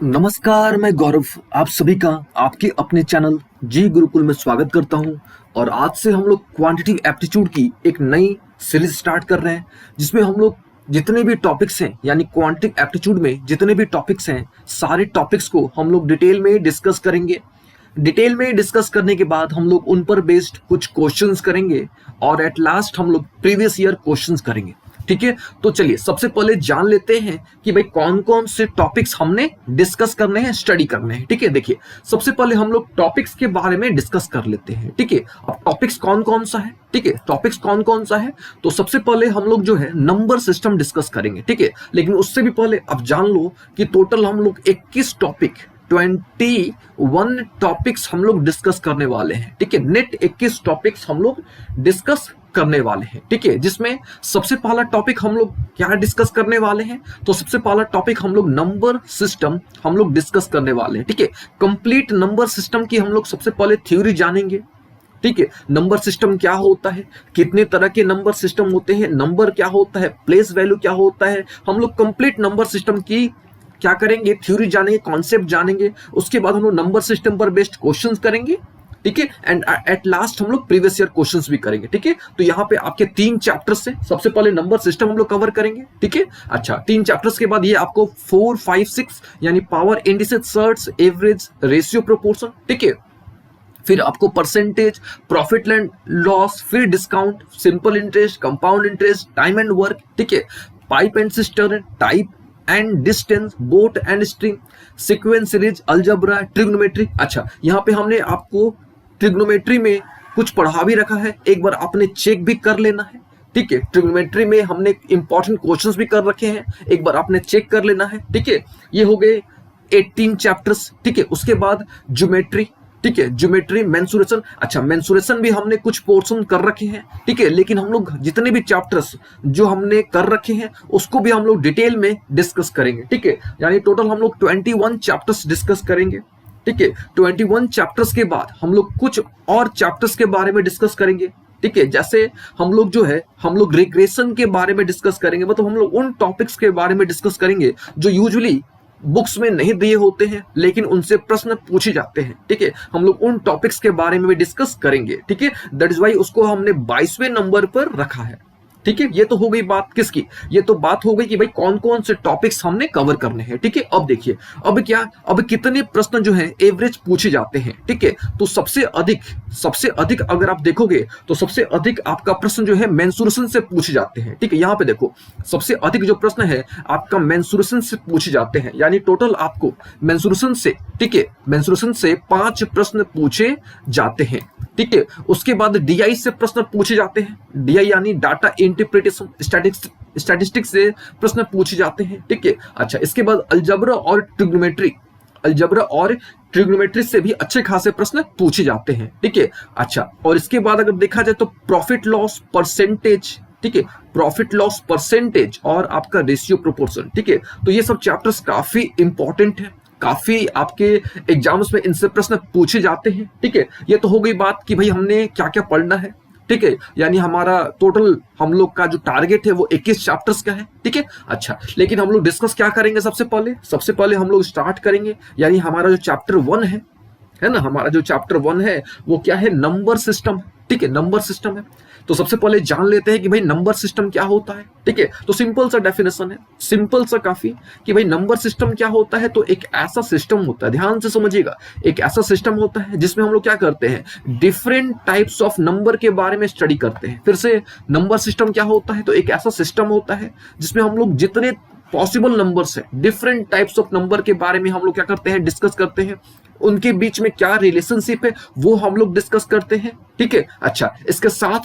नमस्कार, मैं गौरव आप सभी का आपके अपने चैनल जी गुरुकुल में स्वागत करता हूं। और आज से हम लोग क्वांटिटेटिव एप्टीट्यूड की एक नई सीरीज स्टार्ट कर रहे हैं, जिसमें हम लोग जितने भी टॉपिक्स हैं यानी क्वांटिटेटिव एप्टीट्यूड में जितने भी टॉपिक्स हैं सारे टॉपिक्स को हम लोग डिटेल में डिस्कस करेंगे। डिटेल में डिस्कस करने के बाद हम लोग उन पर बेस्ड कुछ क्वेश्चंस करेंगे और एट लास्ट हम लोग प्रीवियस ईयर क्वेश्चंस करेंगे। ठीक है, तो चलिए सबसे पहले जान लेते हैं कि भाई कौन कौन से टॉपिक्स हमने डिस्कस करने हैं, स्टडी करने हैं। ठीक है, देखिए सबसे पहले हम लोग टॉपिक्स के बारे में डिस्कस कर लेते हैं। ठीक है, अब टॉपिक्स कौन कौन सा है, ठीक है, टॉपिक्स कौन कौन सा है, तो सबसे पहले हम लोग जो है नंबर सिस्टम डिस्कस करेंगे। ठीक है, लेकिन उससे भी पहले अब जान लो कि टोटल हम लोग 21 टॉपिक 21 टॉपिक्स हम लोग डिस्कस करने वाले हैं। ठीक है, नेट 21 टॉपिक्स हम लोग डिस्कस करने वाले हैं। ठीक है, जिसमें सबसे पहला टॉपिक हम लोग क्या डिस्कस करने वाले हैं, तो सबसे पहला टॉपिक हम लोग नंबर सिस्टम हम लोग डिस्कस करने वाले हैं। ठीक है, कंप्लीट नंबर सिस्टम की हम लोग सबसे पहले थ्योरी जानेंगे। ठीक है, नंबर सिस्टम क्या होता है, कितने तरह के नंबर सिस्टम होते हैं, नंबर क्या होता है, प्लेस वैल्यू क्या होता है, हम लोग कंप्लीट नंबर सिस्टम की क्या करेंगे, थ्योरी जानेंगे, कॉन्सेप्ट जानेंगे। उसके बाद हम लोग नंबर सिस्टम पर बेस्ड क्वेश्चंस करेंगे। ठीक है, एंड एट लास्ट हम लोग प्रीवियस ईयर क्वेश्चंस भी करेंगे। ठीक है, तो यहाँ पे आपके 3 चैप्टर्स से सबसे पहले नंबर सिस्टम हम लोग कवर करेंगे। ठीक है, अच्छा 3 चैप्टर्स के बाद ये आपको 4, 5, 6 यानी power indices, surds, average, ratio, proportion. ठीक है, फिर आपको परसेंटेज, प्रॉफिट एंड लॉस, फिर discount, simple interest, compound interest, time and work. ठीक है, pipe and cistern, time and distance, boat and stream, sequence series, algebra, trigonometry. अच्छा, यहाँ पे हमने आपको ट्रिग्नोमेट्री में कुछ पढ़ा भी रखा है, एक बार आपने चेक भी कर लेना है। ठीक है, ट्रिग्नोमेट्री में हमने इंपॉर्टेंट क्वेश्चंस भी कर रखे हैं, एक बार आपने चेक कर लेना है। ठीक है, ये हो गए 18 चैप्टर्स। ठीक है, उसके बाद ज्योमेट्री। ठीक है, ज्योमेट्री, मेंसुरेशन। अच्छा, मेंसुरेशन भी हमने कुछ पोर्शन कर रखे हैं। ठीक है, लेकिन हम लोग जितने भी चैप्टर्स जो हमने कर रखे हैं उसको भी हम लोग डिटेल में डिस्कस करेंगे। ठीक है, यानी टोटल हम लोग 21 चैप्टर्स डिस्कस करेंगे। ठीक है, 21 चैप्टर्स के बाद हम लोग कुछ और चैप्टर्स के बारे में डिस्कस करेंगे। ठीक है, जैसे हम लोग जो है हम लोग रिग्रेशन के बारे में डिस्कस करेंगे, मतलब हम लोग उन टॉपिक्स के बारे में डिस्कस करेंगे जो यूजुअली बुक्स में नहीं दिए होते हैं लेकिन उनसे प्रश्न पूछे जाते हैं। ठीक है, हम लोग उन टॉपिक्स के बारे में भी डिस्कस करेंगे। ठीक है, दैट इज वाई उसको हमने 22वें नंबर पर रखा है। ठीक है, ये तो हो गई बात किसकी, ये तो बात हो गई कि भाई कौन कौन से टॉपिक्स हमने कवर करने हैं। ठीक है, अब देखिए अब क्या, अब कितने प्रश्न जो हैं एवरेज पूछे जाते हैं। ठीक है, तो सबसे अधिक अगर आप देखोगे तो सबसे अधिक आपका प्रश्न जो है मेंसुरेशन से पूछे जाते हैं। ठीक है, यहाँ पे देखो सबसे अधिक जो प्रश्न है आपका मेंसुरेशन से पूछे जाते हैं, यानी टोटल आपको मेंसुरेशन से, ठीक है, मेंसुरेशन से 5 प्रश्न पूछे जाते हैं। ठीक है, उसके बाद डीआई से प्रश्न पूछे जाते हैं, डीआई यानी डाटा इंटरप्रिटेशन, स्टैटिस्टिक्स से प्रश्न पूछे जाते हैं। ठीक है, अच्छा इसके बाद अलजेब्रा और ट्रिग्नोमेट्री से भी अच्छे खासे प्रश्न पूछे जाते हैं। ठीक है, अच्छा और इसके बाद अगर देखा जाए तो प्रॉफिट लॉस परसेंटेज, ठीक है, प्रॉफिट लॉस परसेंटेज और आपका रेशियो प्रोपोर्शन। ठीक है, तो ये सब चैप्टर्स काफी इंपॉर्टेंट है, काफी आपके एग्जाम्स में इनसे प्रश्न पूछे जाते हैं। ठीक है, ये तो हो गई बात कि भाई हमने क्या क्या पढ़ना है। ठीक है, यानी हमारा टोटल हम लोग का जो टारगेट है वो 21 चैप्टर्स का है। ठीक है, अच्छा लेकिन हम लोग डिस्कस क्या करेंगे, सबसे पहले हम लोग स्टार्ट करेंगे, यानी हमारा जो चैप्टर 1 है ना, हमारा जो चैप्टर 1 है वो क्या है, नंबर सिस्टम। ठीक है, नंबर सिस्टम है, तो सबसे पहले जान लेते हैं कि भाई नंबर सिस्टम क्या होता है। ठीक है, तो सिंपल सा डेफिनेशन है, सिंपल सा काफी, कि भाई नंबर सिस्टम क्या होता है, तो एक ऐसा सिस्टम होता है, ध्यान से समझिएगा, एक ऐसा सिस्टम होता है जिसमें हम लोग क्या करते हैं, डिफरेंट टाइप्स ऑफ नंबर के बारे में स्टडी करते हैं। फिर से नंबर सिस्टम क्या होता है, तो एक ऐसा सिस्टम होता है जिसमें हम लोग जितने पॉसिबल नंबर्स है, डिफरेंट टाइप्स ऑफ नंबर के बारे में हम लोग क्या करते हैं, डिस्कस करते हैं, उनके बीच में क्या रिलेशनशिप है वो हम लोग डिस्कस करते हैं। ठीक है, अच्छा इसके साथ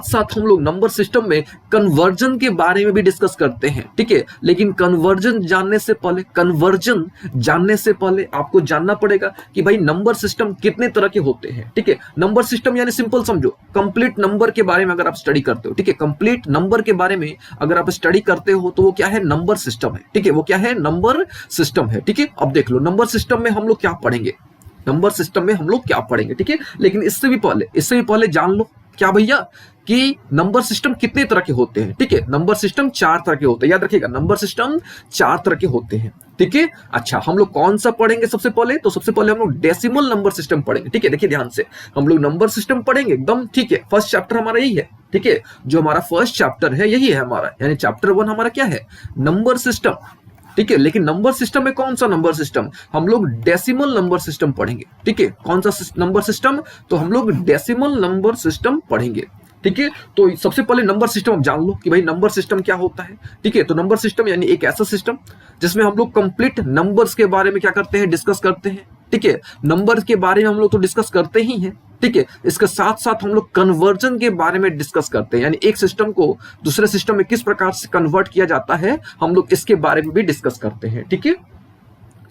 साथ हम लोग नंबर सिस्टम में कन्वर्जन के बारे में भी डिस्कस करते हैं। ठीक है, लेकिन कन्वर्जन जानने से पहले आपको जानना पड़ेगा कि भाई नंबर सिस्टम कितने तरह के होते हैं। ठीक है, नंबर सिस्टम यानी सिंपल समझो, कंप्लीट नंबर के बारे में अगर आप स्टडी करते हो, ठीक है, कंप्लीट नंबर के बारे में अगर आप स्टडी करते हो तो वो क्या है, नंबर सिस्टम है। ठीक है, वो क्या है, नंबर सिस्टम है। ठीक है, अब देख लो नंबर सिस्टम में हम लोग क्या पढ़ेंगे, ठीक है, लेकिन इससे भी पहले जान लो क्या भैया कि नंबर सिस्टम कितने तरह के होते हैं। ठीक है, नंबर सिस्टम 4 तरह के होते हैं, याद रखिएगा, नंबर सिस्टम 4 तरह के होते हैं। ठीक है, अच्छा हम लोग कौन सा पढ़ेंगे सबसे पहले, तो सबसे पहले हम लोग डेसिमल नंबर सिस्टम पढ़ेंगे। ठीक है, देखिए ध्यान से हम लोग नंबर सिस्टम पढ़ेंगे एकदम। ठीक है, फर्स्ट चैप्टर हमारा यही है। ठीक है, जो हमारा फर्स्ट चैप्टर है यही है हमारा, यानी चैप्टर 1 हमारा क्या है, नंबर सिस्टम। ठीक है, लेकिन नंबर सिस्टम में कौन सा नंबर सिस्टम, हम लोग डेसिमल नंबर सिस्टम पढ़ेंगे। ठीक है, कौन सा नंबर सिस्टम, तो हम लोग डेसिमल नंबर सिस्टम पढ़ेंगे। ठीक है, तो सबसे पहले नंबर सिस्टम आप जान लो कि भाई नंबर सिस्टम क्या होता है। ठीक है, तो नंबर सिस्टम यानी एक ऐसा सिस्टम जिसमें हम लोग कंप्लीट नंबर्स के बारे में क्या करते हैं, डिस्कस करते हैं। ठीक है, नंबर के बारे में हम लोग तो डिस्कस करते ही हैं। ठीक है, इसके साथ साथ हम लोग कन्वर्जन के बारे में डिस्कस करते हैं, यानी एक सिस्टम को दूसरे सिस्टम में किस प्रकार से कन्वर्ट किया जाता है, हम लोग इसके बारे में भी डिस्कस करते हैं। ठीक है,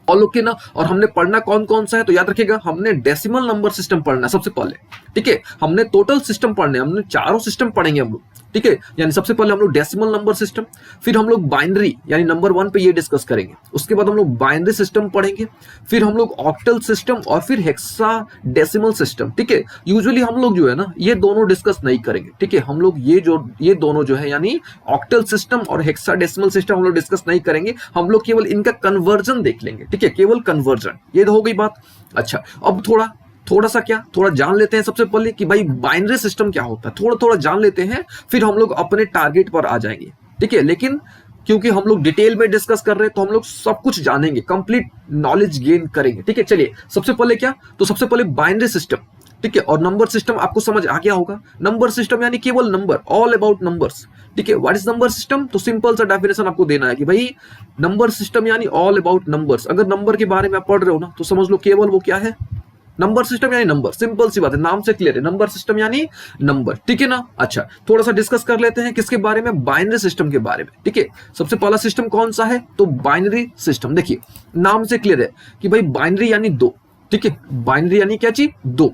और लोग के ना, और हमने पढ़ना कौन कौन सा है, तो याद रखिएगा हमने डेसिमल नंबर सिस्टम पढ़ना है सबसे पहले। ठीक है, हमने टोटल सिस्टम पढ़ने, हमने चारों सिस्टम पढ़ेंगे हम लोग। ठीक है, यानी सबसे पहले हम लोग डेसिमल नंबर सिस्टम, फिर हम लोग बाइनरी यानी नंबर 1 पे ये डिस्कस करेंगे, उसके बाद हम लोग बाइनरी सिस्टम पढ़ेंगे, फिर हम लोग ऑक्टल सिस्टम और फिर हेक्सा डेसिमल सिस्टम। ठीक है, यूजुअली हम लोग जो है ना ये दोनों डिस्कस नहीं करेंगे। ठीक है, हम लोग ये दोनों जो है यानी ऑक्टल सिस्टम और हेक्सा डेसिमल सिस्टम हम लोग डिस्कस नहीं करेंगे, हम लोग केवल इनका कन्वर्जन देख लेंगे। ठीक है, केवल कन्वर्जन, ये तो हो गई बात। अच्छा, अब थोड़ा सा क्या, थोड़ा जान लेते हैं सबसे पहले कि भाई बाइनरी सिस्टम क्या होता है, थोड़ा जान लेते हैं, फिर हम लोग अपने टारगेट पर आ जाएंगे। ठीक है, लेकिन क्योंकि हम लोग डिटेल में डिस्कस कर रहे हैं तो हम लोग सब कुछ जानेंगे, कंप्लीट नॉलेज गेन करेंगे। ठीक है, चलिए सबसे पहले क्या, तो सबसे पहले बाइनरी सिस्टम। ठीक है, और नंबर सिस्टम आपको समझ आ गया होगा, नंबर सिस्टम यानी केवल नंबर, ऑल अबाउट नंबर्स। ठीक है, व्हाट इज नंबर सिस्टम, तो सिंपल सा डेफिनेशन आपको देना है कि भाई नंबर सिस्टम यानी ऑल अबाउट नंबर्स। अगर नंबर के बारे में आप पढ़ रहे हो ना तो समझ लो केवल वो क्या है, नंबर सिस्टम यानी नंबर, सिंपल सी बात है, नाम से क्लियर है, नंबर सिस्टम यानी नंबर। ठीक है ना, अच्छा थोड़ा सा डिस्कस कर लेते हैं किसके बारे में, बाइनरी सिस्टम के बारे में। ठीक है, सबसे पहला सिस्टम कौन सा है, तो बाइनरी सिस्टम। देखिए नाम से क्लियर है कि भाई बाइनरी यानी 2। ठीक है, बाइनरी यानी क्या चीज, 2।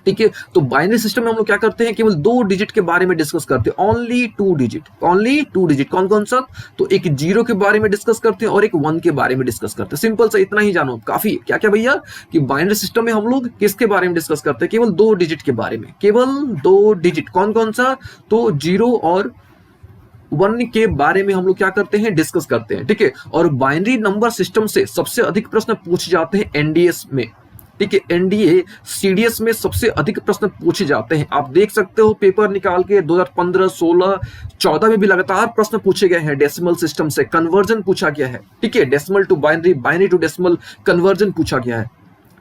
ठीक है, तो बाइनरी सिस्टम में हम लोग क्या करते हैं, केवल 2 डिजिट के बारे में डिस्कस करते हैं, ओनली 2 डिजिट, ओनली 2 डिजिट। कौन कौन सा, तो एक 0 के बारे में डिस्कस करते हैं और एक 1 के बारे में डिस्कस करते हैं। सिंपल सा इतना ही जानो काफी। क्या क्या भैया, कि बाइनरी सिस्टम में हम लोग किसके बारे में डिस्कस करते हैं, केवल 2 डिजिट के बारे में, केवल 2 डिजिट। कौन कौन सा, तो 0 और 1 के बारे में हम लोग क्या करते हैं, डिस्कस करते हैं। ठीक है, और बाइनरी नंबर सिस्टम से सबसे अधिक प्रश्न पूछे जाते हैं एनडीएस में। ठीक है, एनडीए सीडीएस में सबसे अधिक प्रश्न पूछे जाते हैं। आप देख सकते हो पेपर निकाल के 2015, 16, 14 में भी लगातार प्रश्न पूछे गए हैं डेसिमल सिस्टम से, कन्वर्जन पूछा गया है। ठीक है, decimal to binary, binary to decimal conversion पूछा गया है।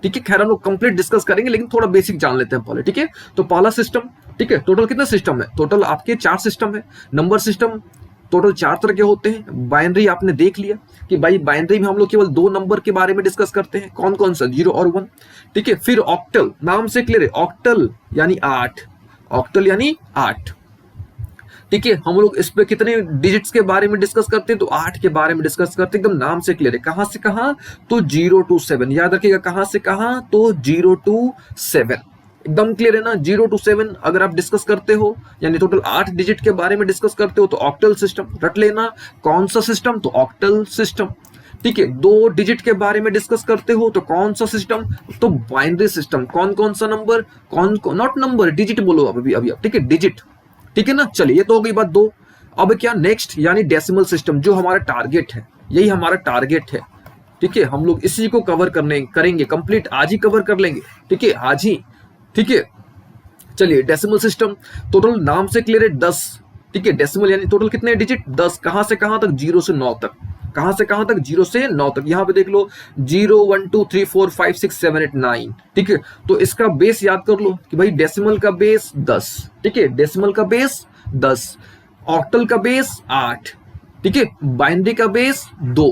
ठीक है, खैर हम लोग कंप्लीट डिस्कस करेंगे, लेकिन थोड़ा बेसिक जान लेते हैं पहले। ठीक है, तो पहला सिस्टम, ठीक है, टोटल कितने सिस्टम है, टोटल आपके 4 सिस्टम है। नंबर सिस्टम टोटल 4 तरह के होते हैं। बाइनरी आपने देख लिया कि भाई बाइनरी में हम लोग केवल 2 नंबर के बारे में डिस्कस करते हैं, कौन कौन सा, 0 और 1। ठीक है, फिर ऑक्टल, नाम से क्लियर है, ऑक्टल यानी 8, ऑक्टल यानी 8। ठीक है, हम लोग इस पे कितने डिजिट्स के बारे में डिस्कस करते हैं, तो 8 के बारे में डिस्कस करते हैं, एकदम नाम से क्लियर है। कहां से कहां, तो 0 to 7, याद रखिएगा कहां से कहां, तो 0 to 7, एकदम क्लियर है ना। 0 to 7 अगर आप डिस्कस करते हो यानी टोटल 8 डिजिट के बारे में डिस्कस करते हो तो ऑक्टल सिस्टम रट लेना। कौन सा सिस्टम, तो ऑक्टल सिस्टम। ठीक है, 2 डिजिट के बारे में डिस्कस करते हो तो कौन सा सिस्टम, तो बाइनरी सिस्टम। कौन कौन सा नंबर, कौन नॉट नंबर, डिजिट बोलो अभी अभी। ठीक है, डिजिट। ठीक है ना, चलिए ये तो हो गई बात 2। अब क्या नेक्स्ट, यानी डेसिमल सिस्टम, जो हमारा टारगेट है, यही हमारा टारगेट है। ठीक है, हम लोग इसी को कवर करेंगे कंप्लीट, आज ही कवर कर लेंगे। ठीक है, आज ही। ठीक है, चलिए डेसिमल सिस्टम, टोटल नाम से क्लियर है 10। ठीक है, डेसिमल यानी टोटल कितने डिजिट, 10। कहां से कहां तक, 0 से 9 तक। कहां से कहां तक, 0 से 9 तक। यहां पे देख लो 0 1 2 3 4 5 6 7 8 9। ठीक है, तो इसका बेस याद कर लो कि भाई डेसिमल का बेस 10। ठीक है, डेसिमल का बेस 10, ऑक्टल का बेस 8। ठीक है, बाइनरी का बेस 2।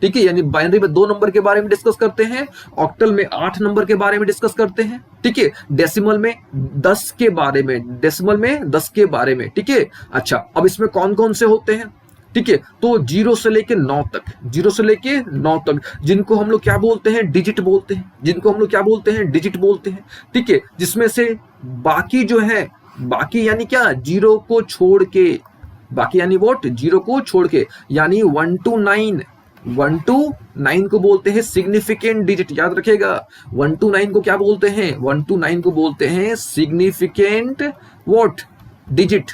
ठीक है, यानी बाइनरी में 2 नंबर के बारे में डिस्कस करते हैं, ऑक्टल में 8 नंबर के बारे में डिस्कस करते हैं। ठीक है, डेसिमल में 10 के बारे में, डेसिमल में 10 के बारे में। ठीक है, अच्छा अब इसमें कौन कौन से होते हैं, ठीक है, तो 0 से लेके 9 तक, 0 से लेके 9 तक, जिनको हम लोग क्या बोलते हैं, डिजिट बोलते हैं, जिनको हम लोग क्या बोलते हैं, डिजिट बोलते हैं। ठीक है, जिसमें से बाकी जो है, बाकी यानी क्या, 0 को छोड़ के, बाकी यानी व्हाट, 0 को छोड़ के, यानी 1 to 9, 1 to 9 को बोलते हैं सिग्निफिकेंट डिजिट, याद रखिएगा। 1 to 9 को क्या बोलते हैं? 1 to 9 को बोलते हैं सिग्निफिकेंट व्हाट डिजिट,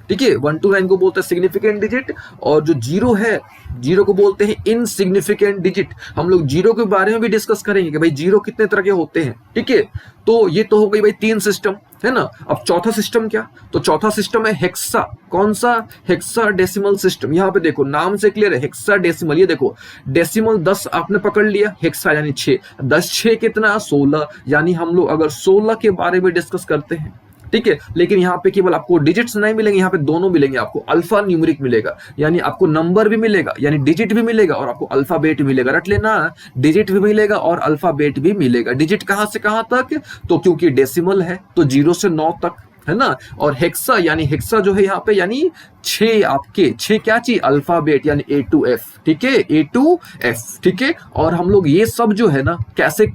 ठीक है। 1 to 9 को बोलते हैं सिग्निफिकेंट डिजिट, और जो जीरो है, जीरो को बोलते हैं इनसिग्निफिकेंट डिजिट। हम लोग जीरो के बारे में भी डिस्कस करेंगे कि भाई जीरो कितने तरह के होते हैं, ठीक है। तो ये तो हो गई भाई 3 सिस्टम, है ना। अब चौथा सिस्टम क्या? तो चौथा सिस्टम है हेक्सा। कौन सा? Hexa decimal system. यहाँ पे देखो नाम से क्लियर है, हेक्सा डेसिमल। ये देखो डेसिमल 10 आपने पकड़ लिया, हेक्सा यानी 6, 10 6 कितना? 16। यानी हम लोग अगर 16 के बारे में डिस्कस करते हैं, ठीक है। लेकिन यहाँ पे केवल आपको डिजिट्स नहीं मिलेंगे, यहाँ पे दोनों मिलेंगे। आपको अल्फा न्यूमेरिक मिलेगा, यानी आपको नंबर भी मिलेगा, यानी डिजिट भी मिलेगा, और आपको अल्फाबेट भी मिलेगा। रट लेना, डिजिट भी मिलेगा और अल्फाबेट भी मिलेगा। डिजिट कहाँ से कहाँ तक? तो क्योंकि डेसिमल है तो 0 से 9 तक, है ना। और हेक्सा यानी हेक्सा जो है यहाँ पे यानी 6 आपके 6 क्या चीज? अल्फाबेट, यानी A to F, ठीक है, A to F, ठीक है। और हम लोग ये सब जो है ना कैसे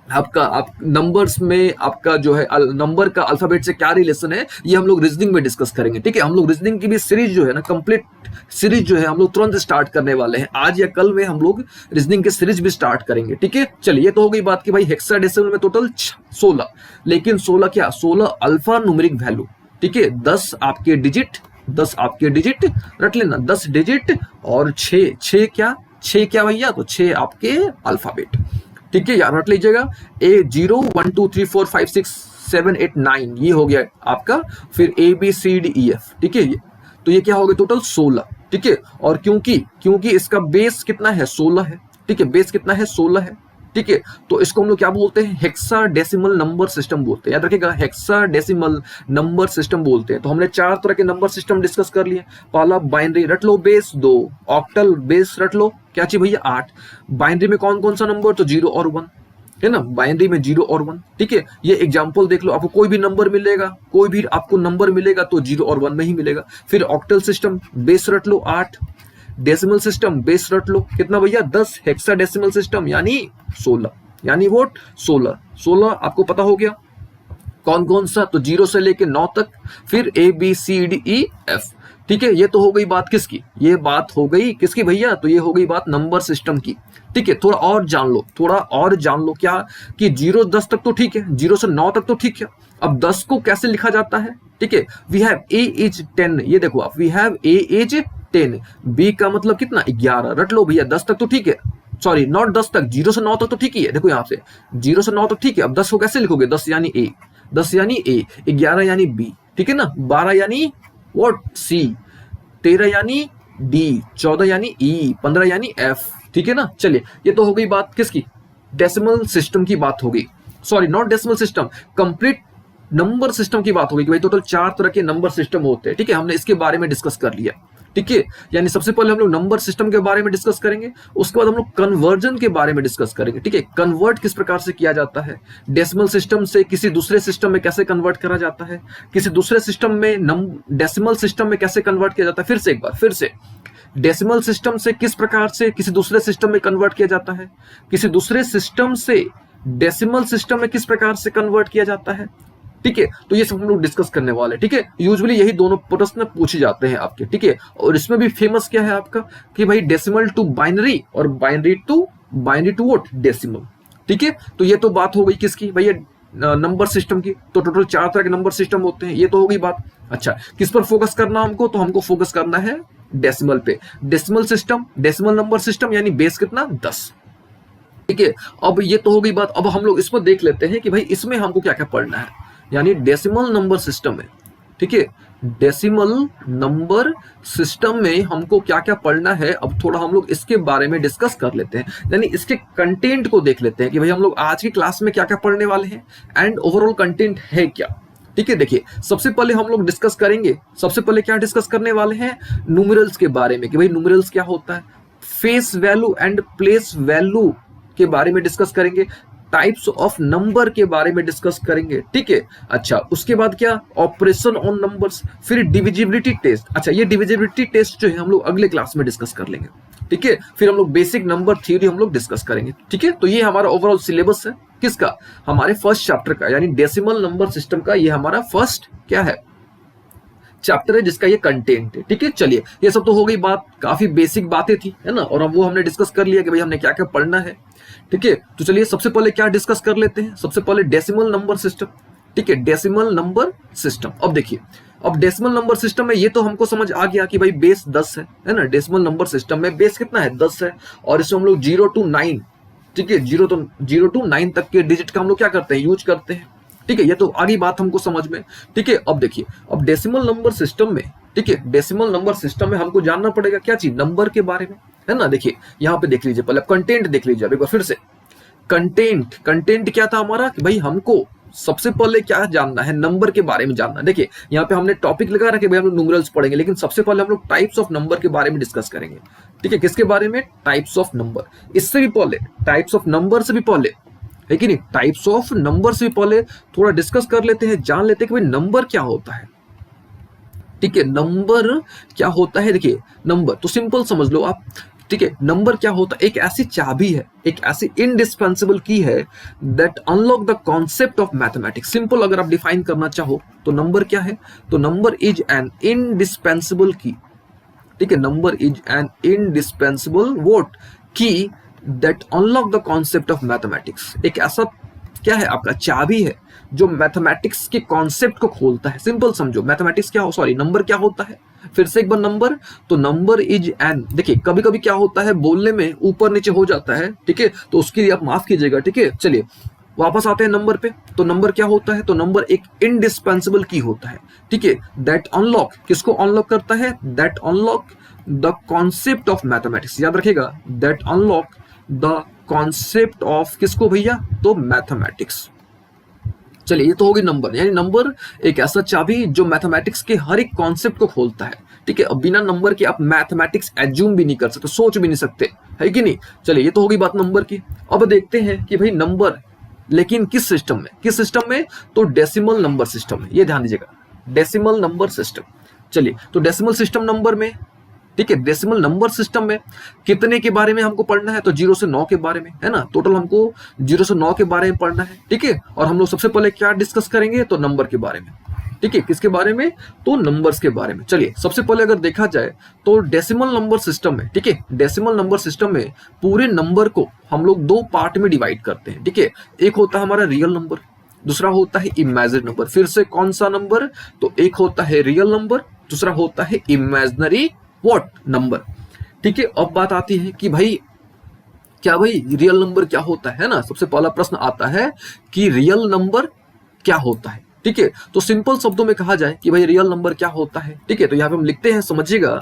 आपका आप नंबर्स में आपका जो है नंबर का अल्फाबेट से क्या रिलेशन है, ये हम लोग रीजनिंग में डिस्कस करेंगे, ठीक है। हम लोग रीजनिंग की भी सीरीज जो है ना, कंप्लीट सीरीज जो है हम लोग तुरंत स्टार्ट करने वाले हैं। आज या कल में हम लोग रीजनिंग की सीरीज भी स्टार्ट करेंगे, ठीक है। चलिए, तो हो गई बात कि भाई हेक्साडेसिमल में टोटल 16, लेकिन 16 क्या? 16 अल्फा न्यूमेरिक वैल्यू, ठीक है। 10 आपके डिजिट, 10 आपके डिजिट, रट लेना 10 डिजिट, और 6 क्या? 6 क्या भैया? तो 6 आपके अल्फाबेट, ठीक है। याद रख लीजिएगा, A0 1 2 3 4 5 6 7 8 9 ये हो गया आपका। फिर ABCDEF, ठीक है। तो ये क्या हो गया? टोटल 16, ठीक है। और क्योंकि इसका बेस कितना है? 16 है, ठीक है। बेस कितना है? 16 है, ठीक है। तो इसको हम लोग क्या बोलते हैं? हेक्साडेसिमल नंबर सिस्टम बोलते हैं। याद रखिएगा, हेक्साडेसिमल नंबर सिस्टम बोलते हैं। तो हमने 4 तरह के नंबर सिस्टम डिस्कस कर लिए। पहला बाइनरी, रट लो बेस 2, ऑक्टल बेस रट लो क्या चीज भैया? 8। बाइनरी में कौन कौन सा नंबर? तो 0 और 1, है ना। बाइनरी में 0 और 1, ठीक है। ये एग्जांपल देख लो, आपको कोई भी नंबर मिलेगा, कोई भी आपको नंबर मिलेगा तो 0 और 1 में ही मिलेगा। फिर ऑक्टल सिस्टम बेस रट लो 8, डेसिमल सिस्टम बेस रट लो कितना भैया? 10। हेक्साडेसिमल सिस्टम यानी 16, यानी वोट 16 आपको पता हो गया कौन कौन सा? तो 0 से लेके 9 तक। फिर ABCDEF, ठीक है। ये तो हो गई बात किसकी? ये बात हो गई किसकी भैया? तो ये हो गई बात नंबर सिस्टम की, ठीक है। थोड़ा और जान लो क्या कि 0 10 तक तो ठीक है, 0 से 9 तक तो ठीक है। अब 10 को कैसे लिखा जाता है, ठीक है। वी हैव A इज 10, ये देखो आप, we have A is 10, B का मतलब कितना? 11। रट लो भैया, 10 तक तो ठीक है, सॉरी नॉट 10 तक, 0 से 9 तक तो ठीक ही है। देखो यहाँ से 0 से 9 तक ठीक है। अब 10 को कैसे लिखोगे? 10 यानी A, 10 यानी A, 11 यानी B, ठीक है ना। 12 यानी व्हाट? C, 13 यानी D, 14 यानी E, 15 यानी F, ठीक है ना। चलिए, ये तो हो गई बात किसकी? डेसिमल सिस्टम की बात होगी, sorry not decimal system, complete number system की बात होगी कि भाई टोटल 4 तरह के नंबर सिस्टम होते हैं, ठीक है। हमने इसके बारे में डिस्कस कर लिया, ठीक है। यानी सबसे पहले हम लोग नंबर सिस्टम के बारे में डिस्कस करेंगे, उसके बाद हम लोग कन्वर्जन के बारे में डिस्कस करेंगे, ठीक है। कन्वर्ट किस प्रकार से किया जाता है, डेसिमल सिस्टम से किसी दूसरे सिस्टम में कैसे कन्वर्ट करा जाता है, किसी दूसरे सिस्टम में डेसिमल सिस्टम में कैसे कन्वर्ट किया जाता है। फिर से एक बार, फिर से डेसिमल सिस्टम से किस प्रकार से किसी दूसरे सिस्टम में कन्वर्ट किया जाता है, किसी दूसरे सिस्टम से डेसिमल सिस्टम में किस प्रकार से कन्वर्ट किया जाता है, ठीक है। तो ये सब हम लोग डिस्कस करने वाले, ठीक है। यूजुअली यही दोनों प्रश्न पूछे जाते हैं आपके, ठीक है। और इसमें भी फेमस क्या है आपका कि भाई डेसिमल टू बाइनरी और बाइनरी टू व्हाट? डेसिमल, ठीक है। तो ये तो बात हो गई किसकी भैया? नंबर सिस्टम की। तो टोटल 4 तरह के नंबर सिस्टम होते हैं, ये तो हो गई बात। अच्छा, किस पर फोकस करना हमको? तो हमको फोकस करना है डेसिमल पे। Decimal system, decimal number system यानी बेस कितना? 10, ठीक है। अब ये तो हो गई बात। अब हम लोग इसमें देख लेते हैं कि भाई इसमें हमको क्या क्या पढ़ना है, यानी डेसिमल नंबर सिस्टम है, ठीक है। डेसिमल नंबर सिस्टम में हमको क्या क्या पढ़ना है, अब थोड़ा हम लोग इसके बारे में डिस्कस कर लेते हैं, यानी इसके कंटेंट को देख लेते हैं कि भाई हम लोग आज की क्लास में क्या क्या पढ़ने वाले हैं एंड ओवरऑल कंटेंट है क्या, ठीक है। देखिए, सबसे पहले हम लोग डिस्कस करेंगे, सबसे पहले क्या डिस्कस करने वाले हैं? न्यूमेरल्स के बारे में कि भाई न्यूमेरल्स क्या होता है, face value and place value के बारे में डिस्कस करेंगे, टाइप्स ऑफ नंबर के बारे में डिस्कस करेंगे, ठीक है। अच्छा, उसके बाद क्या? ऑपरेशन ऑन नंबर्स, फिर डिविजिबिलिटी टेस्ट। अच्छा, ये डिविजिबिलिटी टेस्ट जो है हम लोग अगले क्लास में डिस्कस कर लेंगे, ठीक है। फिर हम लोग बेसिक नंबर थ्योरी हम लोग डिस्कस करेंगे, ठीक है। तो ये हमारा ओवरऑल सिलेबस है किसका? हमारे फर्स्ट चैप्टर का, यानी डेसिमल नंबर सिस्टम का। ये हमारा फर्स्ट क्या है? चैप्टर है जिसका ये कंटेंट है। ठीक है, चलिए ये सब तो हो गई बात, काफी बेसिक बातें थी, है ना, और हम वो हमने डिस्कस कर लिया कि भाई हमने क्या क्या पढ़ना है। ठीक है, तो चलिए सबसे पहले क्या डिस्कस कर लेते हैं, सबसे पहले डेसिमल नंबर सिस्टम। ठीक है, डेसिमल नंबर सिस्टम। अब देखिए, अब डेसिमल नंबर सिस्टम में ये तो हमको समझ आ गया कि भाई बेस 10 है ना, डेसिमल नंबर सिस्टम में बेस कितना है, 10 है, और इसमें हम लोग 0 to 9, ठीक है, 0 to 9 तक के डिजिट का हम लोग क्या करते हैं, यूज करते हैं। ठीक है, ये तो आगे बात हमको समझ में। ठीक है, अब देखिए, अब डेसिमल नंबर सिस्टम में, ठीक है, डेसिमल नंबर सिस्टम में हमको जानना पड़ेगा क्या चीज, नंबर के बारे में, है ना। देखिए यहाँ पे देख लीजिए, पहले कंटेंट देख लीजिए एक बार फिर से। कंटेंट क्या था हमारा कि भाई हमको सबसे पहले क्या जानना है, नंबर के बारे में जानना। देखिए यहाँ पे हमने टॉपिक लगा रखा है भाई हम लोग न्यूमरल्स पढ़ेंगे, लेकिन सबसे पहले हम लोग टाइप्स ऑफ नंबर के बारे में डिस्कस करेंगे। ठीक है, किसके बारे में, टाइप्स ऑफ नंबर। इससे भी पहले, टाइप्स ऑफ नंबर से भी पहले, है कि नहीं, टाइप्स ऑफ नंबर से भी पहले थोड़ा डिस्कस कर लेते हैं, जान लेते हैं कि भाई नंबर क्या होता है। ठीक है, नंबर क्या होता है। देखिए नंबर तो सिंपल समझ लो आप। ठीक है, नंबर क्या होता है, एक ऐसी चाबी है, एक ऐसी इंडिस्पेंसिबल की है that unlock the concept of mathematics. Simple अगर आप डिफाइन करना चाहो तो नंबर क्या है, तो नंबर इज एन इंडिस्पेंसिबल की। ठीक है, number is an indispensable vote key that unlock the concept of mathematics. एक ऐसा क्या है, आपका चाबी है जो मैथमेटिक्स के कॉन्सेप्ट को खोलता है। सिंपल समझो, मैथमेटिक्स क्या हो, सॉरी नंबर क्या होता है, फिर से एक बार नंबर, तो नंबर इज एन, देखिए कभी कभी क्या होता है बोलने में ऊपर नीचे हो जाता है, ठीक है, तो उसके लिए आप माफ कीजिएगा। ठीक है, चलिए वापस आते हैं नंबर पे। तो नंबर क्या होता है, तो नंबर एक इंडिस्पेंसिबल की होता है। ठीक है, दैट अनलॉक, किसको अनलॉक करता है, that unlock the concept of mathematics. याद रखेगा, that unlock the concept of किसको भैया, तो मैथमेटिक्स। चलिए ये तो होगी नंबर, यानी नंबर एक ऐसा चाबी जो मैथमेटिक्स के हर एक कॉन्सेप्ट को खोलता है। ठीक है, अब बिना नंबर के आप मैथमेटिक्स एज्यूम भी नहीं कर सकते, सोच भी नहीं सकते, है कि नहीं। चलिए ये तो होगी बात नंबर की। अब देखते हैं कि भाई नंबर लेकिन किस सिस्टम में, किस सिस्टम में, तो डेसिमल नंबर सिस्टम में। ये ध्यान दीजिएगा, डेसिमल नंबर सिस्टम। चलिए तो डेसिमल सिस्टम नंबर में, ठीक है, डेसिमल नंबर सिस्टम में कितने के बारे में हमको पढ़ना है, तो 0 से 9 के बारे में, है ना, टोटल हमको 0 से 9 के बारे में पढ़ना है। ठीक है, और हम लोग सबसे पहले क्या डिस्कस करेंगे, तो नंबर के बारे में। ठीक है, किसके बारे में, तो नंबर्स के बारे में। चलिए सबसे पहले अगर देखा जाए तो डेसिमल नंबर सिस्टम में, ठीक है, डेसिमल नंबर सिस्टम में पूरे नंबर को हम लोग 2 पार्ट में डिवाइड करते हैं। ठीक है, एक होता है हमारा रियल नंबर, दूसरा होता है इमेजिनरी नंबर। फिर से कौन सा नंबर, तो एक होता है रियल नंबर, दूसरा होता है इमेजिनरी व्हाट नंबर। ठीक है, अब बात आती है कि भाई क्या भाई रियल नंबर क्या होता है ना, सबसे पहला प्रश्न आता है कि रियल नंबर क्या होता है। ठीक है, तो सिंपल शब्दों में कहा जाए कि भाई रियल नंबर क्या होता है। ठीक है, तो यहाँ पे हम लिखते हैं, समझिएगा।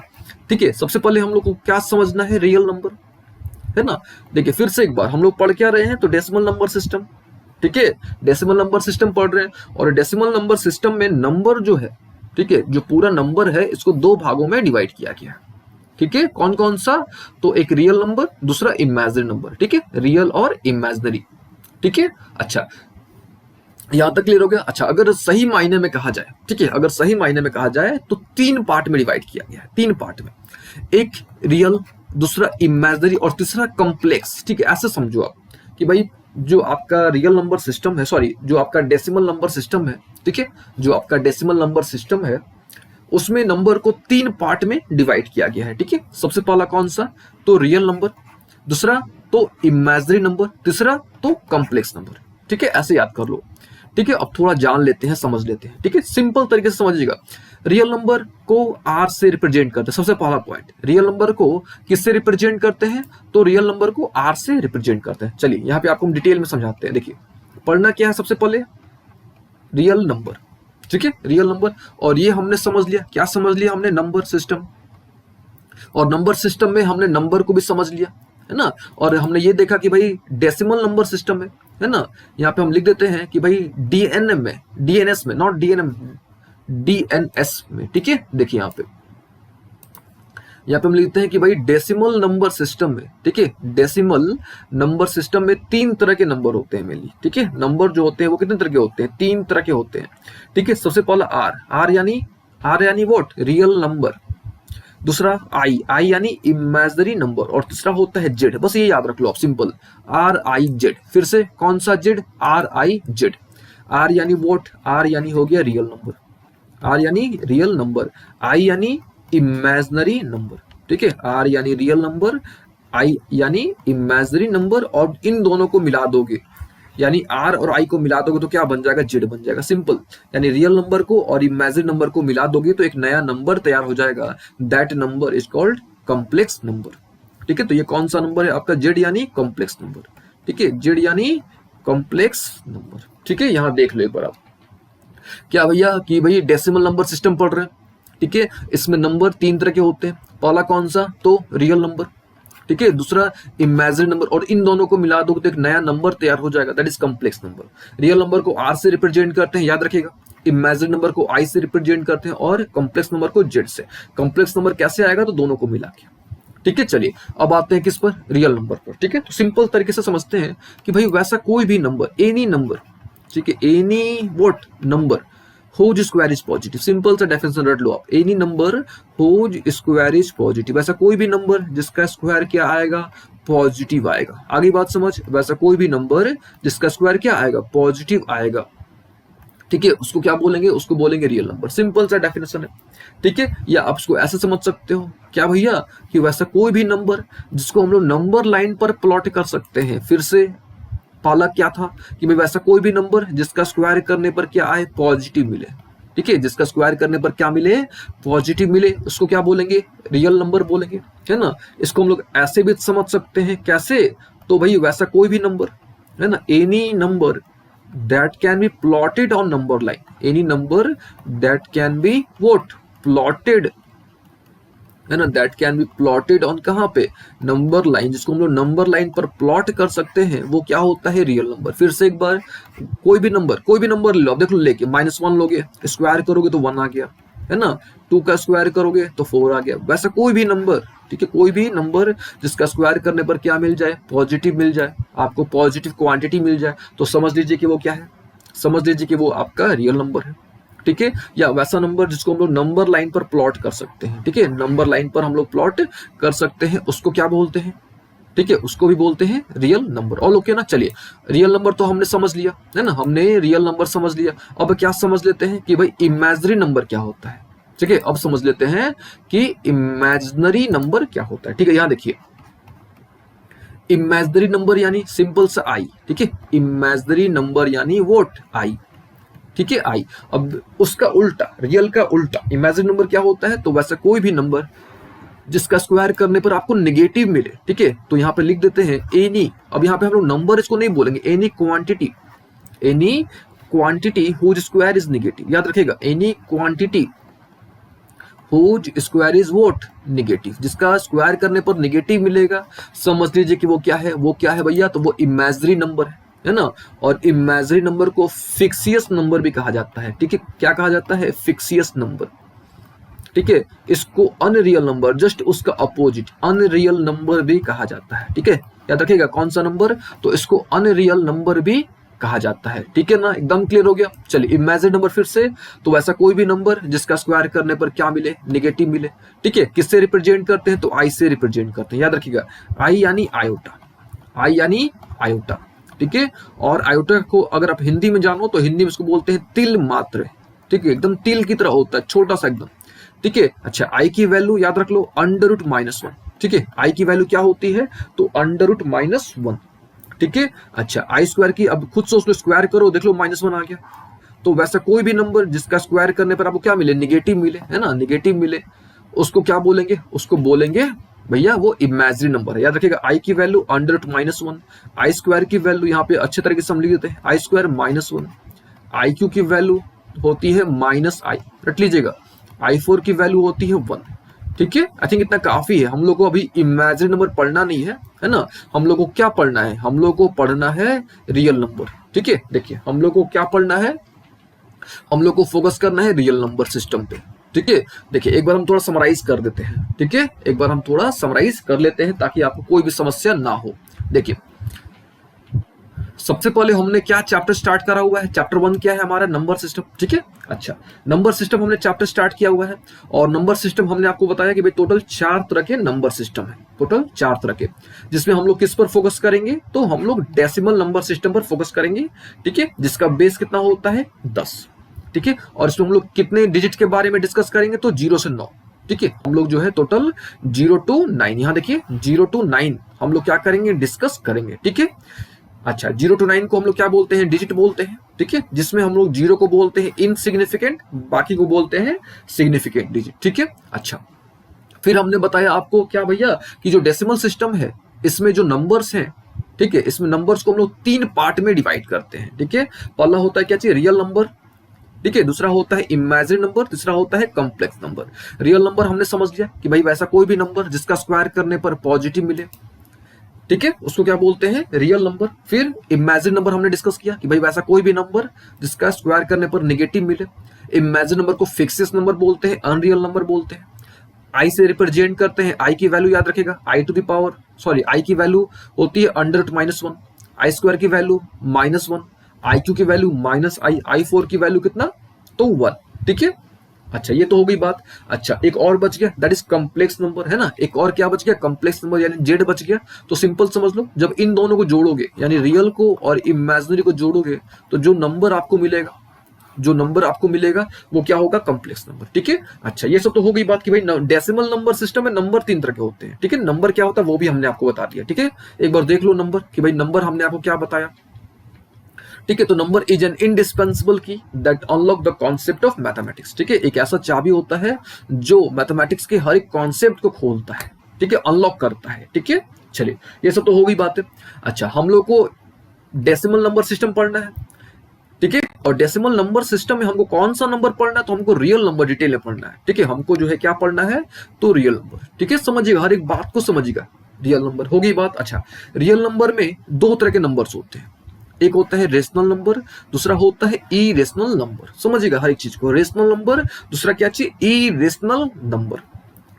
ठीक है, सबसे पहले हम लोग को क्या समझना है, रियल नंबर, है ना। देखिए फिर से एक बार, हम लोग पढ़ क्या रहे हैं, तो डेसिमल नंबर सिस्टम। ठीक है, डेसिमल नंबर सिस्टम पढ़ रहे हैं, और डेसिमल नंबर सिस्टम में नंबर जो है, ठीक है, जो पूरा नंबर है इसको 2 भागों में डिवाइड किया गया। ठीक है, कौन कौन सा, तो एक रियल नंबर, दूसरा इमेजिनरी नंबर। ठीक है, रियल और इमेजिनरी। ठीक है, अच्छा यहां तक क्लियर हो गया। अच्छा, अगर सही मायने में कहा जाए, ठीक है, अगर सही मायने में कहा जाए तो 3 पार्ट में डिवाइड किया गया है, 3 पार्ट में, एक रियल, दूसरा इमेजिनरी और तीसरा कॉम्प्लेक्स। ठीक है, ऐसे समझो आप कि भाई जो आपका रियल नंबर सिस्टम है, सॉरी जो आपका डेसिमल नंबर सिस्टम है, ठीक है, जो आपका डेसिमल नंबर सिस्टम है उसमें नंबर को 3 पार्ट में डिवाइड किया गया है। ठीक है, सबसे पहला कौन सा, तो रियल नंबर, दूसरा तो इमेजिनरी नंबर, तीसरा तो कॉम्प्लेक्स नंबर। ठीक है, ऐसे याद कर लो। ठीक है, अब थोड़ा जान लेते हैं, समझ लेते हैं। ठीक है, सिंपल तरीके से समझिएगा। रियल नंबर को आर से रिप्रेजेंट करते हैं, सबसे पहला पॉइंट, रियल नंबर को किससे रिप्रेजेंट करते हैं, तो रियल नंबर को आर से रिप्रेजेंट करते हैं। चलिए यहाँ पे आपको हम डिटेल में समझाते हैं। देखिए पढ़ना क्या है, सबसे पहले रियल नंबर। ठीक है, रियल नंबर, और ये हमने समझ लिया, क्या समझ लिया हमने, नंबर सिस्टम, और नंबर सिस्टम में हमने नंबर को भी समझ लिया, है ना। और हमने ये देखा कि भाई डेसिमल नंबर सिस्टम है ना, यहाँ पे हम लिख देते हैं कि भाई डीएनएम में, डीएनएस में, नॉट डीएनएम, डीएनएस में। ठीक है, देखिए यहाँ पे हम लिखते हैं कि भाई डेसिमल नंबर सिस्टम में, ठीक है, डेसिमल नंबर सिस्टम में 3 तरह के नंबर होते हैं मेनली। ठीक है, नंबर जो होते हैं वो कितने तरह के होते हैं, 3 तरह के होते हैं। ठीक है, सबसे पहला आर यानी व्हाट, रियल नंबर, दूसरा आई यानी इमेजिनरी नंबर, और तीसरा होता है जेड। बस ये याद रख लो आप, सिंपल, RIZ। फिर से कौन सा जेड, RIZ। आर यानी व्हाट, आर यानी हो गया रियल नंबर, आर यानी रियल नंबर, आई यानी इमेजिनरी नंबर, ठीक है, आर यानी रियल नंबर, आई यानी इमेजिनरी नंबर, और इन दोनों को मिला दोगे यानी आर और आई को मिला दोगे तो क्या बन जाएगा, जेड बन जाएगा, सिंपल। यानी रियल नंबर को और इमेजिनरी नंबर को मिला दोगे तो एक नया नंबर तैयार हो जाएगा, that number is called complex number, ठीक है। तो ये कौन सा नंबर है आपका, जेड यानी कॉम्प्लेक्स नंबर, ठीक है, जेड यानी कॉम्प्लेक्स नंबर, ठीक है। यहां देख लो एक बार आप, क्या भैया कि भाई डेसिमल नंबर सिस्टम पढ़ रहे हैं, ठीक है। इसमें नंबर तीन तरह के होते हैं, पहला कौन सा, तो रियल नंबर, ठीक है, दूसरा इमेजिनरी नंबर, और इन दोनों को मिला दो तो एक नया नंबर तैयार हो जाएगा, that is complex number. Real number को आर से रिप्रेजेंट करते हैं, याद रखिएगा, इमेजिनरी नंबर को आई से रिप्रेजेंट करते हैं, और कॉम्प्लेक्स नंबर को जेड से। कॉम्प्लेक्स नंबर कैसे आएगा, तो दोनों को मिला के, ठीक है। चलिए अब आते हैं किस पर, रियल नंबर पर, ठीक है। तो सिंपल तरीके से समझते हैं कि भाई वैसा कोई भी नंबर, एनी नंबर, ठीक है, any what number whose square is positive, simple सा डेफिनेशन रट लो आप, any number whose square is positive, ऐसा कोई भी नंबर जिसका स्क्वायर क्या आएगा, पॉजिटिव आएगा। आगे बात समझ, वैसा कोई भी नंबर जिसका स्क्वायर क्या आएगा, पॉजिटिव आएगा, ठीक है, उसको क्या बोलेंगे, उसको बोलेंगे रियल नंबर, सिंपल सा डेफिनेशन है, ठीक है। या आप उसको ऐसे समझ सकते हो क्या भैया कि वैसा कोई भी नंबर जिसको हम लोग नंबर लाइन पर प्लॉट कर सकते हैं, फिर से पहला क्या था कि भाई वैसा कोई भी नंबर जिसका स्क्वायर करने पर क्या आए, पॉजिटिव मिले, ठीक है, जिसका स्क्वायर करने पर क्या मिले, पॉजिटिव मिले, उसको क्या बोलेंगे, रियल नंबर बोलेंगे, है ना। इसको हम लोग ऐसे भी समझ सकते हैं, कैसे, तो भाई वैसा कोई भी नंबर, है ना, any number that can B plotted on number line, any number that can be what, plotted, है ना, that can B plotted on कहाँ पे, नंबर लाइन, जिसको हम लोग नंबर लाइन पर प्लॉट कर सकते हैं, वो क्या होता है, रियल नंबर। फिर से एक बार, कोई भी नंबर ले लो, अब देख लो, लेके -1 लोगे, स्क्वायर करोगे तो 1 आ गया, है ना, 2 का स्क्वायर करोगे तो 4 आ गया, वैसा कोई भी नंबर, ठीक है, कोई भी नंबर जिसका स्क्वायर करने पर क्या मिल जाए, पॉजिटिव मिल जाए, आपको पॉजिटिव क्वांटिटी मिल जाए, तो समझ लीजिए कि वो क्या है, समझ लीजिए कि वो आपका रियल नंबर है, ठीक है। या वैसा नंबर जिसको हम लोग नंबर लाइन पर प्लॉट कर सकते हैं, ठीक है, नंबर लाइन पर हम लोग प्लॉट कर सकते हैं, उसको क्या बोलते हैं, ठीक है, उसको भी बोलते हैं रियल नंबर। और ओके ना, चलिए रियल नंबर तो हमने समझ लिया, है ना, हमने रियल नंबर समझ लिया। अब क्या समझ लेते हैं कि भाई इमेजिनरी नंबर क्या होता है, ठीक है, अब समझ लेते हैं कि इमेजिनरी नंबर क्या होता है, ठीक है। यहां देखिए, इमेजिनरी नंबर यानी सिंपल सा आई, ठीक है, इमेजिनरी नंबर यानी व्हाट, आई, ठीक है, आई। अब उसका उल्टा, रियल का उल्टा इमेजिनरी नंबर क्या होता है, तो वैसा कोई भी नंबर जिसका स्क्वायर करने पर आपको नेगेटिव मिले, ठीक है, तो यहां पे लिख देते हैं एनी, अब यहां पे हम लोग नंबर इसको नहीं बोलेंगे, any quantity whose square is negative, याद रखिएगा, any quantity whose square is what, negative, जिसका स्क्वायर करने पर नेगेटिव मिलेगा, समझ लीजिए कि वो क्या है, वो क्या है भैया, तो वो इमेजिनरी नंबर है ना। और इमेजिनरी नंबर को फिक्सियस नंबर भी कहा जाता है, ठीक है, क्या कहा जाता है, फिक्सियस नंबर, ठीक है। इसको अनरियल नंबर, जस्ट उसका अपोजिट, अनरियल नंबर भी कहा जाता है, ठीक है, याद रखिएगा कौन सा नंबर, तो इसको अनरियल नंबर भी कहा जाता है, ठीक है ना, एकदम क्लियर हो गया। चलिए इमेजिनरी नंबर फिर से, तो वैसा कोई भी नंबर जिसका स्क्वायर करने पर क्या मिले, नेगेटिव मिले, ठीक है, किससे रिप्रेजेंट करते हैं, तो आई से रिप्रेजेंट करते हैं, याद रखिएगा, आई यानी आयोटा, आई यानी आयोटा, ठीक है। और आयोटा को अगर आप हिंदी में जानो तो हिंदी में इसको बोलते हैं तिल मात्र, ठीक है, एकदम तिल की तरह होता है, छोटा सा एकदम, ठीक है। अच्छा, आई की वैल्यू याद रख लो √-1, ठीक है, आई की वैल्यू क्या होती है, तो √-1, ठीक है। अच्छा, आई स्क्वायर की अब खुद से उसको स्क्वायर करो, देख लो -1 आ गया, तो वैसा कोई भी नंबर जिसका स्क्वायर करने पर आपको क्या मिले, नेगेटिव मिले, है ना, नेगेटिव मिले, उसको क्या बोलेंगे, उसको बोलेंगे भैया वो इमेजिनरी नंबर है। याद रखिएगा, आई की वैल्यू √-1, आई स्क्वायर की वैल्यू यहाँ पे अच्छे तरीके से हम लिख देते हैं, आई स्क्वायर -1, आई क्यू की वैल्यू होती है -i, रट लीजिएगा, i4 की वैल्यू होती है 1, ठीक है। आई थिंक इतना काफी है, हम लोग को अभी इमेजिनरी नंबर पढ़ना नहीं है ना, हम लोग को क्या पढ़ना है, हम लोग को पढ़ना है रियल नंबर, ठीक है। देखिए हम लोग को क्या पढ़ना है, हम लोग को फोकस करना है रियल नंबर सिस्टम पे, ठीक है। देखिए एक बार हम थोड़ा समराइज कर देते हैं, ठीक है, एक बार हम थोड़ा समराइज कर लेते हैं ताकि आपको कोई भी समस्या ना हो। देखिए सबसे पहले हमने क्या चैप्टर स्टार्ट करा हुआ है, चैप्टर 1 क्या है हमारा, नंबर सिस्टम, ठीक है। अच्छा, नंबर सिस्टम हमने चैप्टर स्टार्ट किया हुआ है, और नंबर सिस्टम हमने आपको बताया कि भाई टोटल 4 तरह के नंबर सिस्टम है, टोटल 4 तरह के, जिसमें हम लोग किस पर फोकस करेंगे, तो हम लोग डेसिमल नंबर सिस्टम पर फोकस करेंगे, ठीक है, जिसका बेस कितना होता है 10, ठीक है। और इसमें हम लोग कितने डिजिट के बारे में डिस्कस करेंगे, तो 0 से 9, ठीक है। हम लोग जो है टोटल 0 to 9, यहाँ देखिए 0 to 9 हम लोग क्या करेंगे, डिस्कस करेंगे, ठीक है। अच्छा, 0 to 9 को हम लोग क्या बोलते हैं, डिजिट बोलते हैं, ठीक है। जिसमें हम लोग 0 को बोलते हैं इनसिग्निफिकेंट, बाकी को बोलते हैं सिग्निफिकेंट डिजिट, ठीक है। अच्छा, फिर हमने बताया आपको क्या भैया कि जो डेसिमल सिस्टम है इसमें जो नंबर्स हैं, ठीक है, इसमें नंबर्स को हम लोग 3 पार्ट में डिवाइड करते हैं, ठीक है। पहला होता है क्या चाहिए, रियल नंबर, ठीक है। दूसरा होता है इमेजिनरी नंबर, तीसरा होता है कॉम्प्लेक्स नंबर। रियल नंबर हमने समझ लिया कि भाई वैसा कोई भी नंबर जिसका स्क्वायर करने पर पॉजिटिव मिले, ठीक है, उसको क्या बोलते हैं, रियल नंबर। फिर इमेजिनरी नंबर हमने डिस्कस किया कि भाई वैसा कोई भी नंबर जिसका स्क्वायर करने पर नेगेटिव मिले। इमेजिनरी नंबर को फिक्सिस नंबर बोलते हैं, अनरियल नंबर बोलते हैं। आई से रिप्रेजेंट करते हैं, आई की वैल्यू याद रखेगा, I to the power, sorry I की वैल्यू होती है √-1, आई स्क्वायर की वैल्यू -1, आई क्यू की वैल्यू -i, आई 4 की वैल्यू कितना, तो 1, ठीक है। अच्छा, ये तो हो गई बात। अच्छा, एक और बच गया, दैट इज कॉम्प्लेक्स नंबर, है ना। एक और क्या बच गया, कॉम्प्लेक्स नंबर, यानी जेड बच गया। तो सिंपल समझ लो, जब इन दोनों को जोड़ोगे यानी रियल को और इमेजिनरी को जोड़ोगे तो जो नंबर आपको मिलेगा, जो नंबर आपको मिलेगा वो क्या होगा, कॉम्प्लेक्स नंबर, ठीक है। अच्छा, ये सब तो हो गई बात कि भाई डेसिमल नंबर सिस्टम में नंबर 3 तरह के होते हैं, ठीक है। नंबर क्या होता है वो भी हमने आपको बता दिया, ठीक है। एक बार देख लो नंबर कि भाई नंबर हमने आपको क्या बताया, ठीक है। तो नंबर इज एन इंडिस्पेंसिबल की that unlock the concept of mathematics, ठीक है। एक ऐसा चाबी होता है जो मैथमेटिक्स के हर एक कॉन्सेप्ट को खोलता है, ठीक है, अनलॉक करता है, ठीक है। चलिए, ये सब तो हो गई बात है। अच्छा, हम लोग को डेसिमल नंबर सिस्टम पढ़ना है, ठीक है। और डेसिमल नंबर सिस्टम में हमको कौन सा नंबर पढ़ना है, तो हमको रियल नंबर डिटेल में पढ़ना है, ठीक है। हमको जो है क्या पढ़ना है, तो रियल नंबर, ठीक है। समझिएगा, हर एक बात को समझिएगा, रियल नंबर हो गई बात। अच्छा, रियल नंबर में 2 तरह के नंबर्स होते हैं, एक होता है रेशनल नंबर, दूसरा होता है इरेशनल नंबर। समझिएगा हर एक चीज को, रेशनल नंबर, दूसरा क्या चाहिए, इरेशनल नंबर,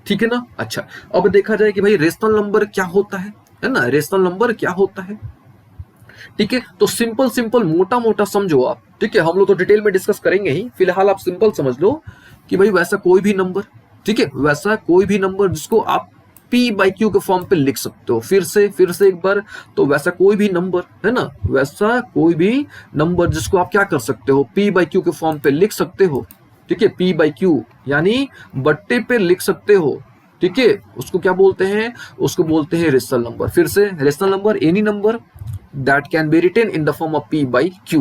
ठीक है ना। अच्छा, अब देखा जाए कि भाई रेशनल नंबर क्या होता है ना, रेशनल नंबर क्या होता है, ठीक है। तो सिंपल सिंपल मोटा मोटा समझो आप, ठीक है। हम लोग तो डिटेल में डिस्कस करेंगे ही, फिलहाल आप सिंपल समझ लो कि भाई वैसा कोई भी नंबर, ठीक है, वैसा कोई भी नंबर जिसको आप P/Q के फॉर्म पे लिख सकते हो। फिर से एक बार, तो वैसा कोई भी नंबर, है ना, वैसा कोई भी नंबर जिसको आप क्या कर सकते हो, P/Q के फॉर्म पे लिख सकते हो, ठीक है। P/Q यानी बट्टे पे लिख सकते हो, ठीक है। उसको क्या बोलते हैं, उसको बोलते हैं रेशनल नंबर। फिर से rational number, any number that can be written in the form of P/Q।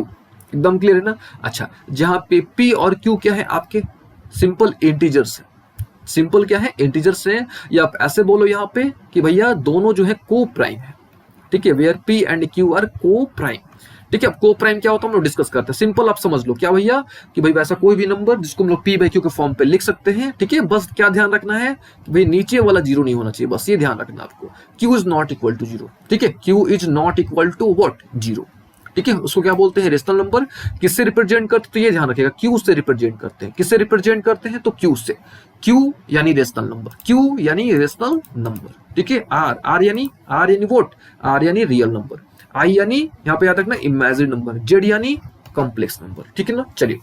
एकदम क्लियर है ना। अच्छा, जहां पे P और Q क्या है, आपके सिंपल इंटीजर्स है, सिंपल क्या है, इंटीजर्स है। या आप ऐसे बोलो यहाँ पे कि भैया दोनों जो है को प्राइम है, ठीक है, where P and Q are coprime, ठीक है। अब को प्राइम क्या होता है हम लोग डिस्कस करते हैं। सिंपल आप समझ लो क्या भैया कि भाई वैसा कोई भी नंबर जिसको हम लोग P/Q के फॉर्म पे लिख सकते हैं, ठीक है। बस क्या ध्यान रखना है कि भाई नीचे वाला जीरो नहीं होना चाहिए, बस ये ध्यान रखना आपको। Q is not equal to zero, ठीक है, Q is not equal to what, zero, ठीक है। उसको क्या बोलते हैं, रेशनल नंबर। किससे रिप्रेजेंट करते, तो ये ध्यान रखिएगा, Q से रिप्रेजेंट करते हैं। किससे रिप्रेजेंट करते हैं, तो Q से। Q यानी रेशनल नंबर, Q यानी रेशनल नंबर, ठीक है। R यानी व्हाट, R यानी रियल नंबर, I यानी यहाँ पे याद रखना इमेजिनरी नंबर, Z यानी कॉम्प्लेक्स नंबर, ठीक है ना। चलिए,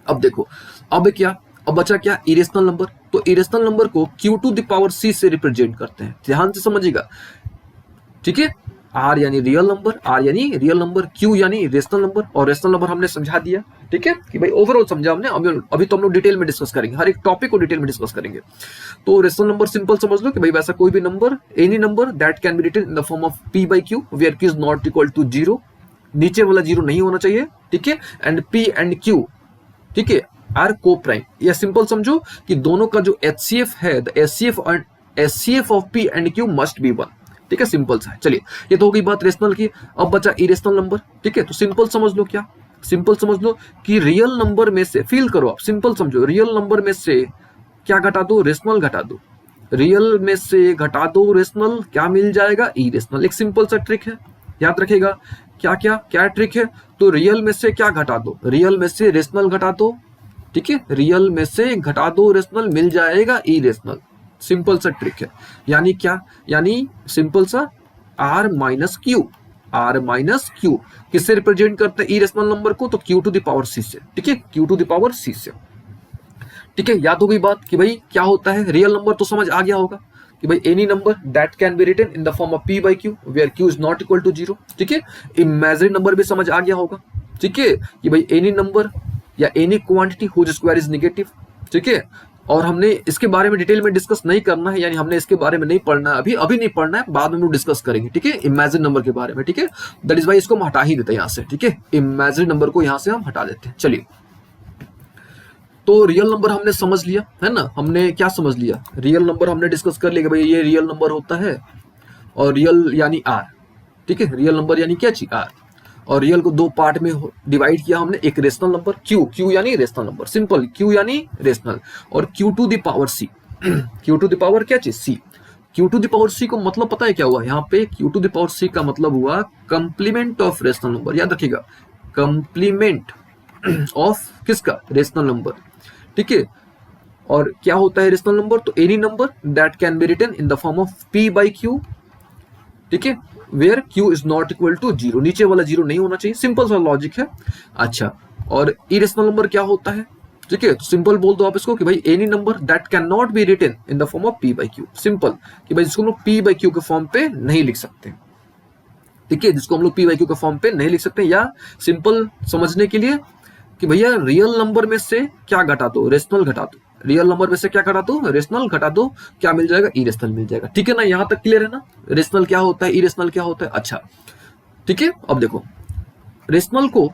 अब देखो, अब क्या, अब बचा क्या, इरेशनल नंबर। तो इरेशनल नंबर को Q⁻C से रिप्रेजेंट करते हैं, ध्यान से समझिएगा, ठीक है। R यानी रियल नंबर, R यानी रियल नंबर, Q यानी रेशनल नंबर। और रेशनल नंबर हमने समझा दिया, ठीक है, कि भाई ओवरऑल समझा हमने। अभी तो हम लोग डिटेल में डिस्कस करेंगे, हर एक टॉपिक को डिटेल में डिस्कस करेंगे। तो रेशनल नंबर सिंपल समझ लो कि भाई वैसा कोई भी number, any number that can be written in the form of P/Q where Q is not equal to zero, नीचे वाला जीरो नहीं होना चाहिए, ठीक है। एंड P एंड Q, ठीक है, आर को प्राइम। या सिंपल समझो कि दोनों का जो HCF है, the HCF of P and Q must be 1, ठीक है। सिंपल सा है। चलिए, ये तो हो गई बात रेशनल की। अब बचा इरेशनल नंबर, ठीक है। तो सिंपल समझ लो क्या, सिंपल समझ लो कि रियल नंबर में से, फील करो आप, सिंपल समझो, रियल नंबर में से क्या घटा दो, रेशनल घटा दो, रियल में से घटा दो रेशनल, क्या मिल जाएगा, इरेशनल। एक सिंपल सा ट्रिक है, याद रखेगा। क्या क्या क्या ट्रिक है, तो रियल में से क्या घटा दो, रियल में से रेशनल घटा दो, ठीक है, रियल में से घटा दो रेशनल, मिल जाएगा इरेशनल। सिंपल सा ट्रिक है। यानी क्या, यानी सिंपल सा R-Q, R-Q किससे रिप्रेजेंट करते हैं इरेशनल नंबर को, तो Q⁻C से, ठीक है, Q⁻C से, ठीक है। याद हो गई बात कि भाई क्या होता है, रियल नंबर तो समझ आ गया होगा कि भाई any number that can be written in the form of P/Q where Q is not equal to zero, ठीक है। इमेजिनरी नंबर भी समझ आ गया होगा, ठीक है, कि भाई एनी नंबर या any quantity whose square is negative, ठीक है। और हमने इसके बारे में डिटेल में डिस्कस नहीं करना है, यानी हमने इसके बारे में नहीं पढ़ना है, अभी नहीं पढ़ना है, बाद में हम डिस्कस करेंगे, ठीक है, इमेजिन नंबर के बारे में, ठीक है। दैट इज वाई इसको हम हटा ही देते हैं यहाँ से, ठीक है, इमेजिन नंबर को यहाँ से हम हटा देते हैं। चलिए, तो रियल नंबर हमने समझ लिया है ना, हमने क्या समझ लिया, रियल नंबर हमने डिस्कस कर लिया कि भाई ये रियल नंबर होता है, और रियल यानी आर, ठीक है, रियल नंबर यानी क्या चीज, आर। और रियल को दो पार्ट में डिवाइड किया हमने, एक रेशनल नंबर क्यू, क्यू यानी रेशनल नंबर, सिंपल, क्यू यानी रेशनल, और Q to the power C, Q to the power क्या चीज, C. Q to the power C को मतलब पता है क्या हुआ यहाँ पे, Q to the power C का मतलब हुआ कंप्लीमेंट ऑफ रेशनल नंबर, याद रखिएगा, कंप्लीमेंट ऑफ किसका, रेशनल नंबर, ठीक है। और क्या होता है रेशनल नंबर, तो any number that can be written in the form of P by Q, ठीक है, where Q is not equal to zero, नीचे वाला जीरो नहीं होना चाहिए, सिंपल सा लॉजिक है। अच्छा, और इरेशनल नंबर क्या होता है, ठीक है, तो सिंपल बोल दो आप इसको कि भाई any number that cannot be written in the form of P by Q, simple, कि भाई जिसको हम लोग पी बाई क्यू के फॉर्म पे नहीं लिख सकते, ठीक है, जिसको हम लोग पी बाई क्यू के फॉर्म पे नहीं लिख सकते, या सिंपल समझने के लिए कि भैया रियल नंबर में से क्या घटा दो, रेशनल घटा दो, रियल नंबर में से क्या घटा दो, रेशनल घटा दो, क्या मिल जाएगा, इरेशनल मिल जाएगा, ठीक है ना, यहां तक क्लियर है ना, रेशनल क्या होता है, इरेशनल क्या होता है। अच्छा, ठीक है, अब देखो रेशनल को,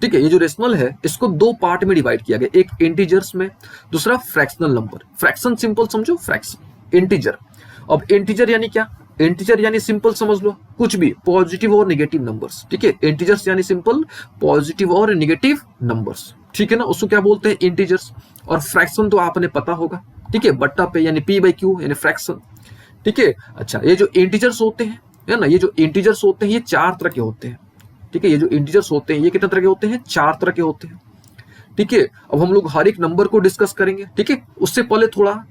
ठीक है, ये जो रेशनल है इसको दो पार्ट में डिवाइड किया गया, एक इंटीजर्स में, दूसरा फ्रैक्शनल नंबर, फ्रैक्शन सिंपल समझो, फ्रैक्शन, इंटीजर। अब इंटीजर यानी क्या, इंटीजर यानी सिंपल समझ लो कुछ भी पॉजिटिव और नेगेटिव नंबर्स, ठीक है, इंटीजर्स यानी सिंपल पॉजिटिव और नेगेटिव नंबर्स, ठीक है ना, उसको क्या बोलते हैं, इंटीजर्स। और फ्रैक्शन तो आपने पता होगा, ठीक है, बट्टा पे यानी पी बाई क्यू यानी फ्रैक्शन, ठीक है। अच्छा, ये जो इंटीजर्स होते हैं, है ना, ये जो इंटीजर्स होते हैं ये चार तरह के होते हैं, ठीक है, ये जो इंटीजर्स होते हैं ये कितने तरह के होते हैं, चार तरह के होते हैं, ठीक है। अब हम लोग हर एक नंबर को डिस्कस करेंगे, ठीक है, उससे पहले थोड़ा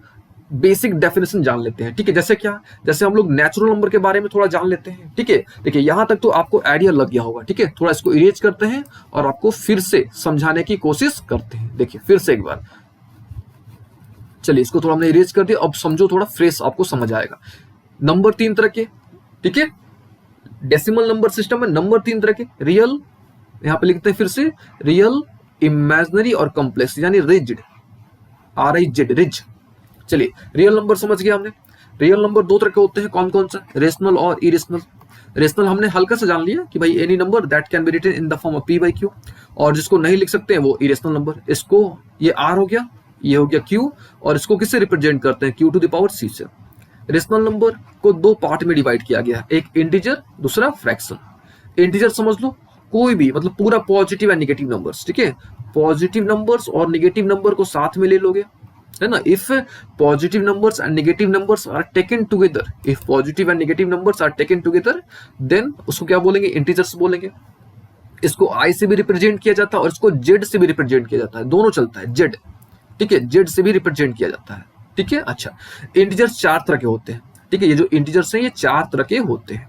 बेसिक डेफिनेशन जान लेते हैं, ठीक है, जैसे क्या, जैसे हम लोग नेचुरल नंबर के बारे में थोड़ा जान लेते हैं, ठीक है। देखिए यहां तक तो आपको आइडिया लग गया होगा, ठीक है, थोड़ा इसको इरेज करते हैं और आपको फिर से समझाने की कोशिश करते हैं। देखिए फिर से एक बार, चलिए इसको थोड़ा हमने इरेज कर दिया, अब समझो, थोड़ा फ्रेश आपको समझ आएगा। नंबर तीन तरह के, ठीक है, डेसिमल नंबर सिस्टम में नंबर तीन तरह के, रियल, यहां पे लिखते हैं फिर से, रियल, इमेजिनरी और कॉम्प्लेक्स, यानी रिजिड, RIZ, रिज। चलिए रियल नंबर समझ गया हमने, रियल नंबर दो तरह के होते हैं, कौन कौन सा, रेशनल और इरेशनल। रेशनल हमने हल्का सा जान लिया कि भाई any number that can be written in the form of P by Q, और जिसको नहीं लिख सकते हैं वो इरेशनल नंबर, इसको ये आर हो गया, ये हो गया क्यू, और इसको किससे रिप्रेजेंट करते हैं, क्यू टू द पावर सी से। रेशनल नंबर को दो पार्ट में डिवाइड किया गया, एक इंटीजर, दूसरा फ्रैक्शन। इंटीजर समझ लो कोई भी, मतलब पूरा पॉजिटिव एंड नेगेटिव नंबर्स, ठीक है, पॉजिटिव नंबर्स और नेगेटिव नंबर को साथ में ले लोगे, है ना, if positive numbers and negative numbers are taken together, if positive and negative numbers are taken together, then उसको क्या बोलेंगे, इंटीजर्स बोलेंगे। इसको आई से भी रिप्रेजेंट किया जाता है और इसको जेड से भी रिप्रेजेंट किया जाता है, दोनों चलता है, जेड, ठीक है, जेड से भी रिप्रेजेंट किया जाता है, ठीक है। अच्छा, इंटीजर्स चार तरह के होते हैं, ठीक है, ये जो इंटीजर्स हैं ये चार तरह के होते हैं,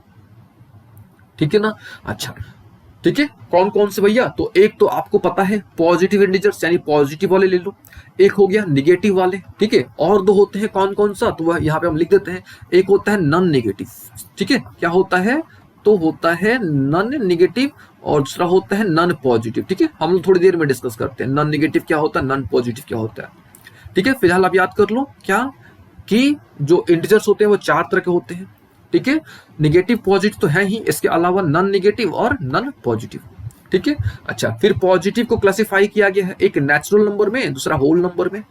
ठीक है ना। अच्छा, ठीक है, कौन कौन से भैया, तो एक तो आपको पता है पॉजिटिव इंटीजर्स यानी पॉजिटिव वाले ले लो, एक हो गया निगेटिव वाले, ठीक है, और दो होते हैं कौन कौन सा, तो वह यहाँ पे हम लिख देते हैं, एक होता है नॉन नेगेटिव, ठीक है, क्या होता है, तो होता है नॉन नेगेटिव, और दूसरा होता है नॉन पॉजिटिव, ठीक है, हम लोग थोड़ी देर में डिस्कस करते हैं नॉन नेगेटिव क्या होता है, नॉन पॉजिटिव क्या होता है, ठीक है। फिलहाल आप याद कर लो क्या, कि जो इंटीजर्स होते हैं वो चार तरह के होते हैं, ठीक है, निगेटिव पॉजिटिव तो है ही, इसके अलावा नॉन नेगेटिव और नॉन पॉजिटिव, ठीक है। अच्छा, फिर पॉजिटिव को क्लासिफाई किया गया है, एक नेचुरल नंबर में, दूसरा होल नंबर में,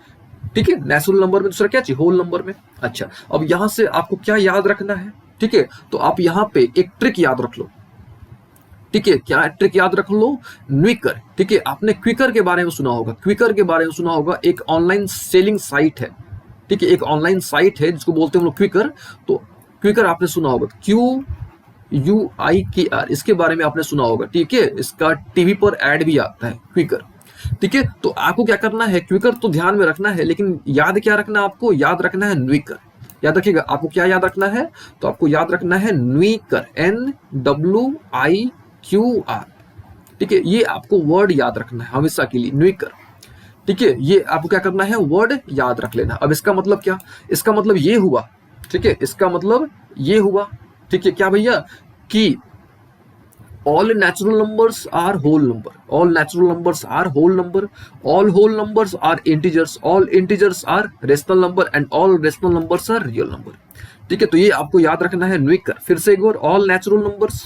ठीक है, नेचुरल नंबर में, दूसरा क्या चाहिए, होल नंबर में। अच्छा, अब यहां से आपको क्या याद रखना है, ठीक है, तो आप यहाँ पे एक ट्रिक याद रख लो, ठीक है, क्या ट्रिक याद रख लो, न्विकर, ठीक है, आपने क्विकर के बारे में सुना होगा, क्विकर के बारे में सुना होगा, एक ऑनलाइन सेलिंग साइट है, ठीक है, एक ऑनलाइन साइट है जिसको बोलते हैं हम लोग क्विकर। तो क्विकर आपने सुना होगा, QUIKR, इसके बारे में आपने सुना होगा, ठीक है, इसका टीवी पर ऐड भी आता है क्विकर, ठीक है। तो आपको क्या करना है, क्विकर तो ध्यान में रखना है, लेकिन याद क्या रखना है, आपको याद रखना है न्विकर, याद रखिएगा, आपको क्या याद रखना है, तो आपको याद रखना है न्विकर, NWIQR, ठीक है, ये आपको वर्ड याद रखना है हमेशा के लिए, न्विकर, ठीक है, ये आपको क्या करना है, वर्ड याद रख लेना। अब इसका मतलब क्या, इसका मतलब ये हुआ, ठीक है, इसका मतलब ये हुआ, ठीक है, क्या भैया, कि all natural numbers are whole number, all natural numbers are whole number, all whole numbers are integers, all integers are rational number and all rational numbers are real number. ठीक है, तो ये आपको याद रखना है न्यूमेरिकल. फिर से एक बार, all natural numbers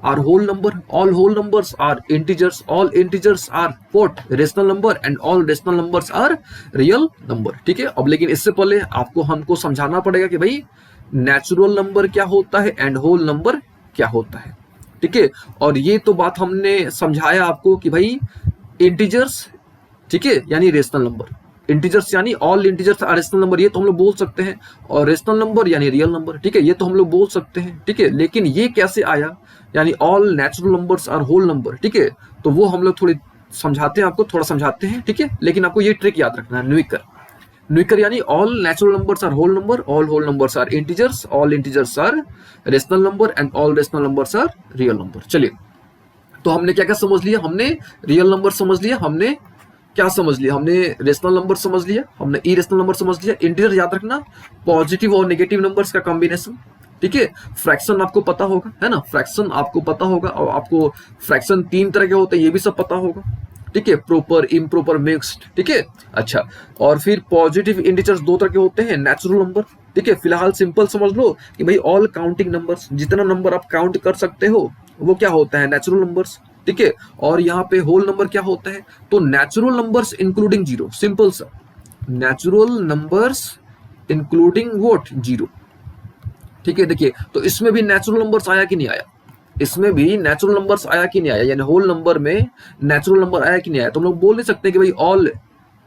are whole number, all whole numbers are integers, all integers are what rational number and all rational numbers are real number. ठीक है, अब लेकिन इससे पहले आपको हमको समझाना पड़ेगा कि भाई नेचुरल नंबर क्या होता है एंड होल नंबर क्या होता है. ठीक है, और ये तो बात हमने समझाया आपको कि भाई इंटीजर्स, ठीक है, यानी रेशनल नंबर, इंटीजर्स यानी all integers are rational number, ये तो हम लोग बोल सकते हैं, और रेशनल नंबर यानी रियल नंबर. ठीक है, ये तो हम लोग बोल सकते हैं. ठीक है, लेकिन ये कैसे आया, यानी all natural numbers are whole number. ठीक है, तो वो हम लोग थोड़ी समझाते हैं, आपको थोड़ा समझाते हैं. ठीक है, लेकिन आपको ये ट्रिक याद रखना है, न्यूमेरिकल. न्यूमेरिकल यानी all natural numbers are whole number, all whole numbers are integers, all integers are rational number and all rational numbers are real number. चलिए, तो हमने क्या क्या समझ लिया, हमने रियल नंबर समझ लिया, हमने क्या समझ लिया, हमने रेशनल नंबर समझ लिया, हमने इरेशनल नंबर समझ लिया. इंटीजर याद रखना, पॉजिटिव और नेगेटिव नंबर्स का कॉम्बिनेशन. ठीक है, फ्रैक्शन आपको पता होगा, है ना, फ्रैक्शन आपको पता होगा, और आपको फ्रैक्शन 3 तरह के होते हैं ये भी सब पता होगा. ठीक है, प्रॉपर, इम्प्रॉपर, मिक्स्ड. ठीक है, अच्छा, और फिर पॉजिटिव इंटीजर्स 2 तरह के होते हैं, नेचुरल नंबर. ठीक है, फिलहाल सिंपल समझ लो कि भाई ऑल काउंटिंग नंबर्स, जितना नंबर आप काउंट कर सकते हो वो क्या होता है, नेचुरल नंबर्स. ठीक है, और यहाँ पे होल नंबर क्या होता है, तो natural numbers including zero. Simple सा, natural numbers including what, zero. ठीक है, देखिए, तो इसमें भी नेचुरल नंबर्स आया कि नहीं आया, इसमें भी नेचुरल नंबर्स आया कि नहीं आया, यानी होल नंबर में नेचुरल नंबर आया कि नहीं आया. तो हम लोग बोल नहीं सकते कि भाई ऑल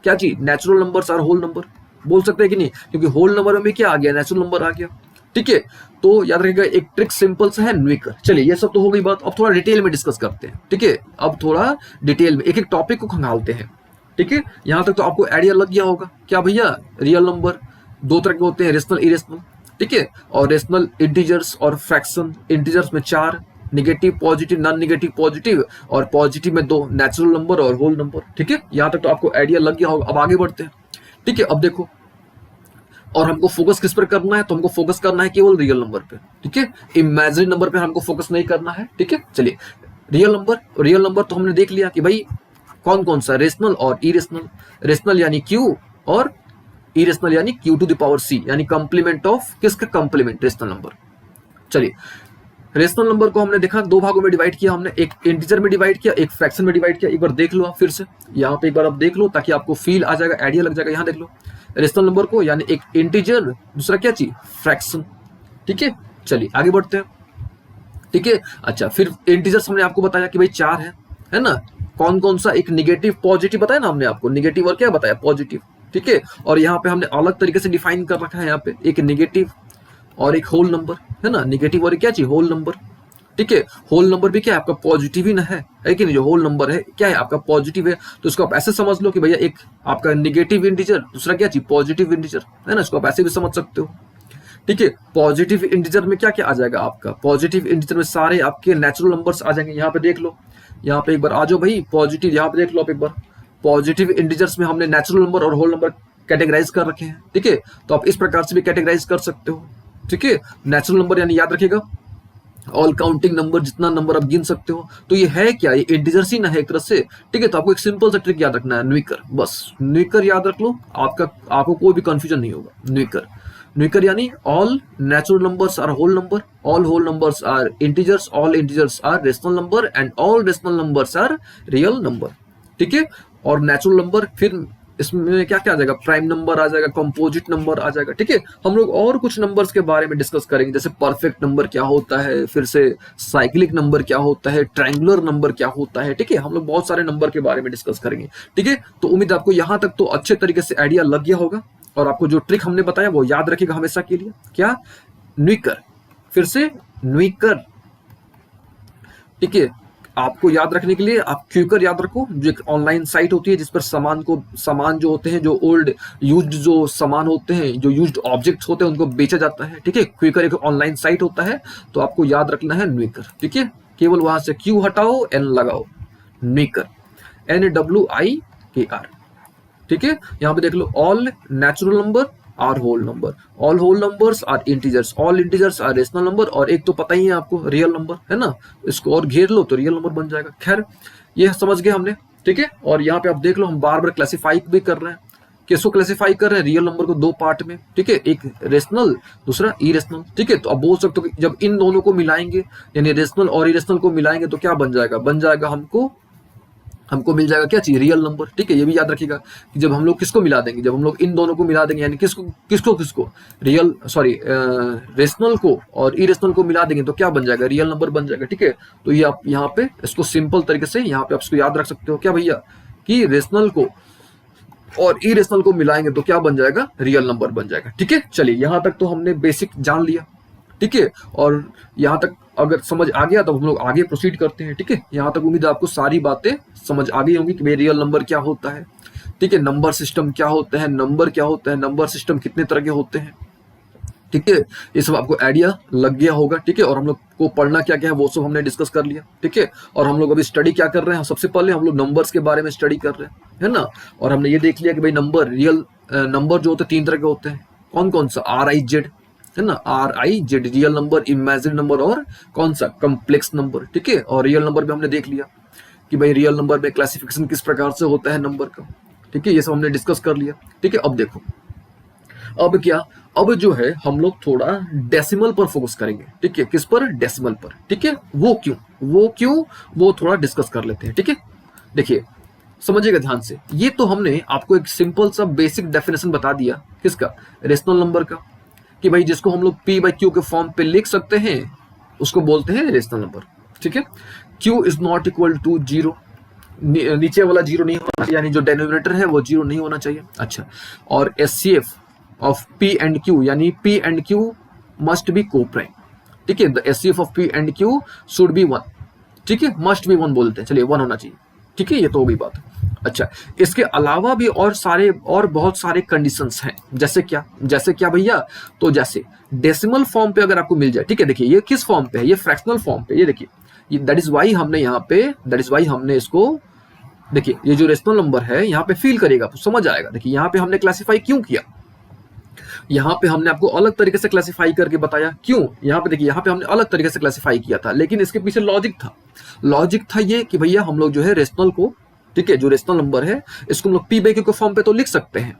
क्या चीज, natural numbers are whole number, बोल सकते हैं कि नहीं, क्योंकि होल नंबर में क्या आ गया, नेचुरल नंबर आ गया. ठीक है, तो याद रखिएगा एक ट्रिक सिंपल सा है, न्यूमेरिकल. चलिए, ये सब तो हो गई बात, अब थोड़ा डिटेल में डिस्कस करते हैं. ठीक है, अब थोड़ा डिटेल में एक एक टॉपिक को खंगालते हैं. ठीक है, यहां तक तो आपको आइडिया लग गया होगा, क्या भैया, रियल नंबर 2 तरह के होते हैं, रेशनल, इरेशनल. ठीक है, और रेशनल इंटीजर्स और फ्रैक्शन. इंटीजर्स में 4, negative, positive, non negative, positive, और पॉजिटिव में 2, नेचुरल नंबर और होल नंबर. ठीक है, यहां तक तो आपको आइडिया लग गया होगा. अब आगे बढ़ते हैं. ठीक है, अब देखो, और हमको फोकस किस पर करना है, तो हमको फोकस करना है केवल रियल नंबर पे. ठीक है, इमेजिनरी नंबर पे हमको फोकस नहीं करना है. ठीक है, चलिए, रियल नंबर. रियल नंबर तो हमने देख लिया कि भाई कौन कौन सा, रेशनल और इरेशनल. रेशनल यानी क्यू, और इरेशनल यानी क्यू टू द पावर सी, यानी कंप्लीमेंट ऑफ किसका, कंप्लीमेंट, रेशनल नंबर. चलिए, रेशनल नंबर को हमने देखा 2 भागों में डिवाइड किया हमने, एक इंटीजर में डिवाइड किया, एक फ्रैक्शन में डिवाइड किया. एक बार देख लो आप फिर से, यहाँ पे एक बार आप देख लो ताकि आपको फील आ जाएगा, आइडिया लग जाएगा. यहाँ देख लो रेशनल नंबर को, यानी एक इंटीजर, दूसरा क्या चीज, फ्रैक्शन. ठीक है, चलिए आगे बढ़ते हैं. ठीक है, अच्छा, फिर इंटीजर्स हमने आपको बताया कि भाई 4 है ना, कौन कौन सा, एक निगेटिव, पॉजिटिव बताया ना हमने आपको, निगेटिव और क्या बताया, पॉजिटिव. ठीक है, और यहाँ पे हमने अलग तरीके से डिफाइन कर रखा है, यहाँ पे एक निगेटिव और एक होल नंबर, है ना, निगेटिव और क्या चीज, होल नंबर. ठीक है, होल नंबर भी क्या है आपका, पॉजिटिव ही ना है कि नहीं, जो होल नंबर है क्या है आपका, पॉजिटिव है. तो इसको आप ऐसे समझ लो कि भैया एक आपका निगेटिव इंटीजर, दूसरा क्या चीज, पॉजिटिव इंटीजर, है ना, इसको आप ऐसे भी समझ सकते हो. ठीक है, पॉजिटिव इंटीजर में क्या क्या आ जाएगा आपका, पॉजिटिव इंटीजर में सारे आपके नेचुरल नंबर्स आ जाएंगे. यहाँ पे देख लो, यहाँ पे एक बार आ जाओ भाई, पॉजिटिव, यहाँ पे देख लो आप एक बार, पॉजिटिव इंटीजर्स में हमने नेचुरल नंबर और होल नंबर कैटेगराइज कर रखे हैं. ठीक है, तो आप इस प्रकार से भी कैटेगराइज कर सकते हो. ठीक है, नेचुरल नंबर यानी याद रखिएगा ऑल काउंटिंग नंबर, जितना नंबर आप गिन सकते हो. तो ये है क्या, ये इंटीजर्स ही ना है एक तरह से. ठीक है, तो आपको एक सिंपल सा ट्रिक याद रखना है, न्यूमेरिकल, बस न्यूमेरिकल याद रख लो, आपको कोई भी कंफ्यूजन नहीं होगा. न्यूमेरिकल, न्यूमेरिकल यानी all natural numbers are whole number, all whole numbers are integers, all integers are rational number and all rational numbers are real number. ठीक है, और नेचुरल नंबर, फिर इसमें क्या क्या आ जाएगा, प्राइम नंबर आ जाएगा, कंपोजिट नंबर आ जाएगा. ठीक है, हम लोग और कुछ नंबर्स के बारे में डिस्कस करेंगे, जैसे परफेक्ट नंबर क्या होता है, फिर से साइक्लिक नंबर क्या होता है, ट्रायंगुलर नंबर क्या होता है. ठीक है, हम लोग बहुत सारे नंबर के बारे में डिस्कस करेंगे. ठीक है, तो उम्मीद आपको यहाँ तक तो अच्छे तरीके से आइडिया लग गया होगा, और आपको जो ट्रिक हमने बताया वो याद रखिएगा हमेशा के लिए, क्या, न्यूमेरिकल. फिर से न्यूमेरिकल. ठीक है, आपको याद रखने के लिए आप क्यूकर याद रखो, जो एक ऑनलाइन साइट होती है जिस पर सामान जो होते हैं, जो ओल्ड यूज्ड जो सामान होते हैं, जो यूज्ड ऑब्जेक्ट्स होते हैं, उनको बेचा जाता है. ठीक है, क्यूकर एक ऑनलाइन साइट होता है, तो आपको याद रखना है न्यूमेरिकल. ठीक है, केवल वहां से क्यू हटाओ, एन लगाओ, न्यूमेरिकल, NWIKR. ठीक है, यहाँ पे देख लो, all natural number are whole number, all whole numbers are integers, all integers are rational number, और एक तो पता ही है आपको रियल नंबर है ना, इसको और घेर लो तो रियल नंबर बन जाएगा। खैर ये समझ गए हमने, ठीक है। और यहाँ पे आप देख लो हम बार बार क्लासीफाई भी कर रहे हैं, किसको क्लासीफाई कर रहे हैं, रियल नंबर को दो पार्ट में, ठीक है, एक रेशनल दूसरा इरेशनल, ठीक है। तो अब बोल सकते हो कि जब इन दोनों को मिलाएंगे यानी रेशनल और इरेशनल को मिलाएंगे तो क्या बन जाएगा, बन जाएगा हमको मिल जाएगा क्या चाहिए, रियल नंबर, ठीक है। ये भी याद रखिएगा कि जब हम लोग किसको मिला देंगे, जब हम लोग इन दोनों को मिला देंगे यानी किसको रियल सॉरी रेशनल को और इरेशनल को मिला देंगे तो क्या बन जाएगा, रियल नंबर बन जाएगा, ठीक है। तो ये आप यहाँ पे इसको सिंपल तरीके से यहाँ पे आप इसको याद रख सकते हो क्या भैया, कि रेशनल को और इरेशनल को मिलाएंगे तो क्या बन जाएगा, रियल नंबर बन जाएगा, ठीक है। चलिए यहाँ तक तो हमने बेसिक जान लिया, ठीक है। और यहाँ तक अगर समझ आ गया तो हम लोग आगे प्रोसीड करते हैं, ठीक है। यहाँ तक उम्मीद है आपको सारी बातें समझ आ गई होंगी कि भाई रियल नंबर क्या होता है, ठीक है, नंबर सिस्टम क्या होता है, नंबर क्या होता है, नंबर सिस्टम कितने तरह के होते हैं, ठीक है। ये सब आपको आइडिया लग गया होगा, ठीक है। और हम लोग को पढ़ना क्या क्या है वो सब हमने डिस्कस कर लिया, ठीक है। और हम लोग अभी स्टडी क्या कर रहे हैं, सबसे पहले हम लोग नंबर्स के बारे में स्टडी कर रहे हैं, है ना। और हमने ये देख लिया कि भाई नंबर रियल नंबर जो होते हैं तीन तरह के होते हैं, कौन कौन सा, RIZ है ना, RIZ real number, imaginary number और कौन सा कॉम्प्लेक्स नंबर, ठीक है। और रियल नंबर में हमने देख लिया कि भाई रियल नंबर में क्लासिफिकेशन किस प्रकार से होता है नंबर का, ठीक है। ये सब हमने डिस्कस कर लिया, ठीक है। अब देखो अब क्या, अब जो है हम लोग थोड़ा डेसिमल पर फोकस करेंगे, ठीक है। किस पर, डेसिमल पर, ठीक है। वो क्यों वो थोड़ा डिस्कस कर लेते हैं, ठीक है। देखिए समझिएगा ध्यान से, ये तो हमने आपको एक सिंपल सा बेसिक डेफिनेशन बता दिया किसका, रेशनल नंबर का, कि भाई जिसको हम लोग P/Q के फॉर्म पे लिख सकते हैं उसको बोलते हैं रेशनल नंबर, ठीक है। Q is not equal to zero, नीचे वाला जीरो नहीं होना चाहिए, यानी जो डेनोमिनेटर है वो जीरो नहीं होना चाहिए, अच्छा। और SCF ऑफ P&Q यानी P&Q मस्ट बी कोप्राइम, ठीक है। The SCF of P&Q should be 1, ठीक है, मस्ट बी 1 बोलते हैं, चलिए 1 होना चाहिए, ठीक है। ये तो हो गई बात, अच्छा। इसके अलावा भी और बहुत सारे कंडीशंस हैं, जैसे क्या भैया, तो जैसे डेसिमल फॉर्म पे अगर आपको मिल जाए, ठीक है। देखिए ये किस फॉर्म पे है, ये फ्रैक्शनल फॉर्म पे, ये देखिए दैट इज वाई हमने इसको, देखिए ये जो रेशनल नंबर है यहाँ पे फील करिएगा तो समझ आएगा। देखिए यहाँ पे हमने क्लासीफाई क्यों किया, यहाँ पे हमने आपको अलग तरीके से क्लासिफाई करके बताया क्यों, यहाँ पे देखिए यहाँ पे हमने अलग तरीके से क्लासिफाई किया था, लेकिन इसके पीछे लॉजिक था ये कि भैया हम लोग जो है रेशनल को, ठीक है, जो रेशनल नंबर है इसको हम लोग P/Q के फॉर्म पे तो लिख सकते हैं,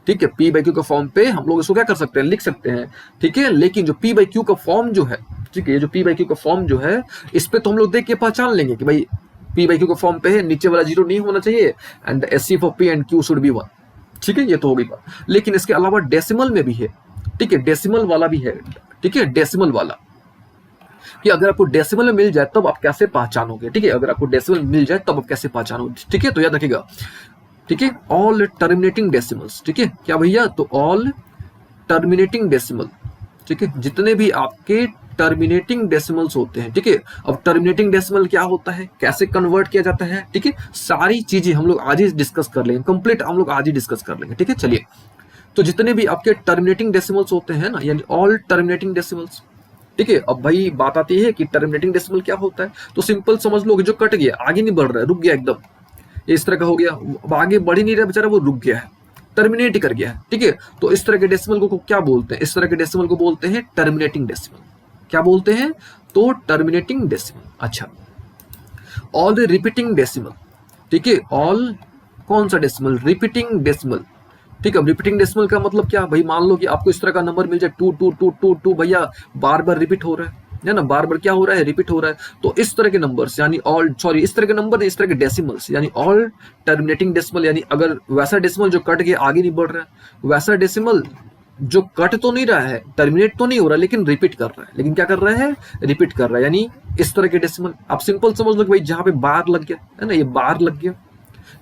ठीक है। P/Q के फॉर्म पे हम लोग इसको क्या कर सकते हैं, लिख सकते हैं, ठीक है। लेकिन जो P/Q का फॉर्म जो है, ठीक है, जो P/Q का फॉर्म जो है इस पे तो हम लोग देख के पहचान लेंगे कि भाई P/Q का फॉर्म पे है, नीचे वाला जीरो नहीं होना चाहिए, and SCF of P&Q should be 1, ठीक है। ये तो हो गई बात। लेकिन इसके अलावा डेसिमल में भी है, ठीक है, डेसिमल वाला भी है, ठीक है, डेसिमल वाला, कि अगर आपको डेसिमल में मिल जाए तब आप कैसे पहचानोगे, ठीक है, अगर आपको डेसिमल मिल जाए तब आप कैसे पहचानोगे, ठीक है। तो याद रखिएगा, ठीक है, ऑल टर्मिनेटिंग डेसिमल्स, ठीक है, क्या भैया, तो ऑल टर्मिनेटिंग डेसिमल, ठीक है, जितने भी आपके टर्मिनेटिंग डेसिमल्स होते हैं, ठीक है। अब टर्मिनेटिंग डेसिमल क्या होता है, कैसे कन्वर्ट किया जाता है, ठीक है, सारी चीजें हम लोग आज ही डिस्कस कर लेंगे, कंप्लीट हम लोग आज ही डिस्कस कर लेंगे, ठीक है। चलिए, तो जितने भी आपके टर्मिनेटिंग डेसिमल्स होते हैं ना, यानी ऑल टर्मिनेटिंग डेसिमल्स, ठीक है। अब भाई बात आती है कि टर्मिनेटिंग डेसिमल क्या होता है, तो सिंपल समझ लो कि जो कट गया, आगे नहीं बढ़ रहा है, रुक गया एकदम, इस तरह का हो गया, अब आगे बढ़ ही नहीं रहा बेचारा, वो रुक गया है, टर्मिनेट कर गया है, ठीक है। तो इस तरह के डेसिमल को क्या बोलते हैं, इस तरह के डेसिमल को बोलते हैं टर्मिनेटिंग डेसिमल, क्या बोलते हैं, तो टर्मिनेटिंग डेसिमल, अच्छा। ऑल रिपीटिंग डेसिमल, ठीक है, ऑल कौन सा डेसिमल, रिपीटिंग डेसिमल, ठीक है। रिपीटिंग डेसिमल का मतलब क्या, भाई मान लो कि आपको इस तरह का नंबर मिल जाए 2 भैया बार बार रिपीट हो रहा है ना, बार बार क्या हो रहा है, रिपीट हो रहा है, तो इस तरह के नंबर्स यानी इस तरह के नंबर, इस तरह के डेसिमल्स यानी ऑल टर्मिनेटिंग डेसिमल, यानी अगर वैसा डेसिमल जो कट के आगे नहीं बढ़ रहा है, वैसा डेसिमल जो कट तो नहीं रहा है, टर्मिनेट तो नहीं हो रहा है, लेकिन रिपीट कर रहा है, लेकिन क्या कर रहा है, रिपीट कर रहा है, यानी इस तरह के डेसिमल। आप सिंपल समझ लो कि भाई जहां पे बार लग गया है ना, ये बार लग गया,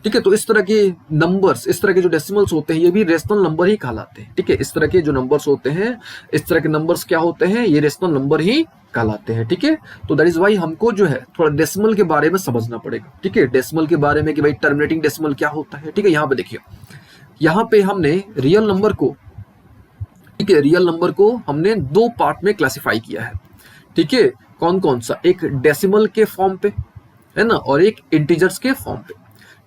ठीक है। तो इस तरह के नंबर्स, इस तरह के जो डेसिमल्स होते हैं ये भी रेशनल नंबर ही कहलाते हैं, ठीक है। इस तरह के जो नंबर्स होते हैं, इस तरह के नंबर्स क्या होते हैं, ये रेशनल नंबर ही कहलाते हैं, ठीक है। तो दैट इज वाई हमको जो है थोड़ा डेसिमल के बारे में समझना पड़ेगा, ठीक है, डेसिमल के बारे में कि भाई टर्मिनेटिंग डेसिमल क्या होता है, ठीक है। यहाँ पे देखिए, यहाँ पे हमने रियल नंबर को, ठीक है, रियल नंबर को हमने दो पार्ट में क्लासिफाई किया है, ठीक है। कौन कौन सा, एक डेसिमल के फॉर्म पे है ना, और एक इंटीजर्स के फॉर्म पे,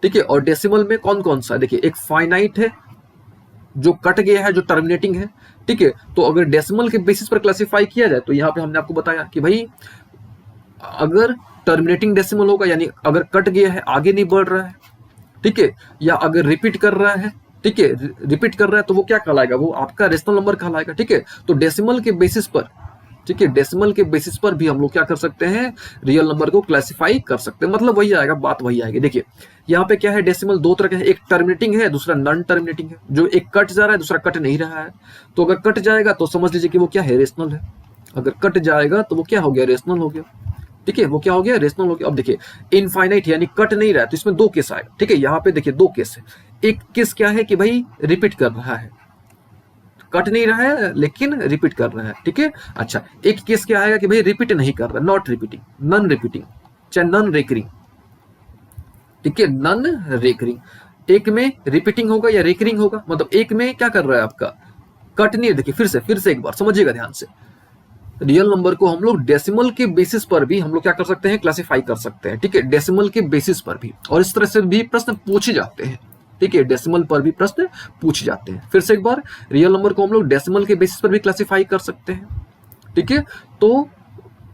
ठीक है। और डेसिमल में कौन कौन सा, देखिए एक फाइनाइट है, जो कट गया है, जो टर्मिनेटिंग है, ठीक है। तो अगर डेसिमल के बेसिस पर क्लासिफाई किया जाए तो यहाँ पे हमने आपको बताया कि भाई अगर टर्मिनेटिंग डेसिमल होगा, यानी अगर कट गया है, आगे नहीं बढ़ रहा है, ठीक है, या अगर रिपीट कर रहा है, ठीक है, रिपीट कर रहा है, तो वो क्या कहलाएगा, वो आपका रेशनल नंबर कहलाएगा, ठीक है। तो डेसिमल के बेसिस पर, ठीक है, डेसिमल के बेसिस पर भी हम लोग क्या कर सकते हैं, रियल नंबर को क्लासिफाई कर सकते हैं। मतलब वही आएगा, बात वही आएगी। देखिए यहाँ पे क्या है, डेसिमल दो तरह के हैं, एक टर्मिनेटिंग है, दूसरा नॉन टर्मिनेटिंग है। जो एक कट जा रहा है, दूसरा कट नहीं रहा है। तो अगर कट जाएगा तो समझ लीजिए कि वो क्या है, रेशनल है। अगर कट जाएगा तो वो क्या हो गया, रेशनल हो गया, ठीक है, वो क्या हो गया, रेशनल हो गया। अब देखिए इनफाइनाइट यानी कट नहीं रहा है, तो इसमें दो केस आएगा, ठीक है। यहाँ पे देखिए दो केस है। एक केस क्या है कि भाई रिपीट कर रहा है, कट नहीं रहा है लेकिन रिपीट कर रहा है, ठीक है। अच्छा, एक केस क्या आएगा कि भाई रिपीट नहीं कर रहा, नॉट रिपीटिंग, नॉन रिपीटिंग, चाहे नॉन रेकरिंग, ठीक है, नॉन रेकरिंग। एक में रिपीटिंग होगा या रेकरिंग होगा, मतलब एक में क्या कर रहा है आपका, कट नहीं है। देखिए फिर से एक बार समझिएगा ध्यान से। रियल नंबर को हम लोग डेसिमल के बेसिस पर भी हम लोग क्या कर सकते हैं, क्लासिफाई कर सकते हैं, ठीक है, डेसिमल के बेसिस पर भी। और इस तरह से भी प्रश्न पूछे जाते हैं, ठीक है, डेसिमल पर भी प्रश्न पूछे जाते हैं। फिर से एक बार, रियल नंबर को हम लोग डेसिमल के बेसिस पर भी क्लासिफाई कर सकते हैं, ठीक है। तो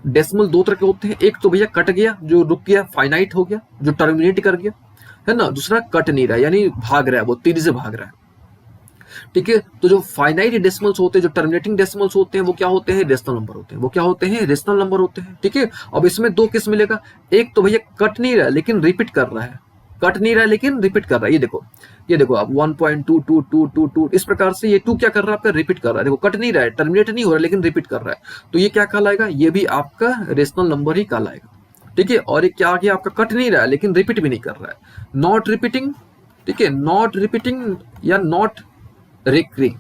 डेसिमल दो तरह के होते हैं, एक तो भैया कट गया, जो रुक गया, फाइनाइट हो गया, जो टर्मिनेट कर गया, है ना। दूसरा कट नहीं रहा, यानी भाग रहा है, वो तेजी से भाग रहा है, ठीक है। तो जो फाइनाइट डेसिमल्स होते हैं, जो टर्मिनेटिंग डेसिमल्स होते हैं, वो क्या होते हैं, रेशनल नंबर होते हैं। वो क्या होते हैं, रेशनल नंबर होते हैं, ठीक है। अब इसमें दो केस मिलेगा, एक तो भैया कट नहीं रहा है लेकिन रिपीट कर रहा है, कट नहीं रहा है लेकिन रिपीट कर रहा है। ये देखो आप 1.2222 इस प्रकार से ये टू क्या कर रहा है, आपका रिपीट कर रहा है। देखो कट नहीं रहा है, टर्मिनेट नहीं हो रहा है, लेकिन रिपीट कर रहा है, तो ये क्या कहलाएगा, ये भी आपका रेशनल नंबर ही कहलाएगा, ठीक है। और एक क्या आ गया आपका, कट नहीं रहा है लेकिन रिपीट भी नहीं कर रहा है, नॉट रिपीटिंग, ठीक है, नॉट रिपीटिंग या नॉट रेकरिंग,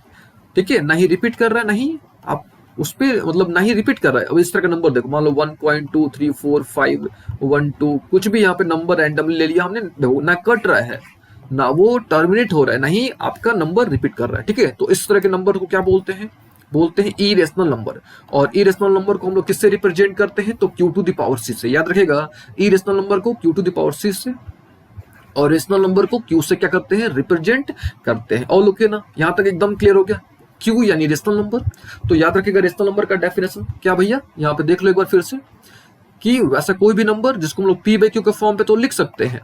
ठीक है, नहीं रिपीट कर रहा है, नहीं आप उस पर मतलब नहीं रिपीट कर रहा है। अब इस तरह का नंबर देखो, मान लो 1.234512 कुछ भी यहाँ पे नंबर रैंडमली ले लिया हमने, देखो ना कट रहा है ना वो टर्मिनेट हो रहा है, नहीं आपका नंबर रिपीट कर रहा है, ठीक है। तो इस तरह के नंबर को क्या बोलते हैं, बोलते हैं इरेशनल नंबर। और इरेशनल नंबर को हम लोग किससे रिप्रेजेंट करते हैं, तो q to the power c से। याद रखेगा, इरेशनल नंबर को q to the power c से और रेशनल नंबर को q से क्या करते हैं, रिप्रेजेंट करते हैं। और लोग ना यहाँ तक एकदम क्लियर हो गया, q यानी रेशनल नंबर। तो याद रखिएगा रेशनल नंबर का डेफिनेशन क्या भैया, यहाँ पे देख लो एक बार फिर से, कि वैसा कोई भी नंबर जिसको हम लोग p बाई क्यू के फॉर्म पे तो लिख सकते हैं,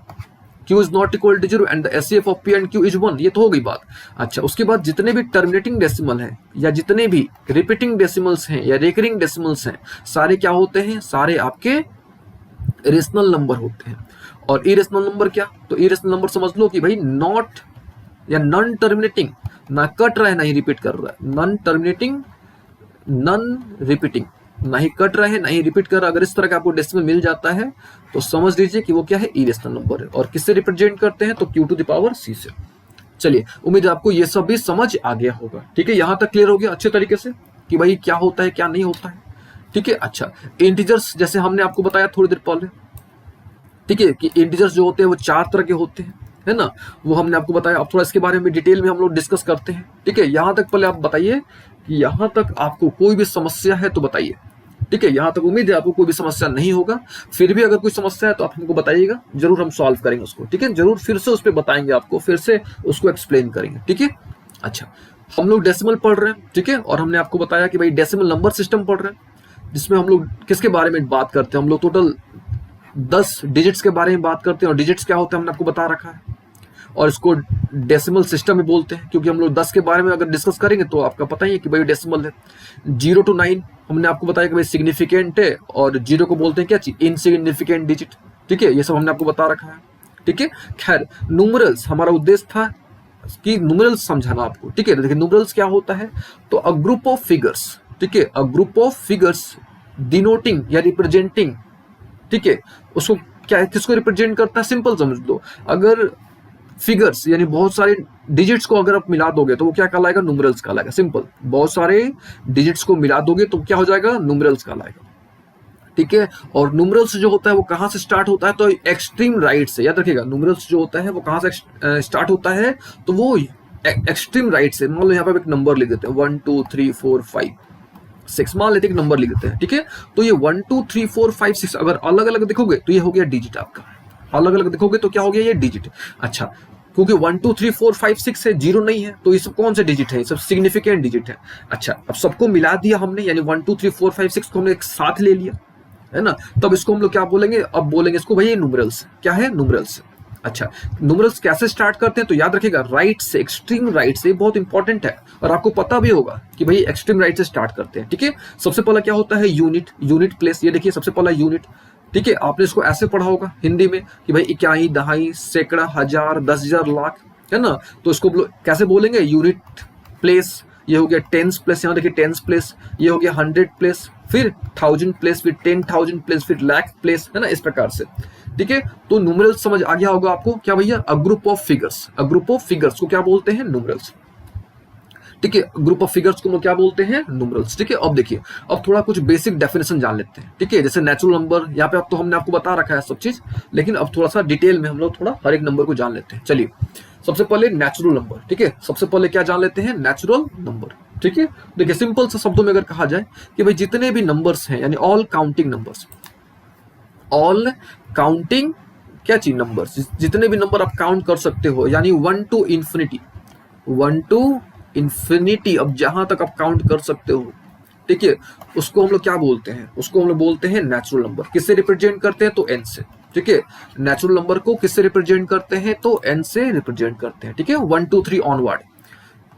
q is not equal to 0 and the HCF of p and q is 1, ये तो हो गई बात। अच्छा, उसके बाद जितने भी टर्मिनेटिंग डेसिमल हैं या जितने भी रिपीटिंग डेसिमल्स हैं या रेकरिंग डेसिमल्स हैं, सारे क्या होते हैं, सारे आपके रेशनल नंबर होते हैं। और इरेशनल नंबर क्या, तो इरेशनल नंबर समझ लो कि भाई नॉट या नॉन टर्मिनेटिंग, ना कट रहा है ना ही रिपीट कर रहा है, नॉन टर्मिनेटिंग नॉन रिपीटिंग, ना ही कट रहा है ना ही रिपीट कर रहा है। अगर इस तरह का आपको डेसिमल मिल जाता है तो समझ लीजिए कि वो क्या है, इरेशनल नंबर है। और किससे रिप्रेजेंट करते हैं, तो q to the power c से। चलिए, उम्मीद है आपको ये सब भी समझ आ गया होगा, ठीक है। यहाँ तक क्लियर हो गया अच्छे तरीके से कि भाई क्या होता है क्या नहीं होता है, ठीक है। अच्छा, इंटीजर्स जैसे हमने आपको बताया थोड़ी देर पहले, ठीक है, कि इंटीजर्स जो होते हैं वो चार तरह के होते हैं, है ना, वो हमने आपको बताया। अब थोड़ा इसके बारे में डिटेल में हम लोग डिस्कस करते हैं, ठीक है। यहाँ तक पहले आप बताइए कि यहाँ तक आपको कोई भी समस्या है तो बताइए, ठीक है। यहाँ तक उम्मीद है आपको कोई भी समस्या नहीं होगा। फिर भी अगर कोई समस्या है तो आप हमको बताइएगा, जरूर हम सॉल्व करेंगे उसको, ठीक है। जरूर फिर से उस पर बताएंगे आपको, फिर से उसको एक्सप्लेन करेंगे, ठीक है। अच्छा, हम लोग डेसिमल पढ़ रहे हैं, ठीक है, और हमने आपको बताया कि भाई डेसिमल नंबर सिस्टम पढ़ रहे हैं, जिसमें हम लोग किसके बारे में बात करते हैं, हम लोग टोटल 10 डिजिट्स के बारे में बात करते हैं। और डिजिट्स क्या होता है हमने आपको बता रखा है, और इसको डेसिमल सिस्टम में बोलते हैं, क्योंकि हम लोग 10 के बारे में अगर डिस्कस करेंगे तो आपका पता ही है कि भाई डेसिमल है। 0 to 9 हमने आपको बताया कि भाई सिग्निफिकेंट है, और 0 को बोलते हैं क्या चीज, इनसिग्निफिकेंट डिजिट, ठीक है। ये सब हमने आपको बता रखा है, ठीक है। खैर, न्यूमरल्स हमारा उद्देश्य था कि न्यूमरल्स समझाना आपको, ठीक है। देखिए न्यूमरल्स क्या होता है, तो अ ग्रुप ऑफ फिगर्स, ठीक है, a group of figures denoting या रिप्रेजेंटिंग, ठीक है, उसको क्या किसको रिप्रेजेंट करता है, सिंपल समझ लो, अगर फिगर्स यानी बहुत सारे डिजिट्स को अगर आप मिला दोगे तो वो क्या कहलाएगा, न्यूमरल्स कहलाएगा। सिंपल, बहुत सारे डिजिट्स को मिला दोगे तो क्या हो जाएगा, न्यूमरल्स कहलाएगा, ठीक है। और न्यूमरल्स जो होता है वो कहाँ से स्टार्ट होता है, तो एक्सट्रीम राइट से। याद रखिएगा, न्यूमरल्स जो होता है वो कहाँ से स्टार्ट होता है, तो वो एक्सट्रीम राइट से। मान लो यहाँ पे एक नंबर लिख देते हैं 1 2 3 4 5 6, मान लेते हैं एक नंबर लिख देते हैं, ठीक है। तो ये 1 2 3 4 5 6 अगर अलग अलग देखोगे तो ये हो गया डिजिट आपका, अलग अलग देखोगे तो क्या हो गया, ये डिजिट। अच्छा, क्योंकि 1 2 3 4 5 6 है, 0 नहीं है, तो ये सब कौन से डिजिट है? ये सब सिग्निफिकेंट डिजिट है। अच्छा, अब सबको मिला दिया हमने, यानी 1 2 3 4 5 6 को हमने एक साथ ले लिया, है ना। तब इसको हम लोग क्या बोलेंगे? अब बोलेंगे इसको भैया न्यूमरल्स। क्या है? न्यूमरल्स। अच्छा, न्यूमरल्स कैसे स्टार्ट करते हैं? तो याद रखिएगा, राइट से, एक्सट्रीम राइट से, बहुत इंपॉर्टेंट है और आपको पता भी होगा कि भाई एक्सट्रीम राइट से स्टार्ट करते हैं। ठीक है, सबसे पहला क्या होता है? Unit, unit place. ये देखिए सबसे पहला यूनिट। ठीक है, आपने इसको ऐसे पढ़ा होगा हिंदी में कि भाई इकाई, दहाई, सैकड़ा, हजार, 10,000, लाख, है ना। तो इसको कैसे बोलेंगे? Unit place. ये हो गया टेंस प्लेस, यहाँ देखिए टेंस प्लेस। ये हो गया 100 प्लेस, फिर 1000 प्लेस, फिर 10,000 प्लेस, फिर लाख प्लेस, है ना, इस प्रकार से। ठीक है, तो न्यूमरल्स समझ आ गया होगा आपको। क्या भैया? A group of figures. A group of figures को क्या बोलते हैं? न्यूमरल्स। ठीक है, ग्रुप ऑफ फिगर्स को क्या बोलते हैं? न्यूमरल्स। ठीक है, अब देखिए, अब थोड़ा कुछ बेसिक डेफिनेशन जान लेते हैं। ठीक है, जैसे नेचुरल नंबर, यहाँ पे अब तो हमने आपको बता रखा है सब चीज, लेकिन अब थोड़ा सा डिटेल में हम लोग थोड़ा हर एक नंबर को जान लेते हैं। चलिए, सबसे पहले नेचुरल नंबर। ठीक है, सबसे पहले क्या जान लेते हैं? Natural number. ठीक है, देखिए सिंपल से शब्दों में अगर कहा जाए कि भाई जितने भी नंबर्स हैं, यानी all counting numbers, all counting क्या चीज? नंबर्स, जितने भी नंबर आप काउंट कर सकते हो, यानी 1 टू इंफिनिटी, 1 टू इंफिनिटी, अब जहां तक आप काउंट कर सकते हो, ठीक है, उसको हम लोग क्या बोलते हैं? उसको हम लोग बोलते हैं नेचुरल नंबर। किससे रिप्रेजेंट करते हैं? तो एन से। ठीक है, नेचुरल नंबर को किससे रिप्रेजेंट करते हैं? तो एन से रिप्रेजेंट करते हैं। ठीक है, 1 2 3 ऑनवर्ड,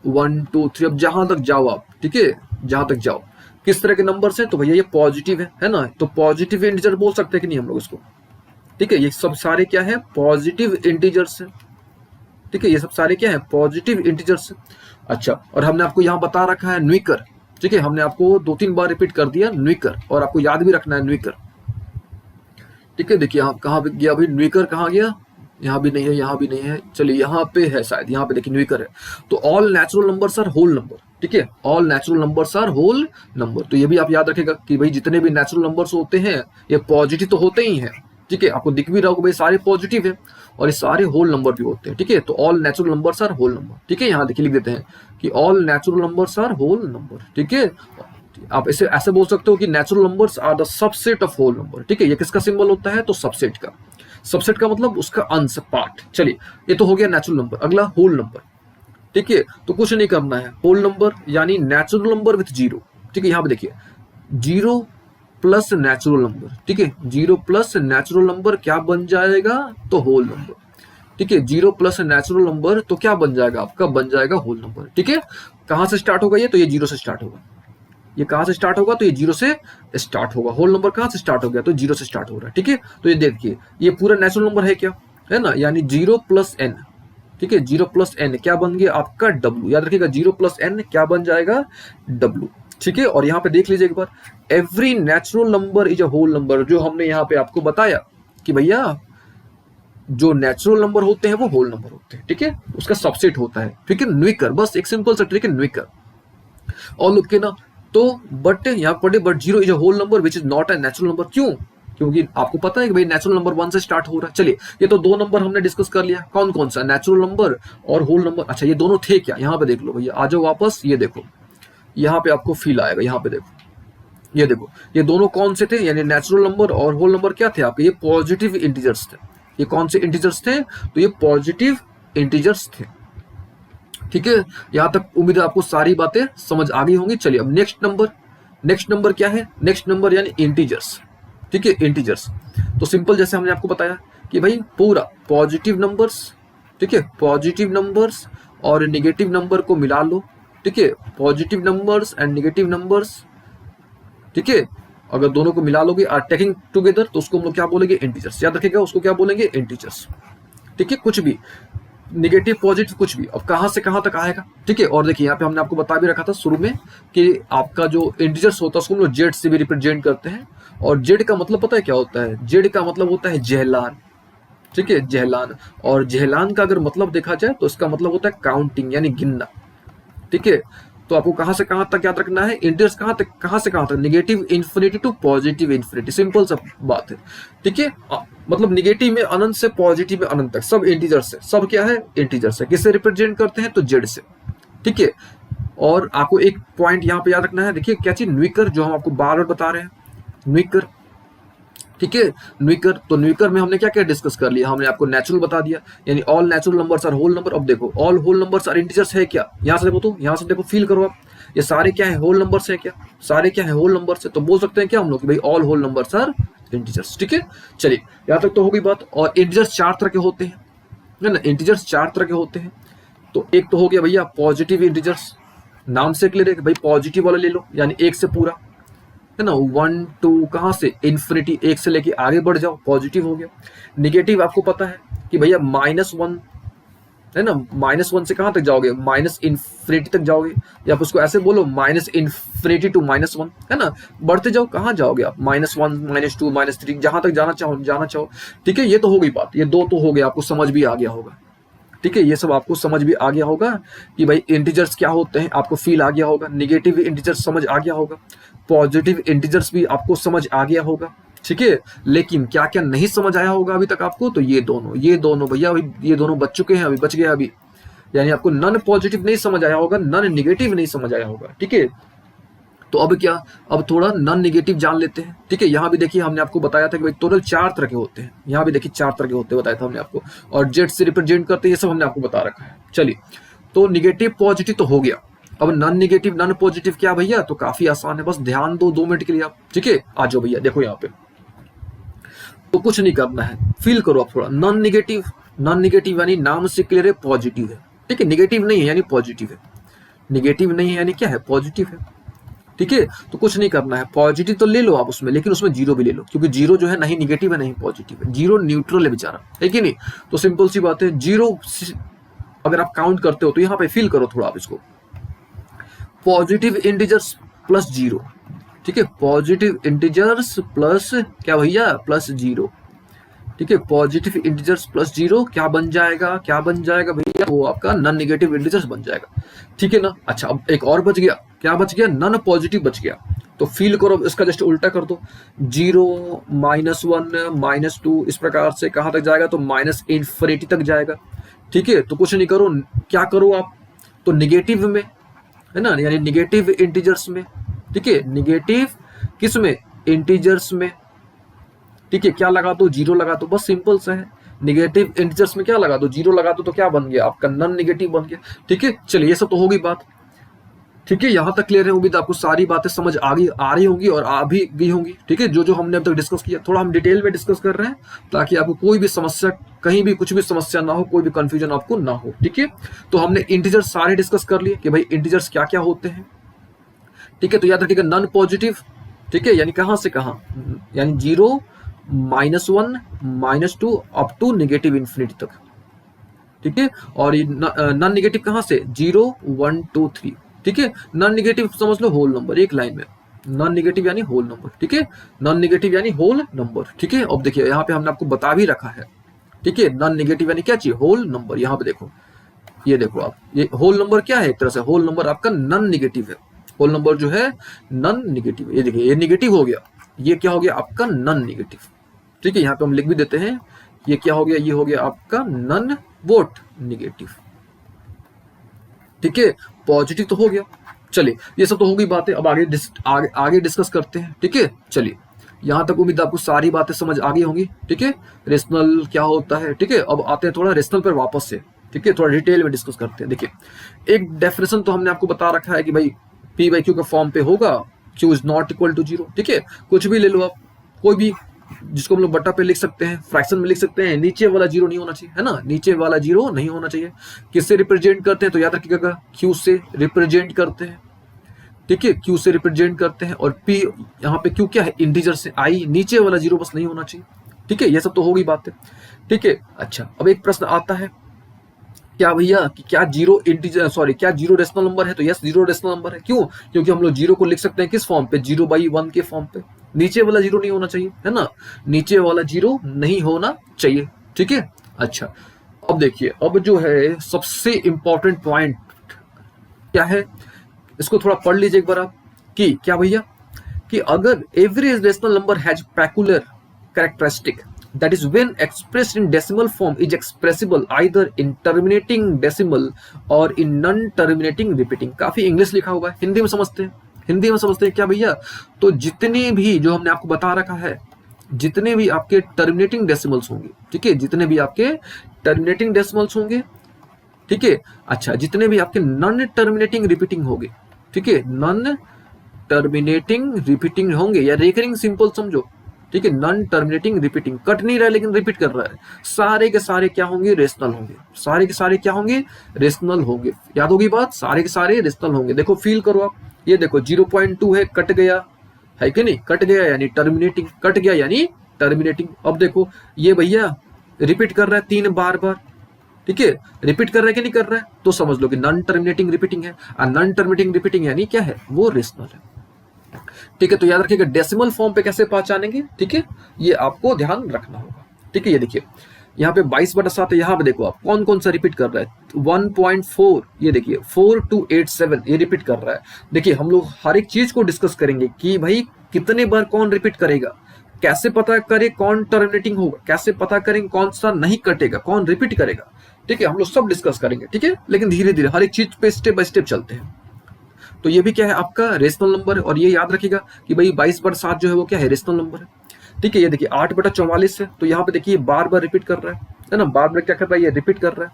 1 2 3, अब जहां तक जाओ आप, ठीक है, जहां तक जाओ। किस तरह के नंबर्स हैं? तो भैया ये पॉजिटिव है ना, तो पॉजिटिव इंटीजर बोल सकते हैं कि नहीं हम लोग इसको? ठीक है, ये सब सारे क्या है? पॉजिटिव इंटीजर्स है। ठीक है, ये सब सारे क्या है? पॉजिटिव इंटीजर्स है। अच्छा, और हमने आपको यहाँ बता रखा है न्यूकर। ठीक है, हमने आपको 2-3 बार रिपीट कर दिया न्यूकर, और आपको याद भी रखना है न्यूकर। ठीक है, देखिए यहाँ कहाँ पे गया अभी न्यूकर? कहाँ गया? यहाँ भी नहीं है, यहाँ भी नहीं है। चलिए यहाँ पे है शायद, यहाँ पे देखिए न्यूकर है। तो all natural numbers are whole number. ठीक है, all natural numbers are whole number. तो ये भी आप याद रखेगा कि भाई जितने भी नेचुरल नंबर्स होते हैं ये पॉजिटिव तो होते ही हैं। ठीक है, आपको दिख भी रहा होगा भाई सारे पॉजिटिव है, और ये सारे होल नंबर भी होते हैं। ठीक है, तो all natural numbers are whole number. ठीक है, यहाँ देखिए लिख देते हैं कि all natural numbers are whole number. ठीक है, आप इसे ऐसे बोल सकते हो कि natural numbers are the subset of whole number. ठीक है, ये किसका सिंबल होता है? तो सबसेट का। सबसेट का मतलब उसका अंश, पार्ट। चलिए, ये तो हो गया नेचुरल नंबर। अगला होल नंबर। ठीक है, तो कुछ नहीं करना है, होल नंबर यानी नेचुरल नंबर विथ जीरो। ठीक है, यहाँ पे देखिए 0 प्लस नेचुरल नंबर। ठीक है, 0 प्लस नेचुरल नंबर क्या बन जाएगा? तो होल नंबर। ठीक है, 0 प्लस नेचुरल नंबर तो क्या बन जाएगा? आपका बन जाएगा होल नंबर। ठीक है, कहां से स्टार्ट होगा ये? तो ये 0 से स्टार्ट होगा। ये कहां से स्टार्ट होगा? तो ये 0 से स्टार्ट होगा। होल नंबर कहां से स्टार्ट हो गया? तो 0 से स्टार्ट हो रहा है। ठीक है, तो ये देखिए ये पूरा नेचुरल नंबर है क्या? है ना, यानी 0 प्लस एन। ठीक है, 0 प्लस एन क्या बन गया? आपका W। याद रखिएगा 0 प्लस एन क्या बन जाएगा? W। ठीक है, और यहाँ पे देख लीजिए एक बार, every natural number is a whole number. जो हमने यहाँ पे आपको बताया कि भैया जो नेचुरल नंबर होते हैं वो होल नंबर होते हैं। ठीक है, उसका सबसेट होता है। ठीक है, न्यूकर, बस एक सिंपल सा ट्रिक है न्यूकर। और लुक के ना, तो बट यहाँ पढ़े but 0 is a whole number which is not a natural number. क्यों? क्योंकि आपको पता है कि भाई नेचुरल नंबर 1 से स्टार्ट हो रहा है। चलिए, ये तो 2 नंबर हमने डिस्कस कर लिया, कौन कौन सा? नेचुरल नंबर और होल नंबर। अच्छा, ये दोनों थे क्या? यहाँ पे देख लो भैया, आ जाओ वापस, ये देखो यहाँ पे आपको फील आएगा। यहाँ पे देखो, ये देखो, ये दोनों कौन से थे? यानी नेचुरल नंबर और होल नंबर क्या थे आपके? ये पॉजिटिव इंटीजर्स थे। ये कौन से इंटीजर्स थे? तो ये पॉजिटिव इंटीजर्स थे। ठीक है, यहां तक उम्मीद है आपको सारी बातें समझ आ गई होंगी। चलिए, अब नेक्स्ट नंबर। नेक्स्ट नंबर क्या है? नेक्स्ट नंबर यानी इंटीजर्स। ठीक है, इंटीजर्स। तो सिंपल, जैसे हमने आपको बताया कि भाई पूरा पॉजिटिव नंबर्स, ठीक है, पॉजिटिव नंबर्स और निगेटिव नंबर को मिला लो। ठीक है, positive numbers and negative numbers. ठीक है, अगर दोनों को मिला लोगे आर टेकिंग टुगेदर, तो उसको हम लोग क्या बोलेंगे? इंटीजर्स। याद रखिएगा, उसको क्या बोलेंगे? इंटीजर्स। ठीक है, कुछ भी निगेटिव पॉजिटिव कुछ भी, अब कहां से कहां तक आएगा? ठीक है, और देखिए यहाँ पे हमने आपको बता भी रखा था शुरू में कि आपका जो इंटीजर्स होता है उसको हम लोग जेड से भी रिप्रेजेंट करते हैं। और जेड का मतलब पता है क्या होता है? जेड का मतलब होता है जहलान। ठीक है, जहलान। और जहलान का अगर मतलब देखा जाए तो इसका मतलब होता है काउंटिंग, यानी गिनना। ठीक है, तो आपको कहां से कहां तक याद रखना है? इंटीजर्स कहां से कहां तक? Negative infinity to positive infinity. Simple सा बात है। ठीक है, मतलब निगेटिव में अनंत से पॉजिटिव में अनंत तक सब इंटीजर्स है। सब क्या है? इंटीजर्स है। किससे रिप्रेजेंट करते हैं? तो जेड से। ठीक है, और आपको एक पॉइंट यहाँ पे याद रखना है। देखिए क्या चीज? न्यूकर, जो हम आपको बार बार बता रहे हैं, न्यूकर। ठीक है। न्यूकर, तो न्यूकर में हमने क्या क्या डिस्कस कर लिया, हमने आपको नेचुरल बता दिया, यानी all natural numbers are whole number. अब देखो all whole numbers are integers है क्या, यहाँ से देखो, तो यहाँ से देखो, फील करो आप, ये सारे क्या है, होल नंबर्स है क्या, सारे क्या है, होल नंबर्स है। तो बोल सकते हैं क्या हम लोग कि भाई all whole numbers are integers. ठीक है, चलिए यहाँ तक तो हो गई बात। और इंटीजर्स चार तरह के होते हैं, है ना, इंटीजर्स चार तरह के होते हैं। तो एक तो हो गया भैया पॉजिटिव इंटीजर्स, नाम से क्लियर है कि भाई पॉजिटिव वाला ले लो, यानी एक से पूरा, है ना, 1 2 कहाँ से इन्फिनिटी, एक से लेके आगे बढ़ जाओ, पॉजिटिव हो गया। निगेटिव आपको पता है कि भैया -1, है ना, -1 से कहाँ तक जाओगे, माइनस इन्फिनिटी तक जाओगे, या आप उसको ऐसे बोलो माइनस इन्फिनिटी टू -1, है ना, बढ़ते जाओ, कहाँ जाओगे आप, -1 -2 -3, जहां तक जाना चाहो। ठीक है, ये तो हो गई बात, ये दो तो हो गया, आपको समझ भी आ गया होगा। ठीक है, ये सब आपको समझ भी आ गया होगा कि भाई इंटीजर्स क्या होते हैं, आपको फील आ गया होगा। निगेटिव इंटीजर्स समझ आ गया होगा, पॉजिटिव इंटीजर्स भी आपको समझ आ गया होगा। ठीक है, लेकिन क्या क्या नहीं समझ आया होगा अभी तक आपको, तो ये दोनों भैया अभी ये दोनों बच चुके हैं, अभी बच गया अभी, यानी आपको नन पॉजिटिव नहीं समझ आया होगा, नन निगेटिव नहीं समझ आया होगा। ठीक है, तो अब क्या, अब थोड़ा नॉन निगेटिव जान लेते हैं। ठीक है, यहाँ भी देखिए हमने आपको बताया था कि भाई टोटल चार तरह के होते हैं, यहाँ भी देखिए चार तरह के होते हैं, बताया था हमने आपको, और जेड से रिप्रेजेंट करते हैं, ये सब हमने आपको बता रखा है। चलिए, तो निगेटिव पॉजिटिव तो हो गया, अब नॉन निगेटिव नॉन पॉजिटिव क्या भैया, तो काफी आसान है, बस ध्यान दो 2 मिनट के लिए आप। ठीक है, आ जाओ भैया, देखो यहाँ पे, तो कुछ नहीं करना है, फील करो आप थोड़ा। नॉन निगेटिव यानी नाम से क्लियर है, पॉजिटिव है। ठीक है, निगेटिव नहीं है यानी पॉजिटिव है, निगेटिव नहीं है यानी क्या है, पॉजिटिव है। ठीक है, तो कुछ नहीं करना है, पॉजिटिव तो ले लो आप उसमें, लेकिन उसमें जीरो भी ले लो, क्योंकि जीरो जो है नहीं निगेटिव है नहीं पॉजिटिव है, जीरो न्यूट्रल है बेचारा, है कि नहीं। तो सिंपल सी बात है, जीरो अगर आप काउंट करते हो तो यहाँ पे फील करो थोड़ा आप इसको, पॉजिटिव इंटीजर्स प्लस जीरो। ठीक है, पॉजिटिव इंटीजर्स प्लस क्या भैया, प्लस जीरो। ठीक है, पॉजिटिव इंटीजर्स प्लस जीरो क्या बन जाएगा भैया, वो आपका नॉन निगेटिव इंटीजर्स बन जाएगा। ठीक है ना। अच्छा, अब एक और बच गया, क्या बच गया, नॉन पॉजिटिव बच गया। तो फील करो, इसका जस्ट उल्टा कर दो, 0 -1 -2 इस प्रकार से कहां तक जाएगा, तो माइनस इन्फिनिटी तक जाएगा। ठीक है, तो कुछ नहीं करो, क्या करो आप, तो निगेटिव में, है ना, यानी निगेटिव इंटीजर्स में। ठीक है, निगेटिव किस में, इंटीजर्स में। ठीक है, क्या लगा दो, जीरो लगा दो, बस सिंपल सा है। निगेटिव इंटीजर्स में क्या लगा दो, जीरो लगा दो, तो क्या बन गया आपका, नॉन निगेटिव बन गया। ठीक है, चलिए ये सब तो हो गई बात। ठीक है, यहां तक क्लियर है, उम्मीद आपको सारी बातें समझ आ रही होंगी और आ भी गई होंगी। ठीक है, जो हमने अब तक डिस्कस किया, थोड़ा हम डिटेल में डिस्कस कर रहे हैं, ताकि आपको कोई भी समस्या, कहीं भी कुछ भी समस्या ना हो, कोई भी कंफ्यूजन आपको ना हो। ठीक है, तो हमने इंटीजर्स सारे डिस्कस कर लिए कि भाई इंटीजर्स क्या क्या होते हैं। ठीक है, तो याद रखिएगा नॉन पॉजिटिव, ठीक है, यानी कहां से कहां, यानी 0 -1 -2 अप टू निगेटिव इन्फिनिटी तक। ठीक है, और ये नॉन निगेटिव कहां से, 0 1 2 3। ठीक है, नॉन निगेटिव समझ लो होल नंबर, एक लाइन में, नॉन निगेटिव यानी होल नंबर। ठीक है, नॉन निगेटिव यानी होल नंबर। ठीक है, अब देखिए यहाँ पे हमने आपको बता भी रखा है। ठीक है, नॉन निगेटिव यानी क्या चाहिए, होल नंबर। यहाँ पे देखो, ये देखो आप, ये होल नंबर क्या है, एक तरह से होल नंबर आपका नॉन निगेटिव है। होल नंबर जो है नॉन निगेटिव, ये देखिए, ये निगेटिव हो गया, ये क्या हो गया आपका, नॉन निगेटिव। ठीक है, यहाँ पे हम लिख भी देते हैं, ये क्या हो गया, ये हो गया आपका नॉन वोट निगेटिव। ठीक है, पॉजिटिव तो हो गया। चलिए, ये सब तो हो गई बातें, अब आगे डिस्कस करते हैं। ठीक है, चलिए, यहां तक उम्मीद आपको सारी बातें समझ आ गई होंगी। ठीक है, रेशनल क्या होता है। ठीक है, अब आते हैं थोड़ा रेशनल पर वापस से। ठीक है, थोड़ा डिटेल में डिस्कस करते हैं। देखिए, एक डेफिनेशन तो हमने आपको बता रखा है कि भाई P/Q का फॉर्म पे होगा, Q is not equal to 0। ठीक है, कुछ भी ले लो आप, कोई भी, जिसको हम लोग बट्टा पे लिख सकते हैं, फ्रैक्शन में लिख सकते हैं, नीचे वाला जीरो नहीं होना चाहिए, है ना, नीचे वाला जीरो नहीं होना चाहिए। किससे रिप्रेजेंट करते हैं, तो याद रखिएगा Q से रिप्रेजेंट करते हैं। ठीक है, Q से रिप्रेजेंट करते हैं, और P यहाँ पे Q क्या है, इंटीजर से, I नीचे वाला जीरो बस नहीं होना चाहिए। ठीक है, ये सब तो हो गई बात है। ठीक है, अच्छा, अब एक प्रश्न आता है, क्या भैया कि क्या जीरो इंटीजर, सॉरी, क्या जीरो रेशनल नंबर है, तो यस, जीरो रेशनल नंबर है। क्यों, क्योंकि हम लोग जीरो को लिख सकते हैं किस फॉर्म पे, 0/1 के फॉर्म पे। नीचे वाला जीरो नहीं होना चाहिए, है ना, नीचे वाला जीरो नहीं होना चाहिए। ठीक है, अच्छा, अब देखिए, अब जो है सबसे इंपॉर्टेंट पॉइंट क्या है, इसको थोड़ा पढ़ लीजिए एक बार आप, कि क्या भैया, कि अगर every rational number has peculiar characteristic, that is when expressed in decimal form is expressible either in terminating decimal or in non-terminating repeating। काफी इंग्लिश लिखा हुआ है, हिंदी में समझते हैं, क्या भैया, तो जितनी भी जो हमने आपको बता रखा है जितने भी आपके टर्मिनेटिंग डेसिमल्स होंगे, ठीक है, जितने भी आपके टर्मिनेटिंग डेसिमल्स होंगे, ठीक है, अच्छा, जितने भी आपके नॉन टर्मिनेटिंग रिपीटिंग होंगे, ठीक है, नॉन टर्मिनेटिंग रिपीटिंग होंगे या रेकरिंग सिंपल समझो, ठीक है, नॉन टर्मिनेटिंग रिपीटिंग, कट नहीं रहा है लेकिन रिपीट कर रहा है, सारे के सारे क्या होंगे, रेशनल होंगे, सारे के सारे क्या होंगे, रेशनल होंगे। याद होगी बात, सारे के सारे रेशनल होंगे। देखो फील करो आप, ये देखो 0.2 है, कट गया है कि नहीं, कट गया यानी टर्मिनेटिंग, कट गया यानी टर्मिनेटिंग। अब देखो ये भैया रिपीट कर रहा है 3 बार बार, ठीक है, रिपीट कर रहा है कि नहीं कर रहा है, तो समझ लो कि नॉन टर्मिनेटिंग रिपीटिंग है, और नॉन टर्मिनेटिंग रिपीटिंग यानी क्या है, वो रेशनल है, ठीक है। तो याद रखिएगा डेसिमल फॉर्म पे कैसे पहचानेंगे, ठीक है, ये आपको ध्यान रखना होगा, ठीक है। ये देखिए यहाँ पे 22/7 है, यहाँ पे देखो आप कौन कौन सा रिपीट कर रहा है, 1.4, ये देखिए 4287 ये रिपीट कर रहा है। देखिए हम लोग हर एक चीज को डिस्कस करेंगे कि भाई कितने बार कौन रिपीट करेगा, कैसे पता करे कौन टर्मिनेटिंग होगा, कैसे पता करेंगे कौन सा नहीं कटेगा, कौन रिपीट करेगा, ठीक है, हम लोग सब डिस्कस करेंगे, ठीक है, लेकिन धीरे धीरे हर एक चीज पे स्टेप बाय स्टेप चलते हैं। तो ये भी क्या है आपका रेशनल नंबर है, और ये याद रखिएगा कि भाई 22/7 जो है वो क्या है, रेशनल नंबर है, ठीक है। ये देखिए 8/44 है, तो यहाँ पे देखिए बार बार रिपीट कर रहा है ना, बार बार क्या कर रहा है, ये रिपीट कर रहा है,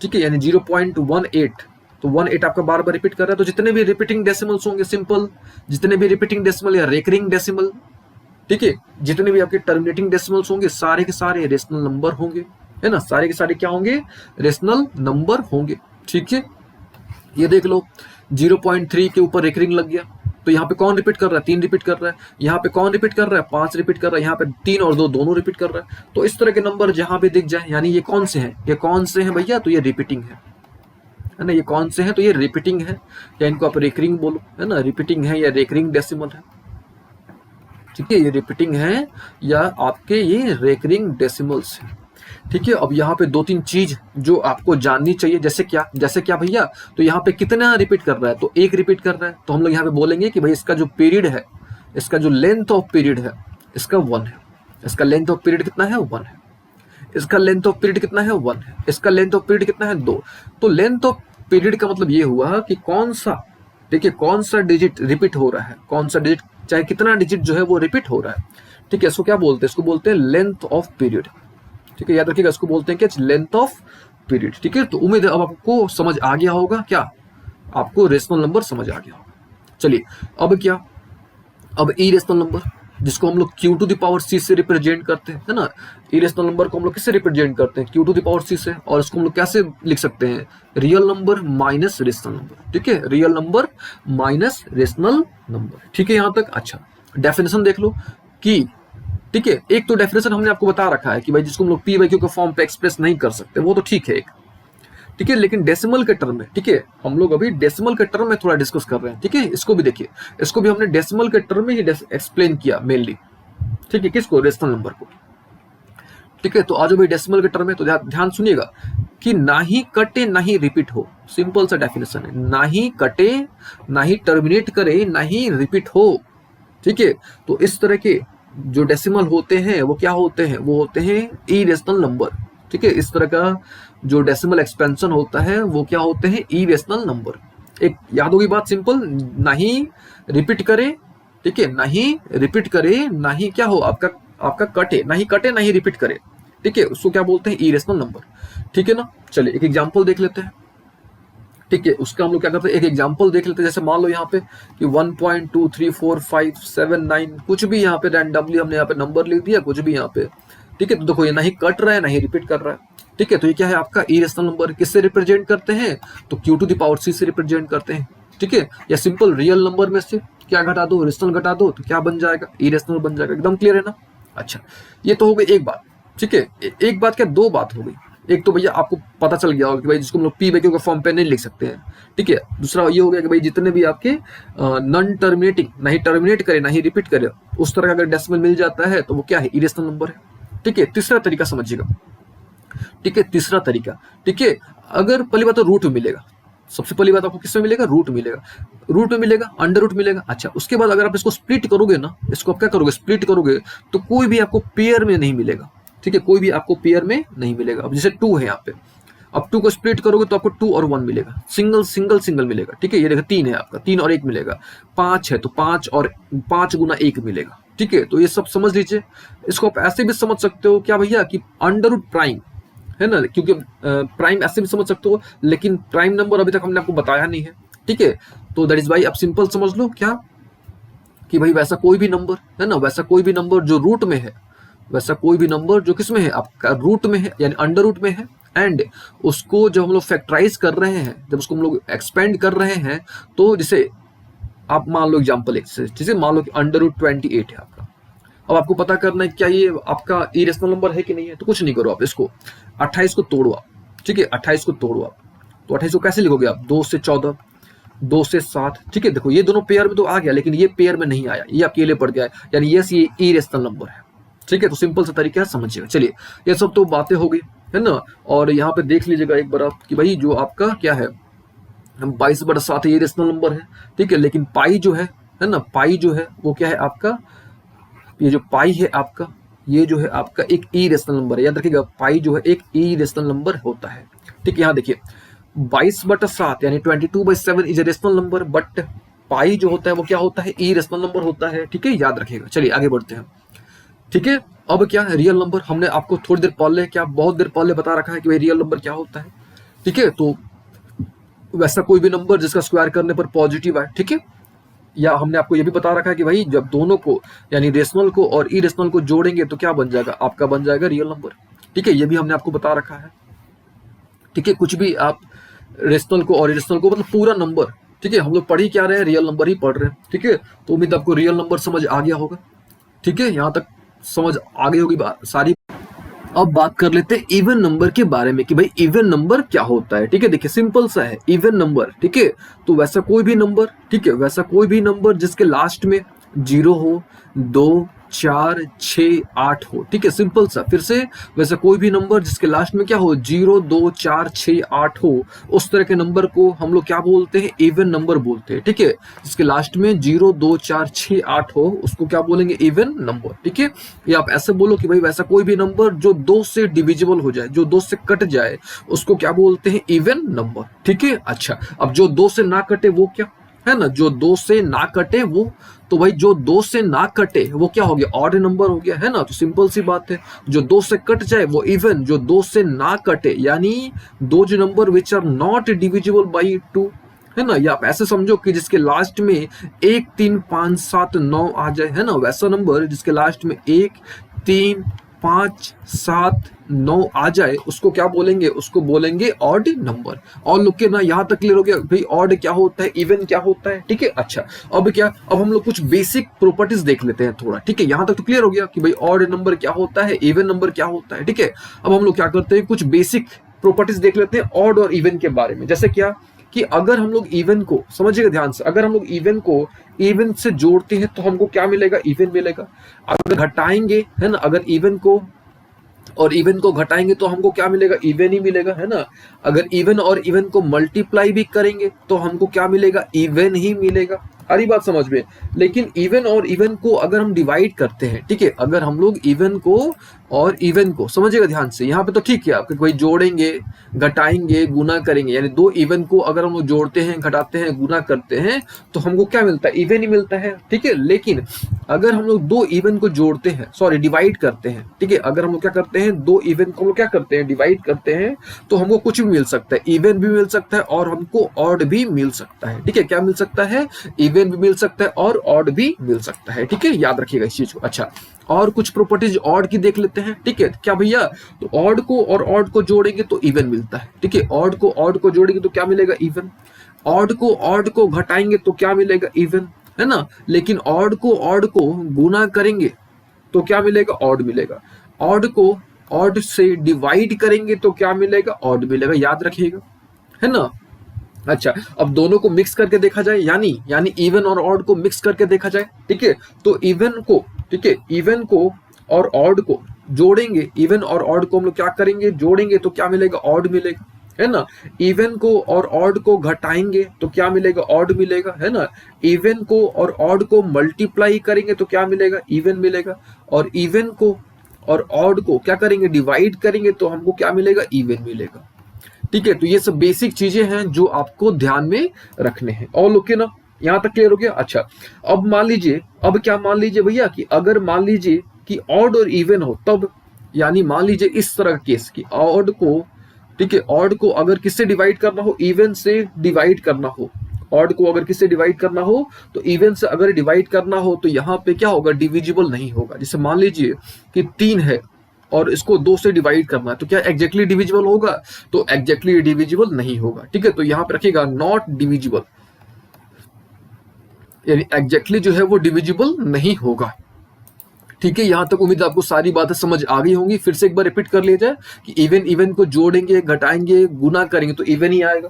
ठीक है, यानी 0.18, तो 18 आपका बार बार रिपीट कर रहा है। तो जितने भी रिपीटिंग डेसिमल्स होंगे सिंपल, जितने भी रिपीटिंग डेसिमल या रेकरिंग डेसिमल, ठीक है, जितने भी आपके टर्मिनेटिंग डेसिमल्स होंगे सारे के सारे रेशनल नंबर होंगे, है ना, सारे के सारे क्या होंगे, रेशनल नंबर होंगे, ठीक है। ये देख लो 0.3 के ऊपर रेकरिंग लग गया, तो यहाँ पे कौन रिपीट कर रहा है, 3 रिपीट कर रहा है, यहाँ पे कौन रिपीट कर रहा है, 5 रिपीट कर रहा है, यहाँ पे 3 और 2 दोनों रिपीट कर रहा है। तो इस तरह के नंबर जहां पे दिख जाए यानी ये कौन से हैं, ये कौन से हैं भैया, तो ये रिपीटिंग है ना, ये कौन से हैं, तो ये रिपीटिंग है, या इनको आप रेकरिंग बोलो, है ना, रिपीटिंग है या रेकरिंग डेसिमल है, ठीक है, ये रिपीटिंग है या आपके ये रेकरिंग डेसिमल्स है, ठीक है। अब यहाँ पे 2-3 चीज जो आपको जाननी चाहिए, जैसे क्या भैया, तो यहाँ पे कितना रिपीट कर रहा है, तो 1 रिपीट कर रहा है, तो हम लोग यहाँ पे बोलेंगे कि भाई इसका जो पीरियड है, इसका जो लेंथ ऑफ पीरियड है, इसका 1 है, इसका लेंथ ऑफ पीरियड कितना है, 1 है, इसका लेंथ ऑफ पीरियड कितना है, 1 है, इसका लेंथ ऑफ पीरियड कितना है, 2। तो लेंथ ऑफ पीरियड का मतलब ये हुआ कि कौन सा, देखिए कौन सा डिजिट रिपीट हो रहा है, कौन सा डिजिट, चाहे कितना डिजिट जो है वो रिपीट हो रहा है, ठीक है। इसको क्या बोलते हैं, इसको बोलते हैं लेंथ ऑफ पीरियड, ठीक है, याद रखिएगा इसको बोलते हैं क्या, लेंथ ऑफ पीरियड, ठीक है। तो उम्मीद है अब आपको समझ आ गया होगा, क्या आपको रेशनल नंबर समझ आ गया होगा। चलिए अब क्या, अब इरेशनल नंबर जिसको हम लोग q to the power c से रिप्रेजेंट करते हैं, है ना, इरेशनल नंबर को हम लोग किससे रिप्रेजेंट करते हैं, q to the power c से, और इसको हम लोग कैसे लिख सकते हैं, real number minus rational number, ठीक है, real number minus rational number, ठीक है यहाँ तक। अच्छा डेफिनेशन देख लो कि, ठीक है, एक तो डेफिनेशन हमने आपको बता रखा है कि भाई जिसको हम लोग p/q के फॉर्म पे एक्सप्रेस नहीं कर सकते, वो तो ठीक है एक, ठीक है, लेकिन डेसिमल के टर्म में, ठीक है, हम लोग अभी डेसिमल के टर्म में थोड़ा डिस्कस कर रहे हैं, ठीक है, इसको भी देखिए, इसको भी हमने डेसिमल के टर्म में ही एक्सप्लेन किया मेनली, ठीक है, किसको, रेशनल नंबर को, ठीक है। तो आज भी डेसिमल के टर्म में, तो ध्यान सुनिएगा कि ना ही कटे ना ही रिपीट हो, सिंपल सा डेफिनेशन है, ना ही कटे ना ही टर्मिनेट करे ना ही रिपीट हो, ठीक है। तो इस तरह के जो डेसिमल होते हैं वो क्या होते हैं, वो होते हैं इरेशनल नंबर, ठीक है। इस तरह का जो डेसिमल एक्सपेंशन होता है वो क्या होते हैं, इरेशनल नंबर। एक याद होगी बात सिंपल, ना ही रिपीट करे, ठीक है, ना ही रिपीट करे ना ही क्या हो आपका कटे ना ही रिपीट करे, ठीक है, उसको क्या बोलते हैं, इरेशनल नंबर, ठीक है ना। चलिए एक एग्जांपल देख लेते हैं, ठीक है, उसका हम लोग क्या करते हैं, एक एग्जांपल देख लेते हैं। जैसे मान लो यहाँ पे कि 1.23457 कुछ भी यहाँ पे रैंडमली हमने यहाँ पे नंबर लिख दिया, कुछ भी यहाँ पे, ठीक है। तो देखो ये ना ही कट रहा है ना ही रिपीट कर रहा है, ठीक है। तो ये क्या है आपका इरेशनल नंबर, किससे रिप्रेजेंट करते हैं, तो q to the power c से रिप्रेजेंट करते हैं, ठीक है। या सिंपल रियल नंबर में से क्या घटा दो, रेशनल घटा दो, तो क्या बन जाएगा, इरेशनल बन जाएगा, एकदम क्लियर है ना। अच्छा ये तो हो गई एक बात, ठीक है, एक बात क्या, 2 बात हो गई। एक तो भैया आपको पता चल गया होगा कि भाई जिसको हम लोग p/q के फॉर्म पे नहीं लिख सकते हैं, ठीक है। दूसरा ये हो गया कि भाई जितने भी आपके नॉन टर्मिनेटिंग, ना ही टर्मिनेट करे ना ही रिपीट करे, उस तरह का अगर डेसिमल मिल जाता है तो वो क्या है, इरेशनल नंबर है, ठीक है। तीसरा तरीका समझिएगा, ठीक है, तीसरा तरीका, ठीक है, अगर पहली बात तो रूट में मिलेगा, सबसे पहली बात आपको किस में मिलेगा, रूट मिलेगा, रूट में मिलेगा, अंडर रूट मिलेगा। अच्छा उसके बाद अगर आप इसको स्प्लिट करोगे ना, इसको आप क्या करोगे, स्प्लिट करोगे, तो कोई भी आपको पेयर में नहीं मिलेगा, ठीक है, कोई भी आपको पेयर में नहीं मिलेगा। अब जैसे 2 है यहाँ पे, अब 2 को स्प्लिट करोगे तो आपको 2 और 1 मिलेगा, सिंगल मिलेगा, ठीक है। ये देखो 3 है आपका, 3 और 1 मिलेगा, 5 है तो 5 और 5 गुना 1 मिलेगा, ठीक है, तो ये सब समझ लीजिए। इसको आप ऐसे भी समझ सकते हो क्या भैया कि अंडर रूट प्राइम है ना, क्योंकि प्राइम ऐसे भी समझ सकते हो, लेकिन प्राइम नंबर अभी तक हमने आपको बताया नहीं है, ठीक है। तो दैट इज वाई आप सिंपल समझ लो क्या कि भाई वैसा कोई भी नंबर है ना, वैसा कोई भी नंबर जो रूट में है, वैसा कोई भी नंबर जो किस में है, आपका रूट में है यानी अंडर रूट में है, एंड उसको जब हम लोग फैक्टराइज कर रहे हैं, जब उसको हम लोग एक्सपेंड कर रहे हैं, तो जैसे आप मान लो एग्जाम्पल एक से, जैसे मान लो कि अंडर रूट 28 है आपका। अब आपको पता करना है क्या ये आपका इरेशनल नंबर है कि नहीं है, तो कुछ नहीं करो, आप इसको 28 को तोड़ो आप, ठीक है, 28 को तोड़ो आप। तो 28 को कैसे लिखोगे आप, 2 से 14, 2 से 7, ठीक है। देखो ये दोनों पेयर में तो आ गया, लेकिन ये पेयर में नहीं आया, ये अकेले पड़ गया है, यानी ये इरेशनल नंबर है, ठीक है। तो सिंपल सा तरीका है, समझिएगा। चलिए, ये सब तो बातें हो गई है ना। और यहाँ पे देख लीजिएगा एक बार आप कि भाई जो आपका क्या है, 22/7 ये रेशनल नंबर है, ठीक है। लेकिन पाई जो है ना, पाई जो है वो क्या है आपका, ये जो पाई है आपका, ये जो है आपका एक ई रेशनल नंबर है, याद रखिएगा। पाई जो है एक ई रेशनल नंबर होता है, ठीक है। यहाँ देखिए 22/7 यानी 22/7 is a rational number, but पाई जो होता है वो क्या होता है, ई रेशनल नंबर होता है, ठीक है, याद रखिएगा। चलिए आगे बढ़ते हैं, ठीक है। अब क्या है रियल नंबर, हमने आपको थोड़ी देर पहले, क्या बहुत देर पहले बता रखा है कि भाई रियल नंबर क्या होता है, ठीक है। तो वैसा कोई भी नंबर जिसका स्क्वायर करने पर पॉजिटिव आए, ठीक है। या हमने आपको ये भी बता रखा है कि भाई जब दोनों को यानी रेशनल को और इरेशनल को जोड़ेंगे तो क्या बन जाएगा, आपका बन जाएगा रियल नंबर, ठीक है। ये भी हमने आपको बता रखा है, ठीक है। कुछ भी आप रेशनल को और इरेशनल को, मतलब पूरा नंबर, ठीक है, हम लोग पढ़ ही क्या रहे हैं, रियल नंबर ही पढ़ रहे हैं, ठीक है। तो उम्मीद आपको रियल नंबर समझ आ गया होगा, ठीक है, यहाँ तक समझ आ गई होगी सारी। अब बात कर लेते हैं इवन नंबर के बारे में कि भाई इवन नंबर क्या होता है, ठीक है। देखिए सिंपल सा है इवन नंबर, ठीक है। तो वैसा कोई भी नंबर, ठीक है, वैसा कोई भी नंबर जिसके लास्ट में 0 हो, 2, 4, 6, 8 हो, ठीक है, सिंपल सा। फिर से वैसा कोई भी नंबर जिसके लास्ट में क्या हो, 0, 2, 4, 6, 8 हो, उस तरह के नंबर को हम लोग क्या बोलते हैं, इवन नंबर बोलते हैं, ठीक है। जिसके लास्ट में 0, 2, 4, 6, 8 हो, उसको क्या बोलेंगे, इवन नंबर, ठीक है। या आप ऐसे बोलो कि भाई वैसा कोई भी नंबर जो 2 से डिविजिबल हो जाए, जो 2 से कट जाए, उसको क्या बोलते हैं, इवन नंबर, ठीक है। अच्छा, अब जो 2 से ना कटे वो क्या है ना, जो 2 से ना कटे वो, तो भाई जो 2 से ना कटे वो क्या हो गया, ऑड नंबर हो गया, है ना। तो सिंपल सी बात है, जो 2 से कट जाए वो इवन, जो 2 से ना कटे यानी दो जो number which are not divisible by 2, है ना। या आप ऐसे समझो कि जिसके लास्ट में 1, 3, 5, 7, 9 आ जाए, है ना, वैसा नंबर जिसके लास्ट में 1, 3, 5, 7, 9 आ जाए, उसको क्या बोलेंगे, उसको बोलेंगे ऑड नंबर। और लोग के ना यहाँ तक क्लियर हो गया भाई ऑड क्या होता है, इवन क्या होता है, ठीक है। अच्छा, अब क्या, अब हम लोग कुछ बेसिक प्रॉपर्टीज देख लेते हैं थोड़ा, ठीक है। यहाँ तक तो क्लियर हो गया कि भाई ऑड नंबर क्या होता है, इवन नंबर क्या होता है, ठीक है। अब हम लोग क्या करते हैं, कुछ बेसिक प्रॉपर्टीज देख लेते हैं ऑड और इवन के बारे में। जैसे क्या कि अगर हम लोग इवन को, समझिएगा ध्यान से, अगर हम लोग इवन को इवन से जोड़ते हैं तो हमको क्या मिलेगा, इवन मिलेगा। अगर घटाएंगे, है ना, अगर इवन को और इवन को घटाएंगे तो हमको क्या मिलेगा, इवन ही मिलेगा, है ना। अगर इवन और इवन को मल्टीप्लाई भी करेंगे तो हमको क्या मिलेगा, इवन ही मिलेगा। सारी बात समझ में। लेकिन इवन और इवन को अगर हम डिवाइड करते हैं, ठीक है, अगर हम लोग इवन को और इवन को, समझिएगा ध्यान से, यहाँ पे तो ठीक है आपके कोई जोड़ेंगे, घटाएंगे, गुना करेंगे, यानी दो इवन को अगर हम लोग जोड़ते हैं, घटाते हैं, गुना करते हैं तो हमको क्या मिलता है, इवन ही मिलता है, ठीक है। लेकिन अगर हम लोग दो इवन को जोड़ते हैं, सॉरी डिवाइड करते हैं, ठीक है, अगर हम लोग क्या करते हैं, दो इवन को हम लोग क्या करते हैं, डिवाइड करते हैं, तो हमको कुछ भी मिल सकता है, इवन भी मिल सकता है और हमको ऑड भी मिल सकता है, ठीक है। क्या मिल सकता है, इवन भी मिल सकता है और ऑड भी मिल सकता है, ठीक है, याद रखिएगा इस चीज को। अच्छा, और कुछ प्रॉपर्टीज ऑड की देख लेते हैं, ठीक है। क्या भैया, तो ऑड को और ऑड को जोड़ेंगे तो इवन मिलता है, ठीक है। ऑड को जोड़ेंगे तो क्या मिलेगा, इवन। ऑड को घटाएंगे तो क्या मिलेगा, इवन, है ना। लेकिन ऑड को गुना करेंगे तो क्या मिलेगा, ऑड मिलेगा। ऑड को ऑड से डिवाइड करेंगे तो क्या मिलेगा, ऑड मिलेगा, याद रखिएगा, है ना। अच्छा, अब दोनों को मिक्स करके देखा जाए, यानी इवन और ऑड को मिक्स करके देखा जाए, ठीक है। तो इवन को, ठीक है, इवन को और ऑड को जोड़ेंगे, इवन और ऑड को हम लोग क्या करेंगे, जोड़ेंगे तो क्या मिलेगा, ऑड मिलेगा, है ना। इवन को और ऑड को घटाएंगे तो क्या मिलेगा, ऑड मिलेगा, है ना। इवन को और ऑड को मल्टीप्लाई करेंगे तो क्या मिलेगा, इवन मिलेगा। और इवन को और ऑड को क्या करेंगे, डिवाइड करेंगे तो हमको क्या मिलेगा, इवन मिलेगा, ठीक है। तो ये सब बेसिक चीजें हैं जो आपको ध्यान में रखने हैं। और लोग के ना, यहाँ तक क्लियर हो गया। अच्छा, अब मान लीजिए, अब क्या मान लीजिए भैया कि अगर मान लीजिए कि ऑड और इवन हो तब, यानी मान लीजिए इस तरह का केस कि ऑड को, ठीक है, ऑड को अगर किससे डिवाइड करना हो, इवन से डिवाइड करना हो, ऑड को अगर किससे डिवाइड करना हो तो इवन से अगर डिवाइड करना हो तो यहाँ पे क्या होगा, डिविजिबल नहीं होगा। जैसे मान लीजिए कि 3 है और इसको 2 से डिवाइड करना है तो क्या एग्जैक्टली डिविजिबल होगा, तो एग्जैक्टली डिविजिबल नहीं होगा। ठीक है, तो यहाँ पे रखिएगा नॉट डिविजिबल, यानी एग्जैक्टली जो है वो डिविजिबल नहीं होगा। ठीक है, यहां तक उम्मीद आपको सारी बातें समझ आ गई होंगी। फिर से एक बार रिपीट कर लिया जाए कि इवन इवन को जोड़ेंगे, घटाएंगे, गुना करेंगे तो इवन ही आएगा,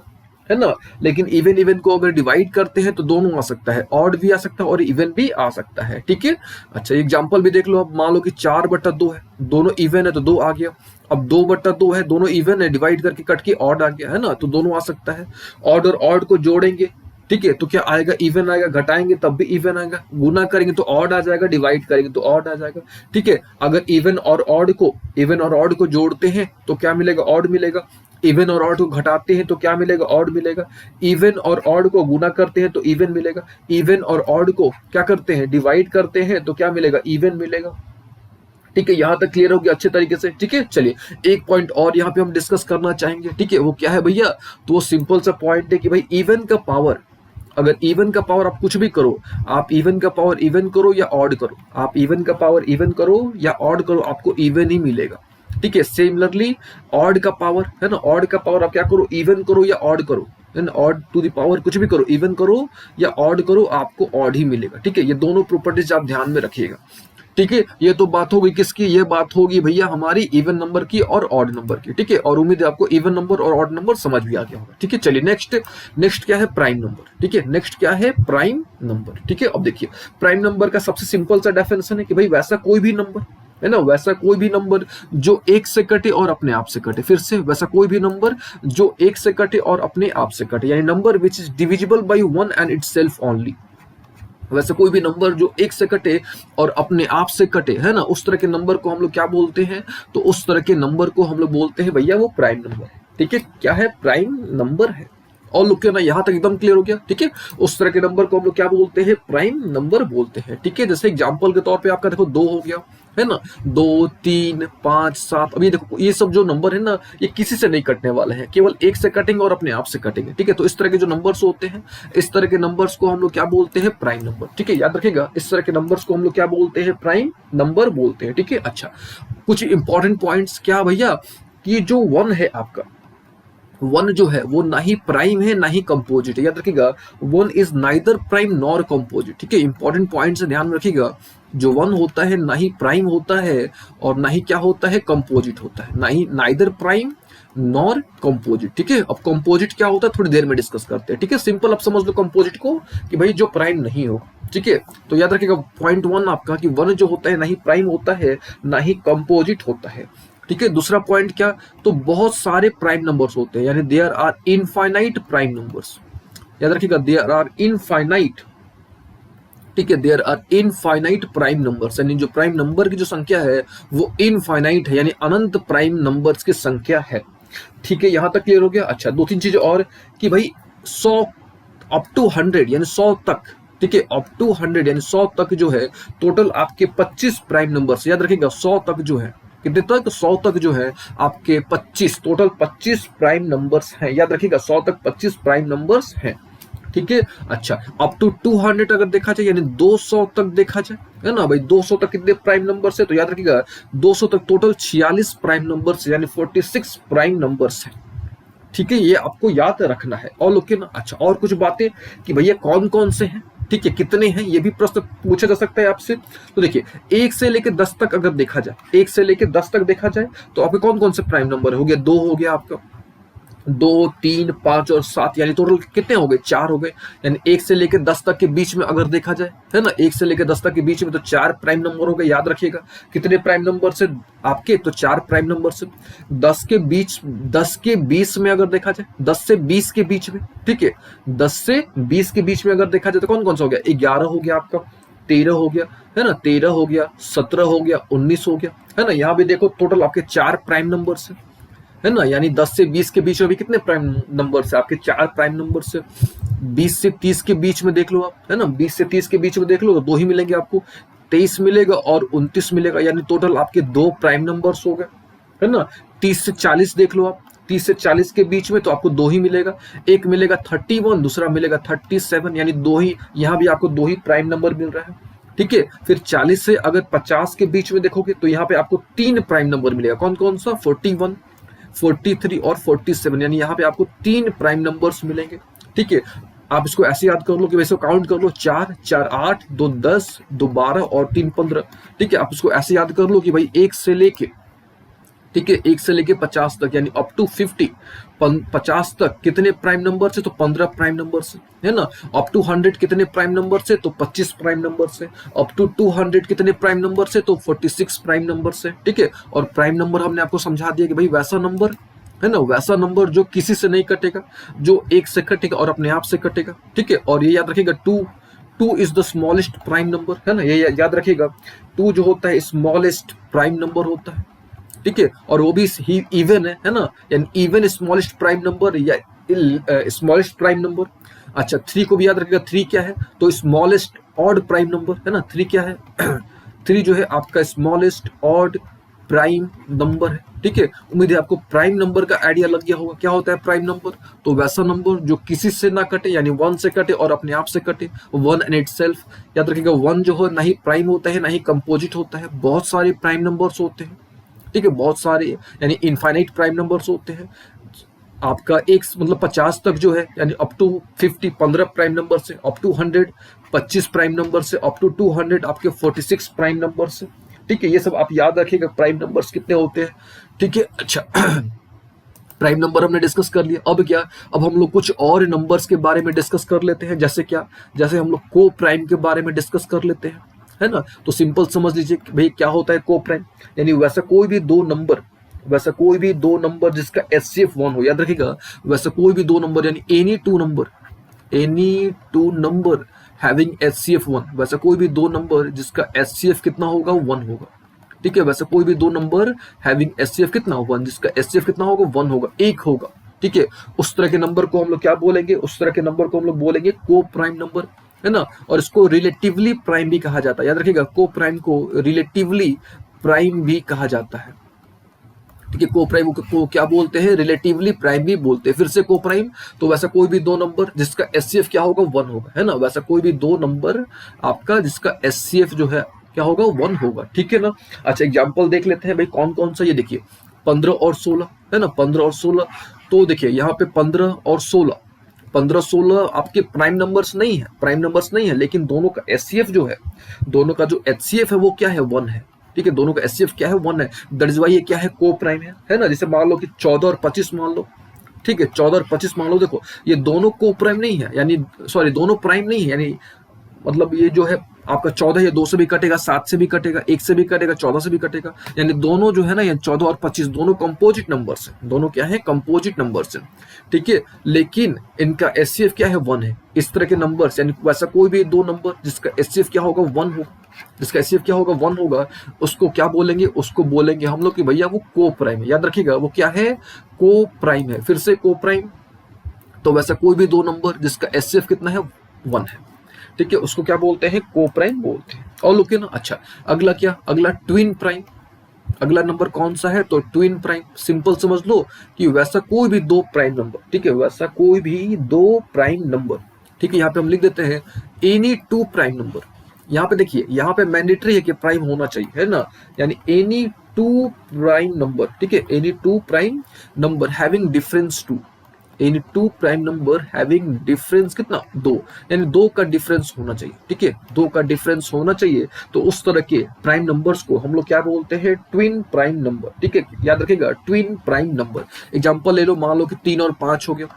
है ना। लेकिन इवन इवन को अगर डिवाइड करते हैं तो दोनों आ सकता है, ऑड भी आ सकता है और इवन भी आ सकता है। ठीक है, अच्छा एग्जांपल भी देख लो। अब मान लो कि 4/2 है, दोनों इवन है तो 2 आ गया। अब 2/2 है, दोनों इवन है, डिवाइड करके कट के ऑड आ गया, है ना, तो दोनों आ सकता है। ऑड और ऑड को जोड़ेंगे, ठीक है, तो क्या आएगा, इवन आएगा। घटाएंगे तब भी इवन आएगा, गुना करेंगे तो ऑड आ जाएगा, डिवाइड करेंगे तो ऑड आ जाएगा। ठीक है, अगर इवन और ऑड को जोड़ते हैं तो क्या मिलेगा, ऑड मिलेगा। इवन और ऑड को घटाते हैं तो क्या मिलेगा, ऑड मिलेगा। इवन और ऑड को गुना करते हैं तो इवन मिलेगा। इवन और ऑड को क्या करते हैं, डिवाइड करते हैं तो क्या मिलेगा, इवन मिलेगा। ठीक है, यहां तक क्लियर हो गया अच्छे तरीके से। ठीक है, चलिए एक पॉइंट और यहाँ पे हम डिस्कस करना चाहेंगे। ठीक है, वो क्या है भैया, तो वो सिंपल सा पॉइंट है कि भाई इवन का पावर, अगर इवन का पावर आप कुछ भी करो, आप इवन का पावर इवन करो या ऑड करो, आप इवन का पावर इवन करो या ऑड करो, आपको इवन ही मिलेगा। ठीक है, सिमिलरली ऑड का पावर, है ना, ऑड का पावर आप क्या करो, इवन करो या ऑड करो, है ना, ऑड टू द पावर कुछ भी करो, इवन करो या ऑड करो, आपको ऑड ही मिलेगा। ठीक है, ये दोनों प्रॉपर्टीज आप ध्यान में रखिएगा। ठीक है, ये तो बात होगी किसकी, ये बात होगी भैया हमारी इवन नंबर की और ऑड नंबर की। ठीक है, और उम्मीद है आपको इवन नंबर और ऑड नंबर समझ भी आ गया होगा। ठीक है, चलिए नेक्स्ट क्या है, प्राइम नंबर। ठीक है, नेक्स्ट क्या है, प्राइम नंबर। ठीक है, अब देखिए प्राइम नंबर का सबसे सिंपल सा डेफिनेशन है कि भाई वैसा कोई भी नंबर, है ना, वैसा कोई भी नंबर जो एक से कटे और अपने आप से कटे। फिर से, वैसा कोई भी नंबर जो एक से कटे और अपने आप से कटे, यानी number which is divisible by 1 and itself only. वैसे कोई भी नंबर जो एक से कटे और अपने आप से कटे, है ना, उस तरह के नंबर को हम लोग क्या बोलते हैं, तो उस तरह के नंबर को हम लोग बोलते हैं भैया वो प्राइम नंबर। ठीक है, क्या है, प्राइम नंबर है। और लोग ना यहां तक एकदम क्लियर हो गया। ठीक है, उस तरह के नंबर को हम लोग क्या बोलते हैं, प्राइम नंबर बोलते हैं। ठीक है, जैसे एग्जांपल के तौर पे आपका देखो 2 हो गया, है ना, 2, 3, 5, 7। अब ये देखो ये सब जो नंबर है ना, ये किसी से नहीं कटने वाले हैं, केवल एक से कटेंगे और अपने आप से कटेंगे। ठीक है, तो इस तरह के जो नंबर्स होते हैं, इस तरह के नंबर्स को हम लोग क्या बोलते हैं, प्राइम नंबर। ठीक है, याद रखिएगा, इस तरह के नंबर्स को हम लोग क्या बोलते हैं, प्राइम नंबर बोलते हैं। ठीक है, अच्छा कुछ इंपॉर्टेंट पॉइंट्स क्या भैया, कि जो 1 है आपका, 1 जो है वो ना ही प्राइम है ना ही कंपोजिट है। याद रखिएगा, 1 is neither prime nor composite. ठीक है, इंपॉर्टेंट पॉइंट से ध्यान रखिएगा, जो 1 होता है ना ही प्राइम होता है और ना ही क्या होता है, कंपोजिट होता है, ना ही नाइदर प्राइम नॉर कंपोजिट। ठीक है, अब कंपोजिट क्या होता है थोड़ी देर में डिस्कस करते हैं। ठीक है, सिंपल अब समझ लो कंपोजिट को कि भाई जो प्राइम नहीं हो। ठीक है, तो याद रखिएगा पॉइंट 1 आपका कि 1 जो होता है ना ही प्राइम होता है ना ही कंपोजिट होता है। ठीक है, दूसरा पॉइंट क्या, तो बहुत सारे प्राइम नंबर्स होते हैं, यानी there are infinite prime numbers. याद रखिएगा, देयर आर इनफाइनाइट। ठीक है, there are infinite prime numbers, यानी जो प्राइम नंबर की जो संख्या है वो इनफाइनाइट है, यानी अनंत प्राइम नंबर्स की संख्या है। ठीक है, यहां तक क्लियर हो गया। अच्छा, 2-3 चीजें और कि भाई 100 अप टू 100 यानी 100 तक। ठीक है, अप टू 100 यानी 100 तक जो है टोटल आपके 25 प्राइम नंबर्स। याद रखिएगा 100 तक जो है कितने तक, 100 तक जो है आपके 25, टोटल 25 प्राइम नंबर्स हैं। याद रखिएगा 100 तक 25 प्राइम नंबर्स हैं। ठीक है, अच्छा अप टू 200 अगर देखा जाए, यानी 200 तक देखा जाए, है ना भाई, 200 तक कितने प्राइम नंबर्स है, तो याद रखिएगा 200 तक टोटल 46 प्राइम नंबर्स यानी 46 प्राइम नंबर्स हैं। ठीक है, ये आपको याद रखना है। और लोग ना, अच्छा और कुछ बातें कि भैया कौन कौन से हैं, ठीक है, कितने हैं, ये भी प्रश्न पूछा जा सकता है आपसे। तो देखिए 1 से लेकर 10 तक अगर देखा जाए, 1 से लेकर 10 तक देखा जाए तो आपके कौन कौन से प्राइम नंबर हो गया, 2 हो गया आपका, 2, 3, 5 और 7, यानी टोटल कितने हो गए, 4 हो गए। यानी 1 से लेकर 10 तक के बीच में अगर देखा जाए, है ना, 1 से लेकर 10 तक के बीच में तो 4 प्राइम नंबर हो गए। याद रखिएगा कितने प्राइम नंबर से आपके, तो 4 प्राइम नंबर से। 10 के 20 में अगर देखा जाए, 10 से 20 के बीच में, ठीक है, 10 से 20 के बीच में अगर देखा जाए तो कौन कौन सा हो गया, 11 हो गया आपका, 13 हो गया, है ना, 13 हो गया, 17 हो गया, 19 हो गया, है ना। यहाँ भी देखो टोटल आपके 4 प्राइम नंबर है। है ना, यानी 10 से 20 के बीच में भी कितने प्राइम नंबर से, आपके 4 प्राइम नंबर से। 20 से 30 के बीच में देख लो आप, है ना, 20 से 30 के बीच में देख लो तो 2 ही मिलेंगे आपको, 23 मिलेगा और 29 मिलेगा, यानी टोटल आपके 2 प्राइम नंबर्स हो गए, है ना। 30 से 40 देख लो आप, 30 से 40 के बीच में तो आपको 2 ही मिलेगा, एक मिलेगा 31, दूसरा मिलेगा 37, यानी 2 ही, यहाँ भी आपको 2 ही प्राइम नंबर मिल रहा है, ठीक है। फिर 40 से अगर 50 के बीच में देखोगे तो यहाँ पे आपको 3 प्राइम नंबर मिलेगा, कौन कौन सा, 41, 43 और 47, यानी यहाँ पे आपको 3 प्राइम नंबर्स मिलेंगे, ठीक है। आप इसको ऐसे याद कर लो कि वैसे काउंट कर लो, 4 4 8, 2 10, 2 12 और 3 15, ठीक है। आप इसको ऐसे याद कर लो कि भाई 1 से लेके, ठीक है, 1 से लेके 50 तक, यानी अप टू 50, 50 तक कितने प्राइम नंबर से, तो 15 प्राइम नंबर से, है ना। अप टू 100 कितने प्राइम नंबर से, तो 25 प्राइम नंबर से। अप टू 200 कितने प्राइम नंबर से, तो 46 प्राइम नंबर से, ठीक है। और प्राइम नंबर हमने आपको समझा दिया कि भाई वैसा नंबर, है ना, वैसा नंबर जो किसी से नहीं कटेगा, जो 1 से कटेगा और अपने आप से कटेगा, ठीक है। और ये याद रखिएगा, 2 is the smallest prime number, है ना, ये याद रखिएगा, 2 जो होता है स्मॉलेस्ट प्राइम नंबर होता है, ठीक है। और वो भी इवन है ना, यानी इवन स्मॉलेस्ट प्राइम नंबर या स्मॉलेस्ट प्राइम नंबर। अच्छा, 3 को भी याद रखिएगा, 3 क्या है, तो स्मॉलेस्ट ऑड प्राइम नंबर, है ना। 3 क्या है 3 जो है आपका स्मॉलेस्ट ऑड प्राइम नंबर है, ठीक है। उम्मीद है आपको प्राइम नंबर का आइडिया लग गया होगा। क्या होता है प्राइम नंबर, तो वैसा नंबर जो किसी से ना कटे, यानी 1 से कटे और अपने आप से कटे, 1 इन इटसेल्फ। याद रखिएगा 1 जो है ना ही प्राइम होता है ना ही कंपोजिट होता है, बहुत सारे प्राइम नंबर्स होते हैं, ठीक है, बहुत सारे, यानी इनफाइनाइट प्राइम नंबर्स होते हैं। आपका एक मतलब 50 तक जो है, यानी अप टू 50 15 प्राइम नंबर से, अप टू 100 25 प्राइम नंबर से, अप टू 200 आपके 46 प्राइम नंबर से, ठीक है। ये सब आप याद रखिएगा प्राइम नंबर्स कितने होते हैं, ठीक है। अच्छा प्राइम नंबर हमने डिस्कस कर लिया। अब क्या, अब हम लोग कुछ और नंबर्स के बारे में डिस्कस कर लेते हैं, जैसे क्या, जैसे हम लोग को प्राइम के बारे में डिस्कस कर लेते हैं, है ना। तो सिंपल समझ लीजिए कि भाई क्या होता है को प्राइम, यानी वैसा कोई भी दो नंबर, वैसा कोई भी दो नंबर जिसका HCF 1 हो, याद रखिएगा, वैसा कोई भी दो नंबर, यानी any two number having HCF 1, वैसा कोई भी दो नंबर जिसका HCF कितना होगा, 1 होगा, ठीक है। वैसे कोई भी दो नंबर हैविंग HCF कितना होगा, जिसका HCF कितना होगा, 1 होगा, 1 होगा, ठीक है। उस तरह के नंबर को हम लोग क्या बोलेंगे, उस तरह के नंबर को हम लोग बोलेंगे को प्राइम नंबर, है ना। और इसको रिलेटिवली प्राइम भी कहा जाता है, याद रखिएगा, को प्राइम को रिलेटिवली प्राइम भी कहा जाता है, ठीक है। को प्राइम को क्या बोलते हैं, रिलेटिवली प्राइम भी बोलते हैं। फिर से को प्राइम, तो वैसा कोई भी दो नंबर जिसका HCF क्या होगा, 1 होगा, है ना। वैसा कोई भी दो नंबर आपका जिसका HCF जो है क्या होगा, 1 होगा, ठीक है ना। अच्छा एग्जाम्पल देख लेते हैं भाई कौन कौन सा, ये देखिए 15 और 16, है ना, 15 और 16। तो देखिए यहाँ पे 15 और 16, 15 16 आपके प्राइम नंबर्स नहीं है, प्राइम नंबर्स नहीं है, लेकिन दोनों का HCF जो है, दोनों का जो HCF है वो क्या है, 1 है, ठीक है। दोनों का HCF क्या है, 1 है, दैट इज व्हाई ये क्या है, को प्राइम है ना। जैसे मान लो कि 14 और 25 मान लो, ठीक है, 14 और 25 मान लो, देखो ये दोनों को प्राइम नहीं है, यानी सॉरी दोनों प्राइम नहीं है, यानी मतलब ये जो है आपका 14 ये 2 से भी कटेगा, 7 से भी कटेगा, 1 से भी कटेगा, 14 से भी कटेगा, यानी दोनों जो है ना, ये 14 और 25 दोनों कंपोजिट नंबर्स हैं, दोनों क्या है, कंपोजिट नंबर्स हैं, ठीक है। लेकिन इनका HCF क्या है, 1 है। इस तरह के नंबर्स, यानी वैसा कोई भी दो नंबर जिसका HCF क्या होगा, 1 होगा, जिसका HCF क्या होगा, 1 होगा, उसको क्या बोलेंगे, उसको बोलेंगे हम लोग कि भैया वो को प्राइम है। याद रखिएगा वो क्या है, को प्राइम है। फिर से को प्राइम, तो वैसा कोई भी दो नंबर जिसका HCF कितना है, 1 है, ठीक है, उसको क्या बोलते हैं, को प्राइम बोलते हैं। और लोग ना, अच्छा अगला क्या, अगला ट्विन प्राइम। अगला नंबर कौन सा है, तो ट्विन प्राइम। सिंपल समझ लो कि वैसा कोई भी दो प्राइम नंबर, ठीक है, वैसा कोई भी दो प्राइम नंबर, ठीक है। यहाँ पे हम लिख देते हैं एनी 2 प्राइम नंबर। यहाँ पे देखिए, यहाँ पे मैंडेटरी है कि प्राइम होना चाहिए, है ना, यानी एनी 2 प्राइम नंबर, ठीक है, any 2 prime number having difference 2, any 2 prime number having difference कितना, 2, यानी 2 का डिफरेंस होना चाहिए, ठीक है, 2 का डिफरेंस होना चाहिए। तो उस तरह के प्राइम नंबर्स को हम लोग क्या बोलते हैं, ट्विन प्राइम नंबर, ठीक है। याद रखिएगा ट्विन प्राइम नंबर। एग्जांपल ले लो, मान लो कि 3 और 5 हो गया,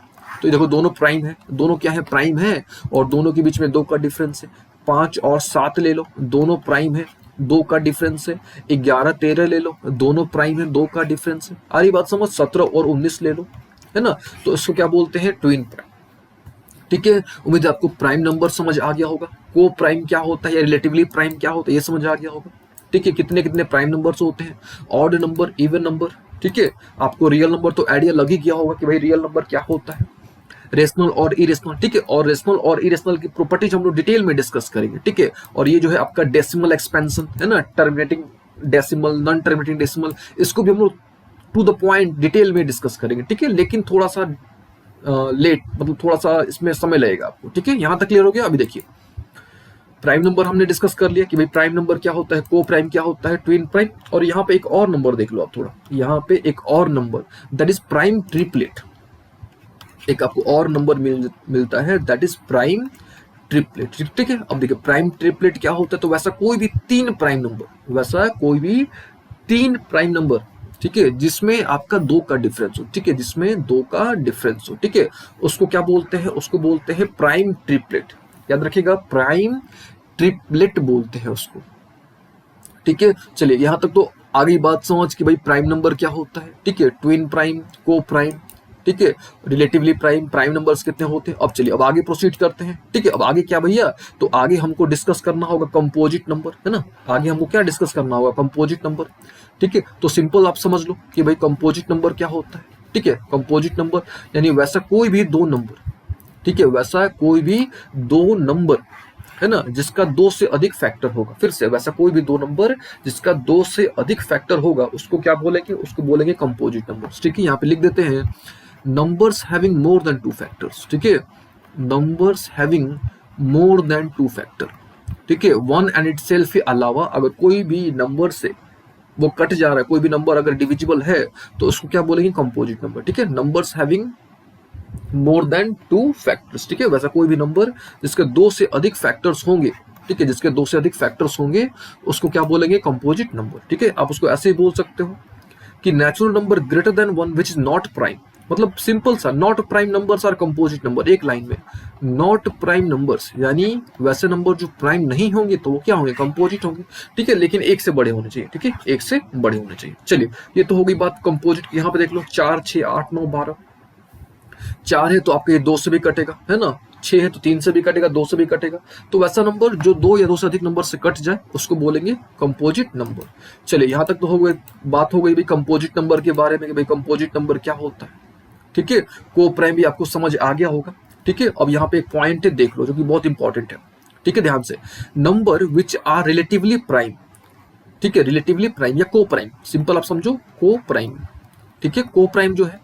तो देखो दोनों प्राइम है, दोनों क्या है, प्राइम है, और दोनों के बीच में 2 का डिफरेंस है। 5 और 7 ले लो, दोनों प्राइम है, 2 का डिफरेंस है। 11 13 ले लो, दोनों प्राइम है, 2 का डिफरेंस है। आ रही बात समझ, 17 और 19 ले लो, है ना, तो इसको क्या बोलते हैं, ट्विन प्राइम, ठीक है। उम्मीद है आपको प्राइम नंबर समझ आ गया होगा, को प्राइम क्या होता है या रिलेटिवली प्राइम क्या होता है ये समझ आ गया होगा, ठीक है। कितने कितने प्राइम नंबर्स होते हैं, ऑड नंबर, इवन नंबर, ठीक है, आपको रियल नंबर तो आइडिया लग ही गया होगा कि भाई रियल नंबर क्या होता है, रेशनल और इरेशनल। ठीक है, और रेशनल और इरेशनल की प्रॉपर्टीज हम लोग डिटेल में डिस्कस करेंगे। ठीक है, और ये जो है आपका डेसिमल एक्सपेंशन है ना, terminating decimal, non terminating decimal, इसको भी हम लोग टू द पॉइंट डिटेल में डिस्कस करेंगे। ठीक है, लेकिन थोड़ा सा लेट, मतलब थोड़ा सा इसमें समय लगेगा आपको। ठीक है, यहां तक क्लियर हो गया। अभी देखिए, प्राइम नंबर हमने डिस्कस कर लिया कि भाई प्राइम नंबर क्या होता है, को प्राइम क्या होता है, ट्विन प्राइम। और यहाँ पे एक और नंबर देख लो आप थोड़ा, यहाँ पे एक और number, that is prime triplet. एक आपको और नंबर मिलता है, दैट इज प्राइम ट्रिपलेट। ठीक है, अब देखिए प्राइम ट्रिपलेट क्या होता है, तो वैसा कोई भी तीन प्राइम नंबर, वैसा कोई भी तीन प्राइम नंबर, ठीक है, जिसमें आपका दो का डिफरेंस हो। ठीक है, जिसमें दो का डिफरेंस हो। ठीक है, उसको क्या बोलते हैं, उसको बोलते हैं प्राइम ट्रिपलेट। याद रखिएगा, प्राइम ट्रिपलेट बोलते हैं उसको। ठीक है, चलिए यहां तक तो आगे बात समझ कि भाई प्राइम नंबर क्या होता है। ठीक है, ट्विन प्राइम, को प्राइम, ठीक है, रिलेटिवली प्राइम, प्राइम नंबर्स कितने होते हैं। अब चलिए अब आगे प्रोसीड करते हैं। ठीक है, अब आगे क्या भैया, तो आगे हमको डिस्कस करना होगा कंपोजिट नंबर, है ना। आगे हमको क्या डिस्कस करना होगा, कंपोजिट नंबर। ठीक है, तो सिंपल आप समझ लो कि भाई कंपोजिट नंबर क्या होता है। ठीक है, कंपोजिट नंबर यानी वैसा कोई भी दो नंबर, ठीक है, वैसा कोई भी दो नंबर, है ना, जिसका दो से अधिक फैक्टर होगा। फिर से, वैसा कोई भी दो नंबर जिसका दो से अधिक फैक्टर होगा, उसको क्या बोलेंगे, उसको बोलेंगे कंपोजिट नंबर। ठीक है, यहाँ पे लिख देते हैं numbers having more than two factors। ठीक है, numbers having more than two factor। ठीक है, वन एंड इट सेल्फ के अलावा अगर कोई भी नंबर से वो कट जा रहा है, कोई भी नंबर अगर डिविजिबल है, तो उसको क्या बोलेंगे, कंपोजिट नंबर। ठीक है, numbers having more than two factors. ठीक है, वैसा कोई भी नंबर जिसके दो से अधिक फैक्टर्स होंगे, ठीक है, जिसके दो से अधिक फैक्टर्स होंगे, उसको क्या बोलेंगे, कंपोजिट नंबर। ठीक है, आप उसको ऐसे ही बोल सकते हो कि natural number greater than one which is not prime. मतलब सिंपल सा, not prime numbers are composite number. एक लाइन में, नॉट प्राइम नंबर्स यानी वैसे नंबर जो प्राइम नहीं होंगे तो वो क्या होंगे, कंपोजिट होंगे। ठीक है, लेकिन एक से बड़े होने चाहिए। ठीक है, एक से बड़े होने चाहिए। चलिए, ये तो हो गई बात कंपोजिट की। यहाँ पे देख लो, 4, 6, 8, 9, 12। 4 है तो आपके 2 से भी कटेगा, है ना। 6 है तो 3 से भी कटेगा, 2 से भी कटेगा। तो वैसा नंबर जो 2 या 2 से अधिक नंबर से कट जाए, उसको बोलेंगे कंपोजिट नंबर। चलिए, यहां तक तो हो गई बात, हो गई भाई कंपोजिट नंबर के बारे में कि भाई कंपोजिट नंबर क्या होता है। ठीक है, को प्राइम भी आपको समझ आ गया होगा। ठीक है, अब यहाँ पे एक पॉइंट है, देख लो, जो कि बहुत इंपॉर्टेंट है। ठीक है, ध्यान से, number which are relatively prime. ठीक है, रिलेटिवली प्राइम या को प्राइम, सिंपल आप समझो, को प्राइम। ठीक है, को प्राइम जो है,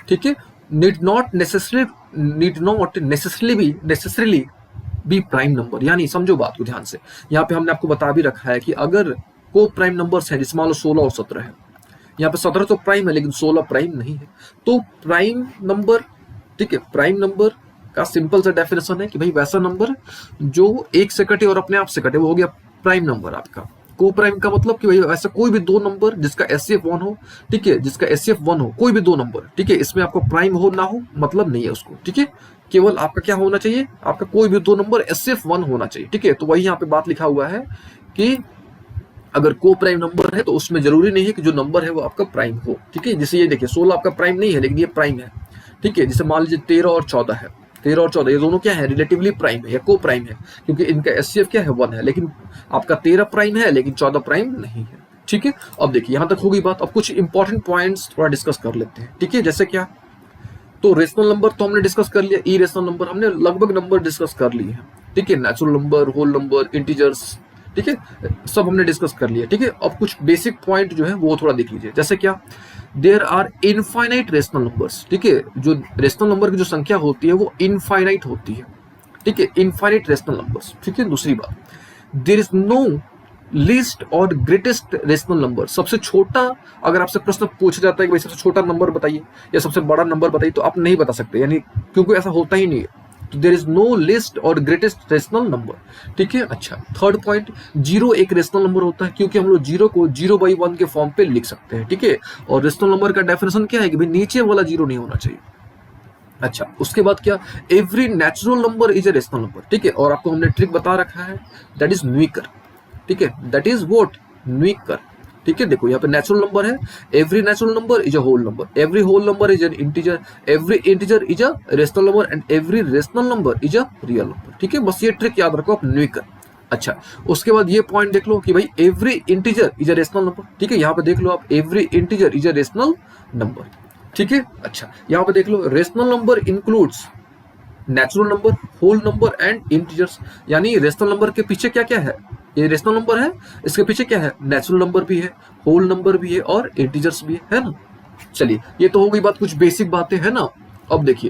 ठीक है, need not necessarily B prime number. यानी समझो बात को ध्यान से, यहाँ पे हमने आपको बता भी रखा है कि अगर को प्राइम नंबर्स हैं, जिसमें मान लो 16 और 17 है, यहाँ पे 17 तो प्राइम है लेकिन 16 प्राइम नहीं है, तो प्राइम नंबर, ठीक है, प्राइम नंबर का सिंपल सा डेफिनेशन है कि भाई वैसा नंबर जो एक से कटे और अपने आप से कटे, वो हो गया प्राइम नंबर आपका। को प्राइम का मतलब कि भाई ऐसा कोई भी दो नंबर जिसका एचसीएफ 1 हो, ठीक है, जिसका एचसीएफ 1 हो, कोई भी दो नंबर, ठीक है, इसमें आपको प्राइम हो ना हो मतलब नहीं है उसको। ठीक है, केवल आपका क्या होना चाहिए, आपका कोई भी दो नंबर एचसीएफ 1 होना चाहिए। ठीक है, तो वही यहाँ पे बात लिखा हुआ है कि अगर को प्राइम नंबर है तो उसमें जरूरी नहीं है कि जो नंबर है वो आपका प्राइम हो। ठीक है, जैसे ये देखिए 16 आपका प्राइम नहीं है लेकिन ये प्राइम है। ठीक है, जैसे मान लीजिए 13 और 14 है, 13 और 14 ये दोनों क्या है, रिलेटिवली प्राइम है या को प्राइम है, क्योंकि इनका एचसीएफ क्या है, 1 है, लेकिन आपका 13 प्राइम है लेकिन 14 प्राइम नहीं है। ठीक है, अब देखिए यहां तक हो गई बात। अब कुछ इंपॉर्टेंट पॉइंट्स थोड़ा डिस्कस कर लेते हैं। ठीक है, जैसे क्या, तो रेशनल नंबर तो हमने डिस्कस कर लिया, इरेशनल नंबर हमने लगभग नंबर डिस्कस कर लिए हैं। ठीक है, natural number, whole number, integers, ठीक है, सब हमने डिस्कस कर लिया। ठीक है, अब कुछ बेसिक पॉइंट जो है वो थोड़ा देख लीजिए। जैसे क्या, there are infinite rational numbers. ठीक है, जो रेशनल नंबर की जो संख्या होती है वो इनफाइनाइट होती है। ठीक है, इनफाइनाइट रेशनल नंबर्स। ठीक है, दूसरी बात, देयर इज नो लीस्ट और ग्रेटेस्ट रेशनल नंबर। सबसे छोटा, अगर आपसे प्रश्न पूछा जाता है कि भाई सबसे छोटा नंबर बताइए या सबसे बड़ा नंबर बताइए, तो आप नहीं बता सकते, यानी क्योंकि ऐसा होता ही नहीं है। तो देयर इज नो लिस्ट और ग्रेटेस्ट रेशनल नंबर। ठीक है, अच्छा, थर्ड पॉइंट, जीरो एक रेशनल नंबर होता है, क्योंकि हम लोग जीरो को 0/1 के फॉर्म पे लिख सकते हैं। ठीक है, और रेशनल नंबर का डेफिनेशन क्या है कि भाई नीचे वाला जीरो नहीं होना चाहिए। अच्छा, उसके बाद क्या, every natural number is a rational number. ठीक है, और आपको हमने ट्रिक बता रखा है, दैट इज न्यूइकर। ठीक है, दैट इज व्हाट, न्यूइकर। ठीक है, देखो यहाँ पे नेचुरल नंबर है, every natural number is a whole number, every whole number is an integer, every integer is a rational number and every rational number is a real number. ठीक है, बस ये ट्रिक याद रखो आप, न्यूइकर। अच्छा, उसके बाद ये पॉइंट देख लो कि भाई every integer is a rational number. ठीक है, यहाँ पे देख लो आप, every integer is a rational number. ठीक है, अच्छा यहाँ पे देख लो, rational number includes natural number, whole number and integers. यानी रेशनल नंबर के पीछे क्या क्या है, ये रेशनल नंबर है, इसके पीछे क्या है, नेचुरल नंबर भी है, होल नंबर भी है और इंटीजर्स भी है ना। चलिए, ये तो हो गई बात, कुछ बेसिक बातें है ना। अब देखिए,